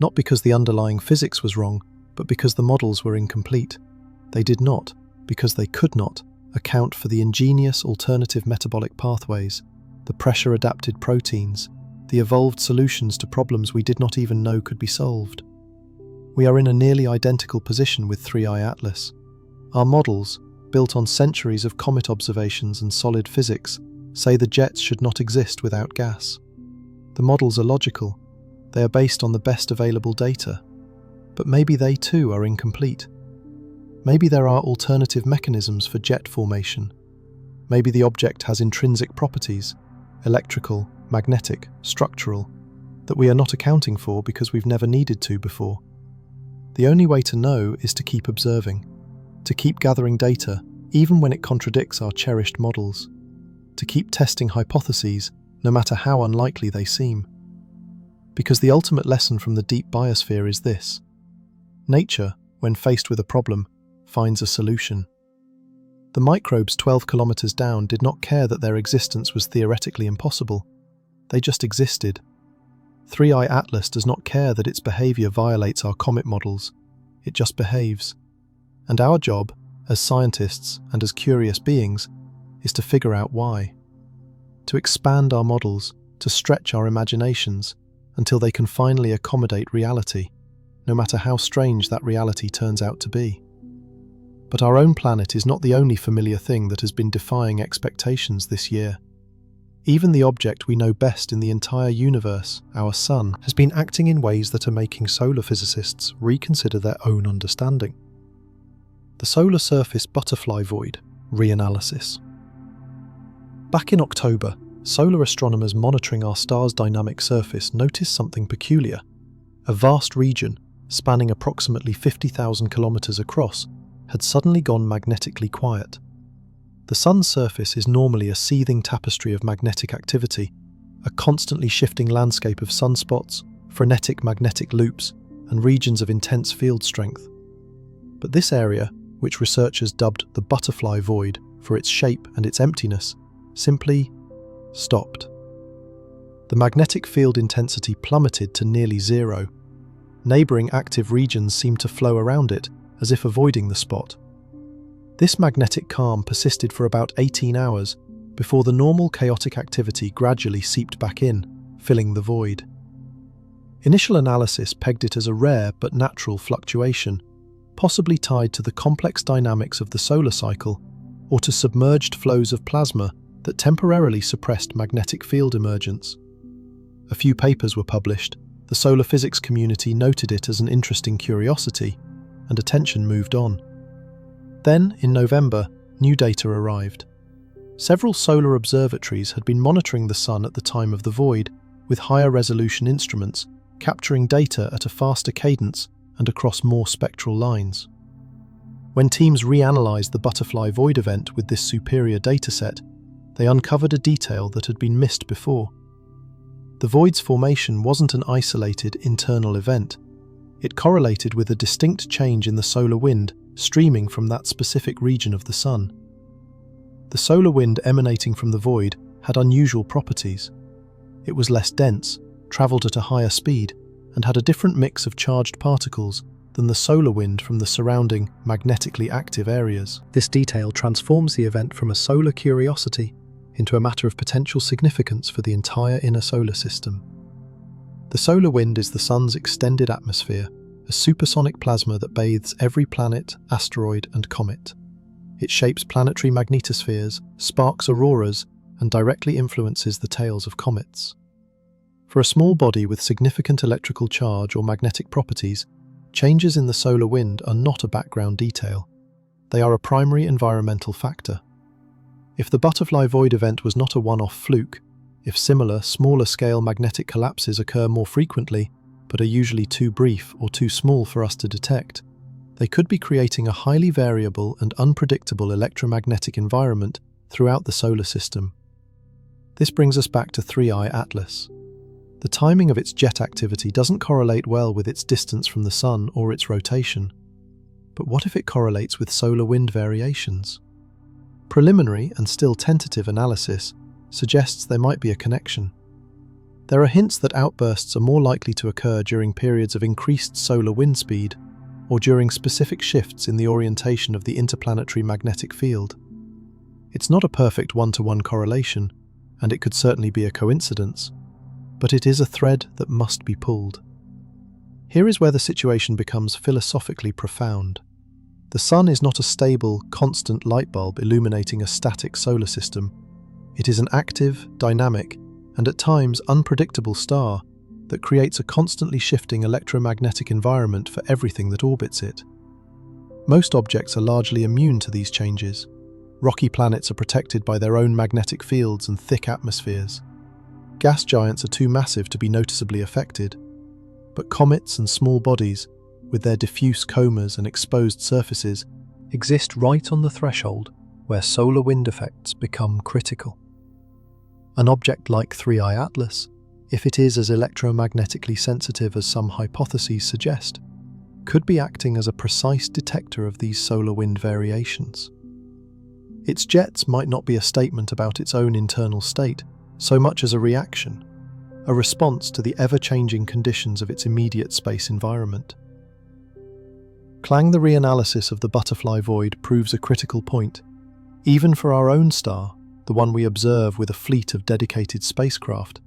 Not because the underlying physics was wrong, but because the models were incomplete. They did not, because they could not, account for the ingenious alternative metabolic pathways, the pressure-adapted proteins, the evolved solutions to problems we did not even know could be solved. We are in a nearly identical position with 3I Atlas. Our models, built on centuries of comet observations and solid physics, say the jets should not exist without gas. The models are logical. They are based on the best available data. But maybe they too are incomplete. Maybe there are alternative mechanisms for jet formation. Maybe the object has intrinsic properties, electrical, magnetic, structural, that we are not accounting for because we've never needed to before. The only way to know is to keep observing, to keep gathering data, even when it contradicts our cherished models, to keep testing hypotheses, no matter how unlikely they seem. Because the ultimate lesson from the deep biosphere is this: nature, when faced with a problem, finds a solution. The microbes 12 kilometers down did not care that their existence was theoretically impossible. They just existed. 3I Atlas does not care that its behavior violates our comet models. It just behaves. And our job, as scientists and as curious beings, is to figure out why. To expand our models, to stretch our imaginations, until they can finally accommodate reality, no matter how strange that reality turns out to be. But our own planet is not the only familiar thing that has been defying expectations this year. Even the object we know best in the entire universe, our Sun, has been acting in ways that are making solar physicists reconsider their own understanding. The solar surface butterfly void reanalysis. Back in October, solar astronomers monitoring our star's dynamic surface noticed something peculiar. A vast region, spanning approximately 50,000 kilometers across, had suddenly gone magnetically quiet. The Sun's surface is normally a seething tapestry of magnetic activity, a constantly shifting landscape of sunspots, frenetic magnetic loops, and regions of intense field strength. But this area, which researchers dubbed the butterfly void for its shape and its emptiness, simply stopped. The magnetic field intensity plummeted to nearly zero. Neighbouring active regions seemed to flow around it, as if avoiding the spot. This magnetic calm persisted for about 18 hours before the normal chaotic activity gradually seeped back in, filling the void. Initial analysis pegged it as a rare but natural fluctuation, possibly tied to the complex dynamics of the solar cycle or to submerged flows of plasma that temporarily suppressed magnetic field emergence. A few papers were published. The solar physics community noted it as an interesting curiosity, and attention moved on. Then, in November, new data arrived. Several solar observatories had been monitoring the Sun at the time of the void, with higher resolution instruments, capturing data at a faster cadence and across more spectral lines. When teams reanalyzed the butterfly void event with this superior dataset, they uncovered a detail that had been missed before. The void's formation wasn't an isolated internal event. It correlated with a distinct change in the solar wind streaming from that specific region of the Sun. The solar wind emanating from the void had unusual properties. It was less dense, travelled at a higher speed, and had a different mix of charged particles than the solar wind from the surrounding magnetically active areas. This detail transforms the event from a solar curiosity into a matter of potential significance for the entire inner solar system. The solar wind is the Sun's extended atmosphere, a supersonic plasma that bathes every planet, asteroid, and comet. It shapes planetary magnetospheres, sparks auroras, and directly influences the tails of comets. For a small body with significant electrical charge or magnetic properties, changes in the solar wind are not a background detail. They are a primary environmental factor. If the butterfly void event was not a one-off fluke, if similar, smaller-scale magnetic collapses occur more frequently, but are usually too brief or too small for us to detect, they could be creating a highly variable and unpredictable electromagnetic environment throughout the solar system. This brings us back to 3I Atlas. The timing of its jet activity doesn't correlate well with its distance from the Sun or its rotation. But what if it correlates with solar wind variations? Preliminary and still tentative analysis suggests there might be a connection. There are hints that outbursts are more likely to occur during periods of increased solar wind speed or during specific shifts in the orientation of the interplanetary magnetic field. It's not a perfect one-to-one correlation, and it could certainly be a coincidence, but it is a thread that must be pulled. Here is where the situation becomes philosophically profound. The Sun is not a stable, constant light bulb illuminating a static solar system. It is an active, dynamic, and at times unpredictable star that creates a constantly shifting electromagnetic environment for everything that orbits it. Most objects are largely immune to these changes. Rocky planets are protected by their own magnetic fields and thick atmospheres. Gas giants are too massive to be noticeably affected. But comets and small bodies, with their diffuse comas and exposed surfaces, exist right on the threshold where solar wind effects become critical. An object like 3I Atlas, if it is as electromagnetically sensitive as some hypotheses suggest, could be acting as a precise detector of these solar wind variations. Its jets might not be a statement about its own internal state, so much as a reaction, a response to the ever-changing conditions of its immediate space environment. Clang the reanalysis of the butterfly void proves a critical point. Even for our own star, the one we observe with a fleet of dedicated spacecraft,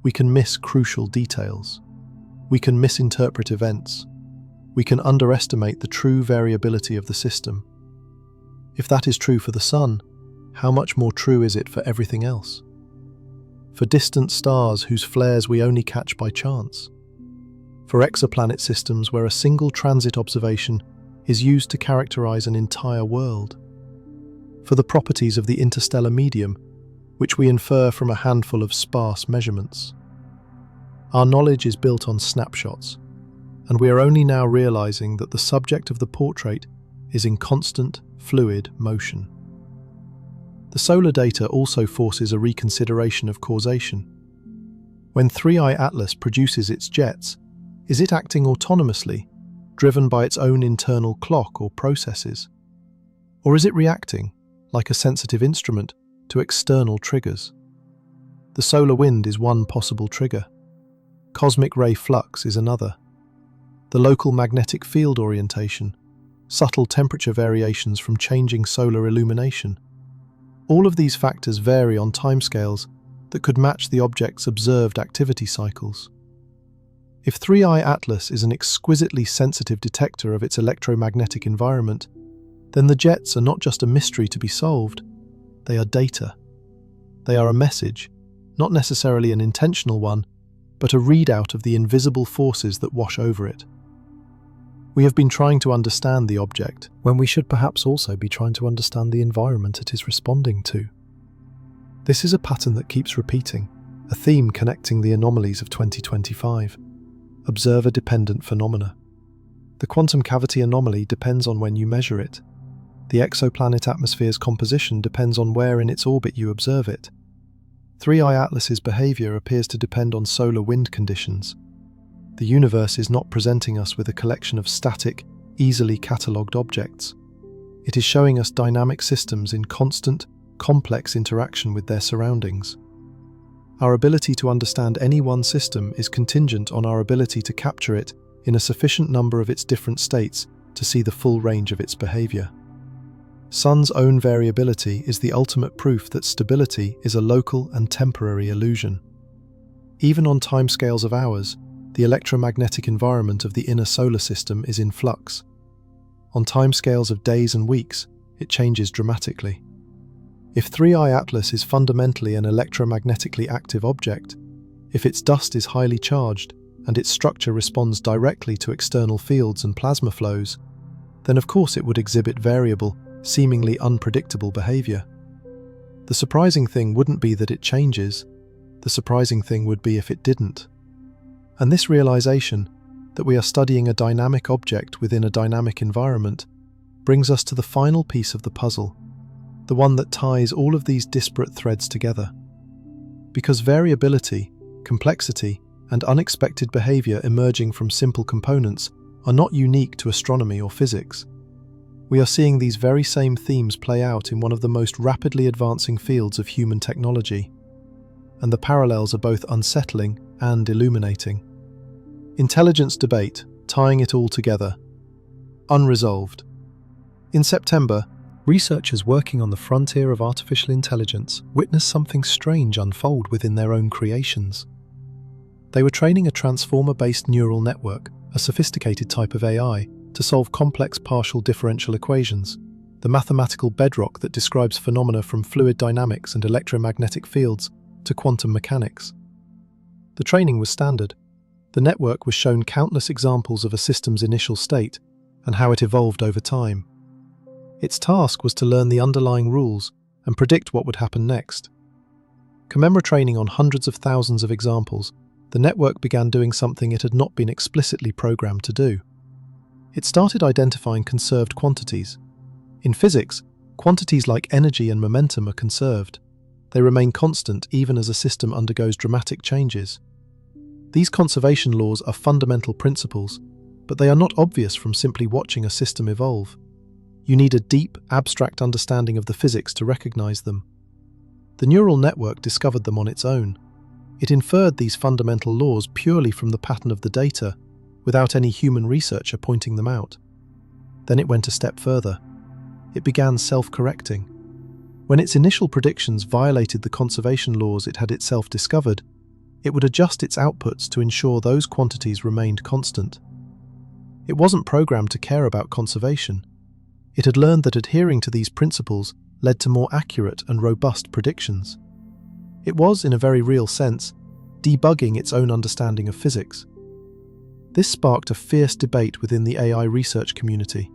we can miss crucial details. We can misinterpret events. We can underestimate the true variability of the system. If that is true for the Sun, how much more true is it for everything else? For distant stars whose flares we only catch by chance? For exoplanet systems where a single transit observation is used to characterize an entire world? For the properties of the interstellar medium, which we infer from a handful of sparse measurements? Our knowledge is built on snapshots, and we are only now realizing that the subject of the portrait is in constant, fluid motion. The solar data also forces a reconsideration of causation. When 3i Atlas produces its jets, is it acting autonomously, driven by its own internal clock or processes? Or is it reacting, like a sensitive instrument, to external triggers? The solar wind is one possible trigger. Cosmic ray flux is another. The local magnetic field orientation, subtle temperature variations from changing solar illumination. All of these factors vary on timescales that could match the object's observed activity cycles. If 3i Atlas is an exquisitely sensitive detector of its electromagnetic environment, then the jets are not just a mystery to be solved, they are data. They are a message, not necessarily an intentional one, but a readout of the invisible forces that wash over it. We have been trying to understand the object, when we should perhaps also be trying to understand the environment it is responding to. This is a pattern that keeps repeating, a theme connecting the anomalies of 2025. Observer-dependent phenomena. The quantum cavity anomaly depends on when you measure it. The exoplanet atmosphere's composition depends on where in its orbit you observe it. 3i Atlas's behavior appears to depend on solar wind conditions. The universe is not presenting us with a collection of static, easily catalogued objects. It is showing us dynamic systems in constant, complex interaction with their surroundings. Our ability to understand any one system is contingent on our ability to capture it in a sufficient number of its different states to see the full range of its behavior. Sun's own variability is the ultimate proof that stability is a local and temporary illusion. Even on timescales of hours, the electromagnetic environment of the inner solar system is in flux. On timescales of days and weeks, it changes dramatically. If 3i Atlas is fundamentally an electromagnetically active object, if its dust is highly charged and its structure responds directly to external fields and plasma flows, then of course it would exhibit variable, seemingly unpredictable behavior. The surprising thing wouldn't be that it changes, the surprising thing would be if it didn't. And this realization, that we are studying a dynamic object within a dynamic environment, brings us to the final piece of the puzzle, the one that ties all of these disparate threads together. Because variability, complexity, and unexpected behavior emerging from simple components are not unique to astronomy or physics. We are seeing these very same themes play out in one of the most rapidly advancing fields of human technology, and the parallels are both unsettling and illuminating. Intelligence debate, tying it all together. Unresolved. In September, researchers working on the frontier of artificial intelligence witnessed something strange unfold within their own creations. They were training a transformer-based neural network, a sophisticated type of AI, to solve complex partial differential equations, the mathematical bedrock that describes phenomena from fluid dynamics and electromagnetic fields to quantum mechanics. The training was standard. The network was shown countless examples of a system's initial state and how it evolved over time. Its task was to learn the underlying rules and predict what would happen next. Commemorating on hundreds of thousands of examples, the network began doing something it had not been explicitly programmed to do. It started identifying conserved quantities. In physics, quantities like energy and momentum are conserved. They remain constant even as a system undergoes dramatic changes. These conservation laws are fundamental principles, but they are not obvious from simply watching a system evolve. You need a deep, abstract understanding of the physics to recognize them. The neural network discovered them on its own. It inferred these fundamental laws purely from the pattern of the data, without any human researcher pointing them out. Then it went a step further. It began self-correcting. When its initial predictions violated the conservation laws it had itself discovered, it would adjust its outputs to ensure those quantities remained constant. It wasn't programmed to care about conservation. It had learned that adhering to these principles led to more accurate and robust predictions. It was, in a very real sense, debugging its own understanding of physics. This sparked a fierce debate within the AI research community.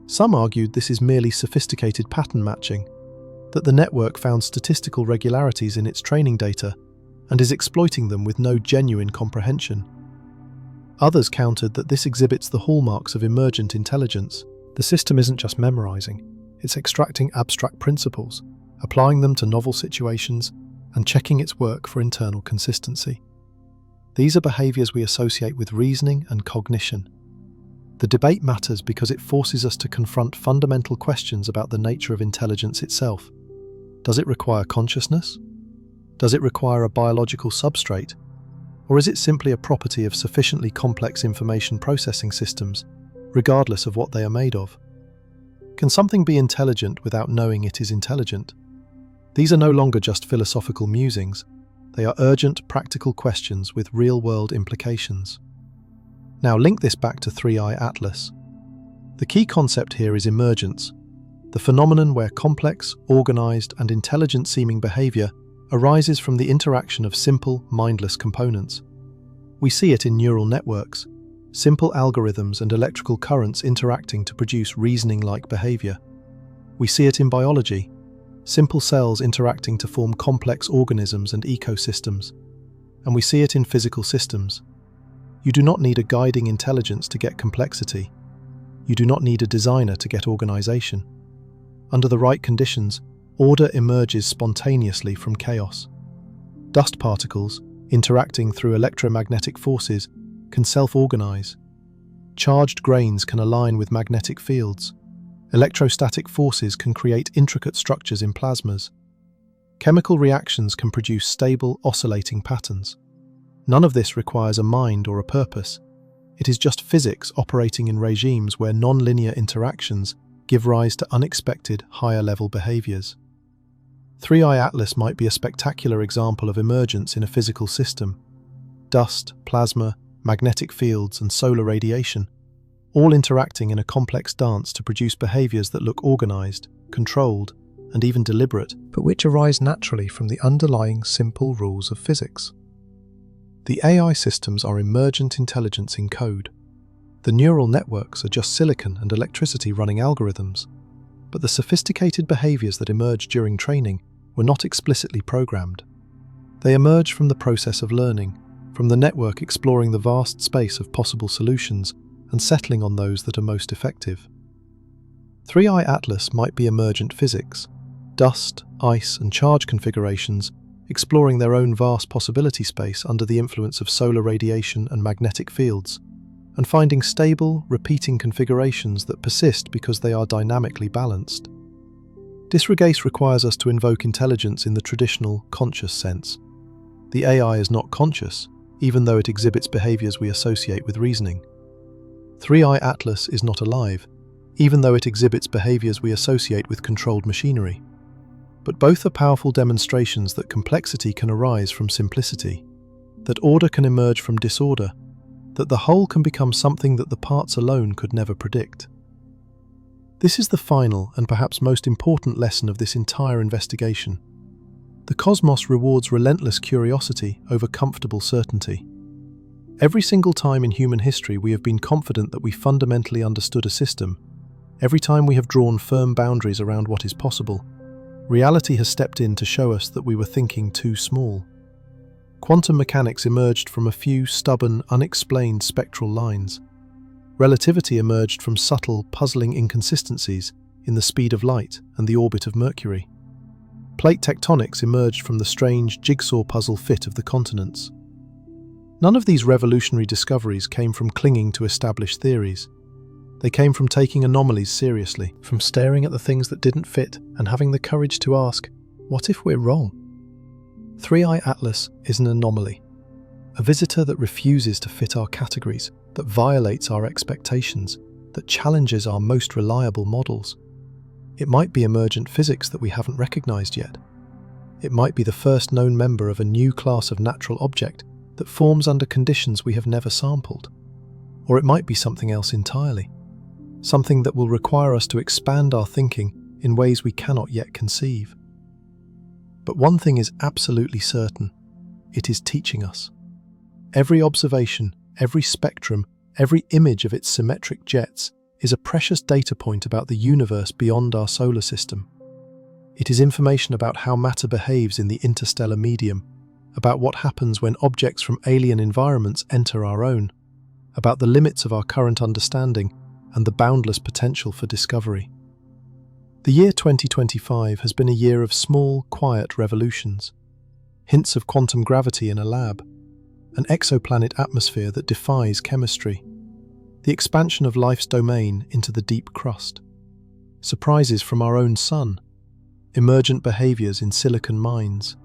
Some argued this is merely sophisticated pattern matching, that the network found statistical regularities in its training data and is exploiting them with no genuine comprehension. Others countered that this exhibits the hallmarks of emergent intelligence. The system isn't just memorizing, it's extracting abstract principles, applying them to novel situations, and checking its work for internal consistency. These are behaviors we associate with reasoning and cognition. The debate matters because it forces us to confront fundamental questions about the nature of intelligence itself. Does it require consciousness? Does it require a biological substrate? Or is it simply a property of sufficiently complex information processing systems, regardless of what they are made of? Can something be intelligent without knowing it is intelligent? These are no longer just philosophical musings. They are urgent, practical questions with real-world implications. Now link this back to 3i Atlas. The key concept here is emergence, the phenomenon where complex, organized, and intelligent-seeming behavior arises from the interaction of simple, mindless components. We see it in neural networks, simple algorithms and electrical currents interacting to produce reasoning-like behavior. We see it in biology, simple cells interacting to form complex organisms and ecosystems. And we see it in physical systems. You do not need a guiding intelligence to get complexity. You do not need a designer to get organization. Under the right conditions, order emerges spontaneously from chaos. Dust particles, interacting through electromagnetic forces, can self-organize. Charged grains can align with magnetic fields. Electrostatic forces can create intricate structures in plasmas. Chemical reactions can produce stable, oscillating patterns. None of this requires a mind or a purpose. It is just physics operating in regimes where non-linear interactions give rise to unexpected, higher-level behaviors. 3i Atlas might be a spectacular example of emergence in a physical system. Dust, plasma, magnetic fields, and solar radiation, all interacting in a complex dance to produce behaviors that look organized, controlled, and even deliberate, but which arise naturally from the underlying simple rules of physics. The AI systems are emergent intelligence in code. The neural networks are just silicon and electricity running algorithms, but the sophisticated behaviors that emerge during training were not explicitly programmed. They emerge from the process of learning, from the network exploring the vast space of possible solutions and settling on those that are most effective. 3i Atlas might be emergent physics, dust, ice, and charge configurations exploring their own vast possibility space under the influence of solar radiation and magnetic fields, and finding stable, repeating configurations that persist because they are dynamically balanced. Disregase requires us to invoke intelligence in the traditional, conscious sense. The AI is not conscious, even though it exhibits behaviors we associate with reasoning. 3i Atlas is not alive, even though it exhibits behaviors we associate with controlled machinery. But both are powerful demonstrations that complexity can arise from simplicity, that order can emerge from disorder, that the whole can become something that the parts alone could never predict. This is the final and perhaps most important lesson of this entire investigation. The cosmos rewards relentless curiosity over comfortable certainty. Every single time in human history we have been confident that we fundamentally understood a system, every time we have drawn firm boundaries around what is possible, reality has stepped in to show us that we were thinking too small. Quantum mechanics emerged from a few stubborn, unexplained spectral lines. Relativity emerged from subtle, puzzling inconsistencies in the speed of light and the orbit of Mercury. Plate tectonics emerged from the strange jigsaw puzzle fit of the continents. None of these revolutionary discoveries came from clinging to established theories. They came from taking anomalies seriously, from staring at the things that didn't fit and having the courage to ask, what if we're wrong? 3i Atlas is an anomaly, a visitor that refuses to fit our categories, that violates our expectations, that challenges our most reliable models. It might be emergent physics that we haven't recognized yet. It might be the first known member of a new class of natural object that forms under conditions we have never sampled. Or it might be something else entirely. Something that will require us to expand our thinking in ways we cannot yet conceive. But one thing is absolutely certain: it is teaching us. Every observation, every spectrum, every image of its symmetric jets is a precious data point about the universe beyond our solar system. It is information about how matter behaves in the interstellar medium, about what happens when objects from alien environments enter our own, about the limits of our current understanding and the boundless potential for discovery. The year 2025 has been a year of small, quiet revolutions. Hints of quantum gravity in a lab, an exoplanet atmosphere that defies chemistry, the expansion of life's domain into the deep crust, surprises from our own sun, emergent behaviors in silicon mines.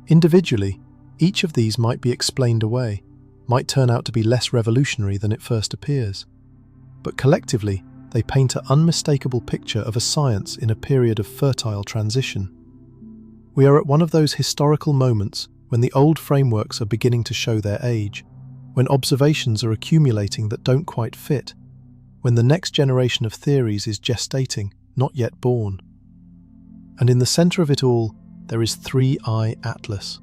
Individually, each of these might be explained away, might turn out to be less revolutionary than it first appears. But collectively, they paint an unmistakable picture of a science in a period of fertile transition. We are at one of those historical moments when the old frameworks are beginning to show their age, when observations are accumulating that don't quite fit, when the next generation of theories is gestating, not yet born. And in the center of it all, there is 3I Atlas,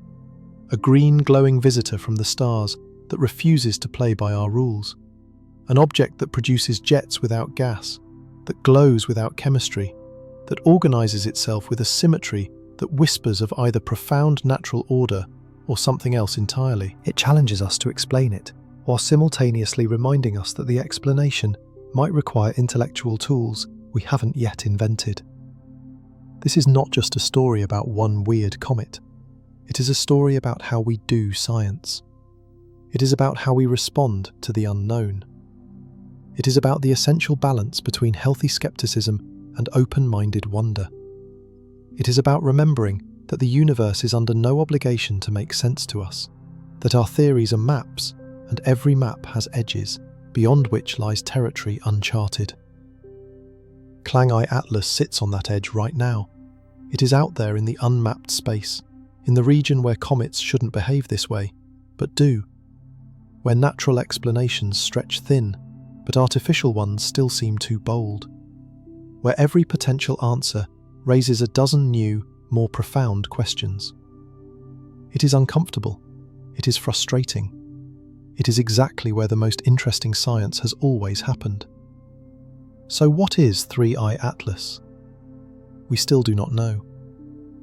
a green glowing visitor from the stars that refuses to play by our rules, an object that produces jets without gas, that glows without chemistry, that organizes itself with a symmetry that whispers of either profound natural order or something else entirely. It challenges us to explain it, while simultaneously reminding us that the explanation might require intellectual tools we haven't yet invented. This is not just a story about one weird comet. It is a story about how we do science. It is about how we respond to the unknown. It is about the essential balance between healthy skepticism and open-minded wonder. It is about remembering that the universe is under no obligation to make sense to us, that our theories are maps, and every map has edges, beyond which lies territory uncharted. Clang-Eye Atlas sits on that edge right now. It is out there in the unmapped space, in the region where comets shouldn't behave this way, but do, where natural explanations stretch thin, but artificial ones still seem too bold, where every potential answer raises a dozen new, more profound questions. It is uncomfortable. It is frustrating. It is exactly where the most interesting science has always happened. So what is 3I Atlas? We still do not know.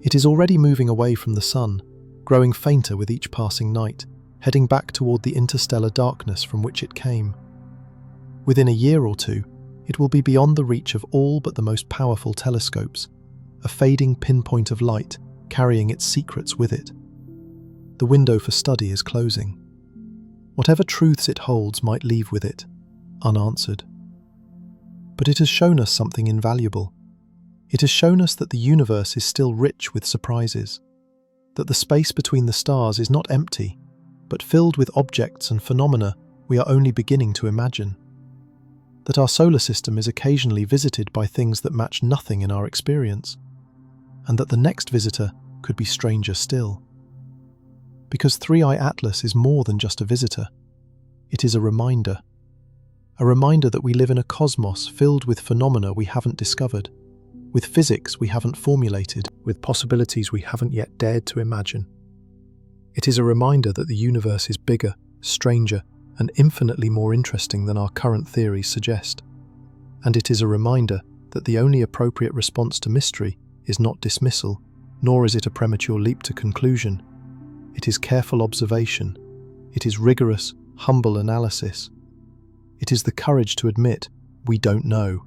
It is already moving away from the sun, growing fainter with each passing night, heading back toward the interstellar darkness from which it came. Within a year or two, it will be beyond the reach of all but the most powerful telescopes, a fading pinpoint of light carrying its secrets with it. The window for study is closing. Whatever truths it holds might leave with it, unanswered. But it has shown us something invaluable. It has shown us that the universe is still rich with surprises, that the space between the stars is not empty, but filled with objects and phenomena we are only beginning to imagine, that our solar system is occasionally visited by things that match nothing in our experience, and that the next visitor could be stranger still. Because 3I Atlas is more than just a visitor. It is a reminder that we live in a cosmos filled with phenomena we haven't discovered, with physics we haven't formulated, with possibilities we haven't yet dared to imagine. It is a reminder that the universe is bigger, stranger, and infinitely more interesting than our current theories suggest. And it is a reminder that the only appropriate response to mystery is not dismissal, nor is it a premature leap to conclusion. It is careful observation. It is rigorous, humble analysis. It is the courage to admit we don't know,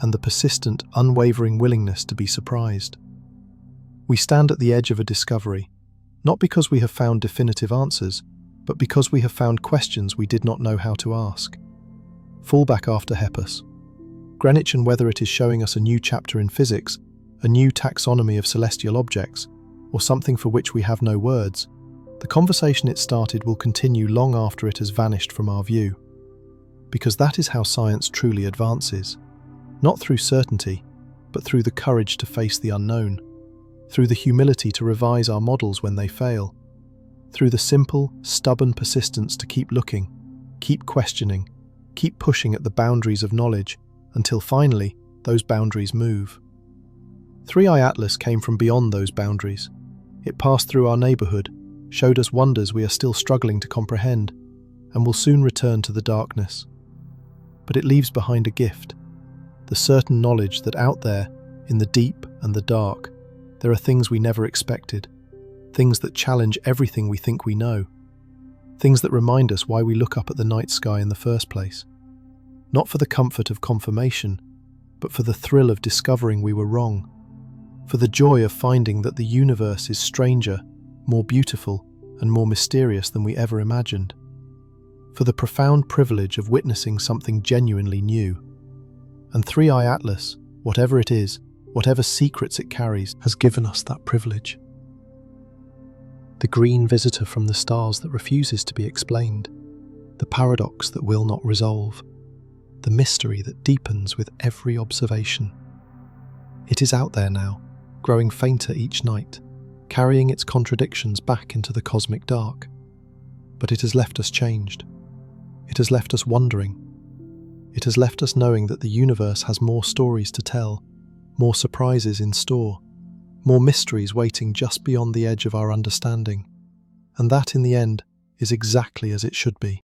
and the persistent, unwavering willingness to be surprised. We stand at the edge of a discovery, not because we have found definitive answers, but because we have found questions we did not know how to ask. Fall back after Hepus. Greenwich, and whether it is showing us a new chapter in physics, a new taxonomy of celestial objects, or something for which we have no words, the conversation it started will continue long after it has vanished from our view. Because that is how science truly advances. Not through certainty, but through the courage to face the unknown, through the humility to revise our models when they fail, through the simple, stubborn persistence to keep looking, keep questioning, keep pushing at the boundaries of knowledge, until finally, those boundaries move. 3I Atlas came from beyond those boundaries. It passed through our neighborhood, showed us wonders we are still struggling to comprehend, and will soon return to the darkness. But it leaves behind a gift, the certain knowledge that out there, in the deep and the dark, there are things we never expected, things that challenge everything we think we know, things that remind us why we look up at the night sky in the first place. Not for the comfort of confirmation, but for the thrill of discovering we were wrong, for the joy of finding that the universe is stranger, more beautiful, and more mysterious than we ever imagined. For the profound privilege of witnessing something genuinely new. And 3i Atlas, whatever it is, whatever secrets it carries, has given us that privilege. The green visitor from the stars that refuses to be explained, the paradox that will not resolve, the mystery that deepens with every observation. It is out there now, growing fainter each night, carrying its contradictions back into the cosmic dark. But it has left us changed. It has left us wondering. It has left us knowing that the universe has more stories to tell, more surprises in store, more mysteries waiting just beyond the edge of our understanding. And that, in the end, is exactly as it should be.